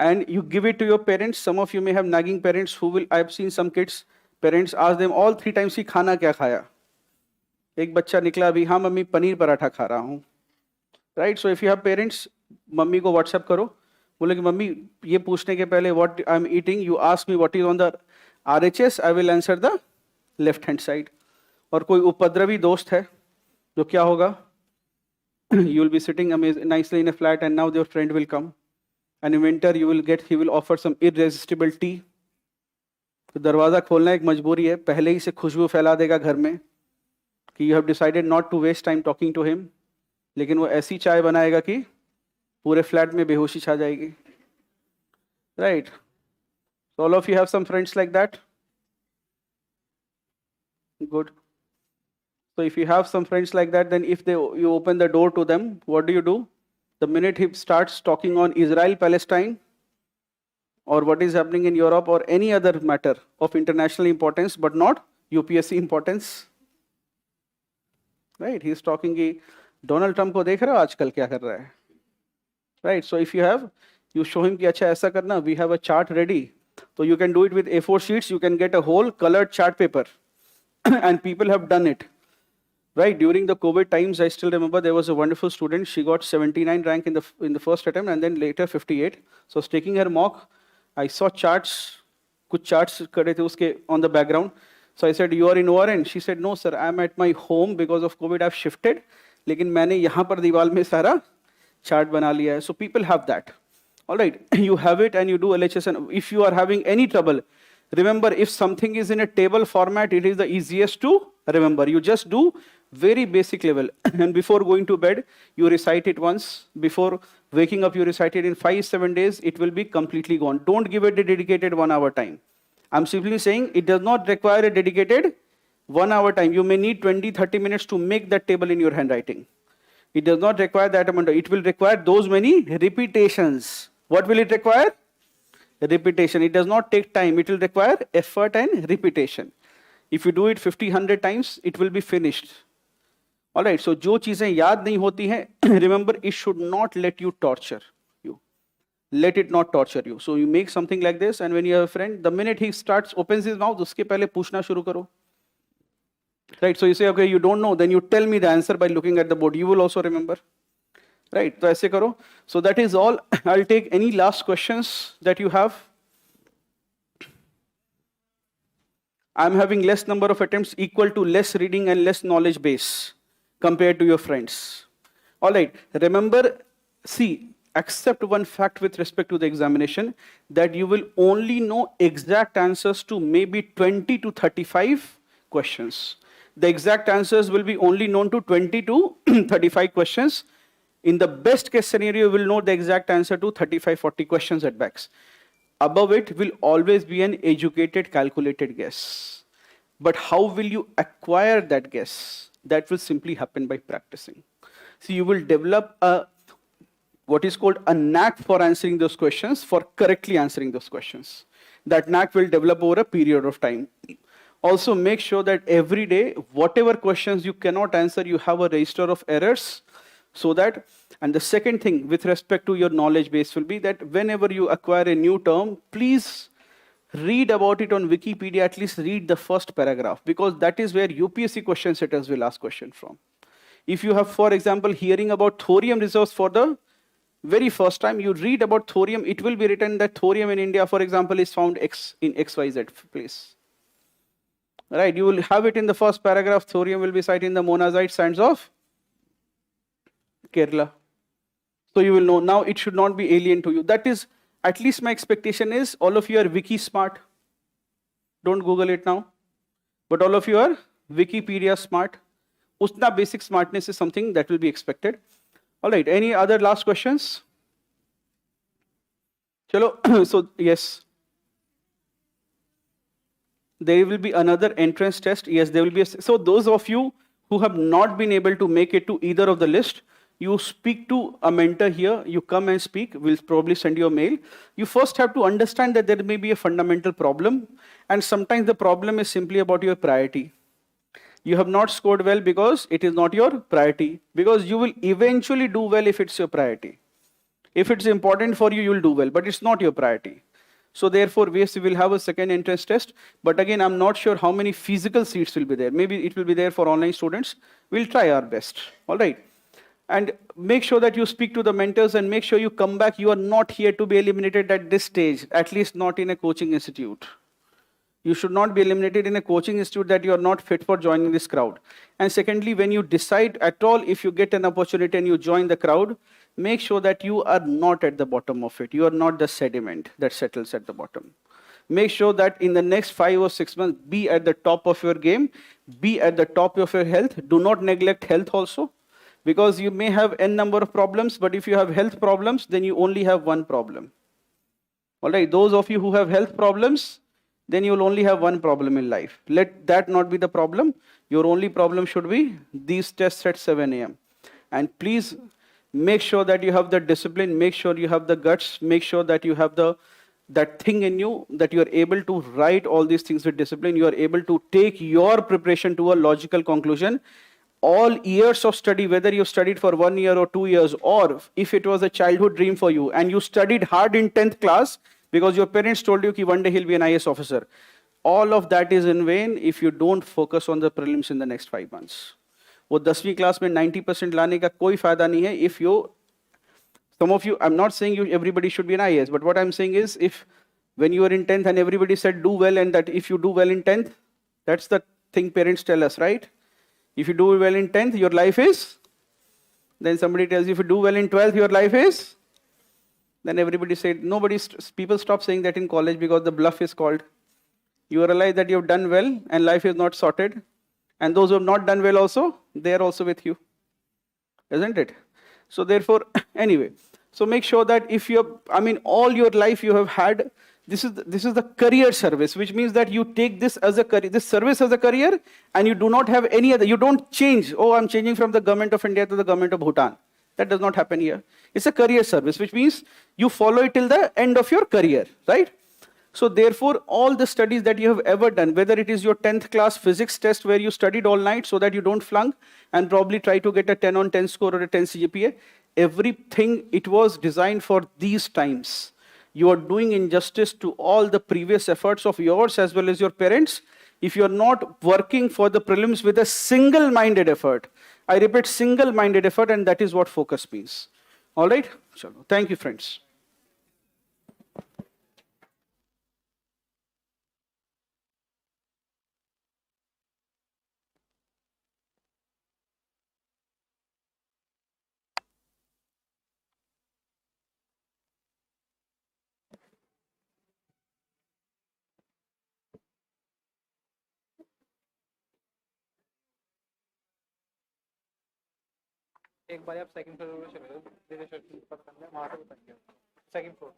and you give it to your parents. Some of you may have nagging parents who will, I've seen some kids, parents ask them all 3 times कि खाना क्या खाया. एक बच्चा निकला अभी, हाँ mummy paneer paratha खा रहा हूँ. Right? So if you have parents, mummy को WhatsApp करो. बोले कि मम्मी ये पूछने के पहले what I'm eating, you ask me what is on the RHS, I will answer the left hand side. और कोई उपद्रवी दोस्त है जो क्या होगा, you will be sitting nicely in a flat and now your friend will come and in winter he will offer some irresistible tea. तो दरवाजा खोलना एक मजबूरी है, पहले ही से खुशबू फैला देगा घर में कि you have decided not to waste time talking to him, लेकिन वो ऐसी चाय बनाएगा कि पूरे फ्लैट में बेहोशी छा जाएगी. Right? So all of you have some friends like that? Good. So if you have some friends like that, then if you open the door to them, what do? The minute he starts talking on Israel, Palestine, or what is happening in Europe or any other matter of international importance, but not UPSC importance, right? He is talking कि Donald Trump को देख रहे हो आजकल क्या कर रहा है, right? So if you show him कि अच्छा ऐसा करना, we have a chart ready, so you can do it with A4 sheets. You can get a whole colored chart paper, and people have done it. Right, during the COVID times, I still remember there was a wonderful student. She got 79 rank in the first attempt and then later 58. So I was taking her mock. I saw charts, कुछ charts करे थे उसके on the background. So I said, you are in ORN? She said, no sir, I am at my home because of COVID. I've shifted. लेकिन मैंने यहाँ पर दीवार में सारा chart बना लिया है. So people have that. All right, you have it and you do LHS. And if you are having any trouble, remember if something is in a table format, it is the easiest to remember. You just do very basic level and before going to bed you recite it once, before waking up you recite it. In 5-7 days it will be completely gone. Don't give it a dedicated 1 hour time. I'm simply saying it does not require a dedicated 1 hour time. You may need 20-30 minutes to make that table in your handwriting. It does not require that amount. It will require those many repetitions. What will it require? Repetition. It does not take time. It will require effort and repetition. If you do it 50-100 times, it will be finished. All right, so जो चीजें याद नहीं होती हैं, remember it should not let you torture you. Let it not torture you. So you make something like this, and when you have a friend, the minute he opens his mouth, उसके पहले पूछना शुरू करो. Right, so you say, okay, you don't know, then you tell me the answer by looking at the board. You will also remember. Right, तो ऐसे करो. So that is all. I'll take any last questions that you have. I'm having less number of attempts equal to less reading and less knowledge base compared to your friends. All right, remember, see, accept one fact with respect to the examination, that you will only know exact answers to maybe 20 to 35 questions. The exact answers will be only known to 20 to 35 questions. In the best case scenario, you will know the exact answer to 35-40 questions at backs. Above it will always be an educated, calculated guess. But how will you acquire that guess? That will simply happen by practicing. So you will develop what is called a knack for answering those questions, for correctly answering those questions. That knack will develop over a period of time. Also make sure that every day, whatever questions you cannot answer, you have a register of errors, so that And the second thing with respect to your knowledge base will be that whenever you acquire a new term, please read about it on Wikipedia, at least read the first paragraph, because that is where UPSC question setters will ask question from. If you have, for example, hearing about thorium reserves for the very first time, you read about thorium, it will be written that thorium in India, for example, is found in XYZ place. Right, you will have it in the first paragraph, thorium will be cited in the monazite sands of Kerala. So you will know, now it should not be alien to you. That is, at least my expectation is, all of you are wiki smart. Don't Google it now. But all of you are Wikipedia smart. Usna basic smartness is something that will be expected. All right, any other last questions? Chalo, so yes. There will be another entrance test. Yes, there will be. So those of you who have not been able to make it to either of the list, you speak to a mentor here, you come and speak, we'll probably send you a mail. You first have to understand that there may be a fundamental problem, and sometimes the problem is simply about your priority. You have not scored well because it is not your priority, because you will eventually do well if it's your priority. If it's important for you, you'll do well, but it's not your priority. So therefore, we will have a second entrance test. But again, I'm not sure how many physical seats will be there. Maybe it will be there for online students. We'll try our best. All right. And make sure that you speak to the mentors and make sure you come back. You are not here to be eliminated at this stage, at least not in a coaching institute. You should not be eliminated in a coaching institute that you are not fit for joining this crowd. And secondly, when you decide at all, if you get an opportunity and you join the crowd, make sure that you are not at the bottom of it. You are not the sediment that settles at the bottom. Make sure that in the next 5 or 6 months, be at the top of your game, be at the top of your health. Do not neglect health also, because you may have n number of problems, but if you have health problems, then you only have one problem. All right, those of you who have health problems, then you will only have one problem in life. Let that not be the problem. Your only problem should be these tests at 7 a.m. And please make sure that you have the discipline, make sure you have the guts, make sure that you have that thing in you, that you are able to write all these things with discipline, you are able to take your preparation to a logical conclusion. All years of study, whether you studied for 1 year or 2 years, or if it was a childhood dream for you, and you studied hard in 10th class, because your parents told you that one day he'll be an IAS officer. All of that is in vain if you don't focus on the prelims in the next 5 months. वो 10वीं class में 90% लाने का कोई फायदा नहीं है. If you, some of you, I'm not saying you everybody should be an IAS, but what I'm saying is, if when you were in 10th and everybody said do well, and that if you do well in 10th, that's the thing parents tell us, right? If you do well in 10th, your life is. Then somebody tells you if you do well in 12th, your life is. Then everybody said, people stop saying that in college because the bluff is called. You realize that you've done well and life is not sorted. And those who have not done well also, they are also with you. Isn't it? So therefore, anyway, so make sure that if you have, all your life you have had, this is the career service, which means that you take this as a career, this service as a career, and you do not have any other, you don't change, oh, I'm changing from the government of India to the government of Bhutan. That does not happen here. It's a career service, which means you follow it till the end of your career, right? So therefore, all the studies that you have ever done, whether it is your 10th class physics test where you studied all night so that you don't flunk and probably try to get a 10 on 10 score or a 10 CGPA, everything, it was designed for these times. You are doing injustice to all the previous efforts of yours as well as your parents if you are not working for the prelims with a single-minded effort. I repeat, single-minded effort, and that is what focus means. All right? Thank you, friends. एक बार आप second floor पे चले जाओ, second floor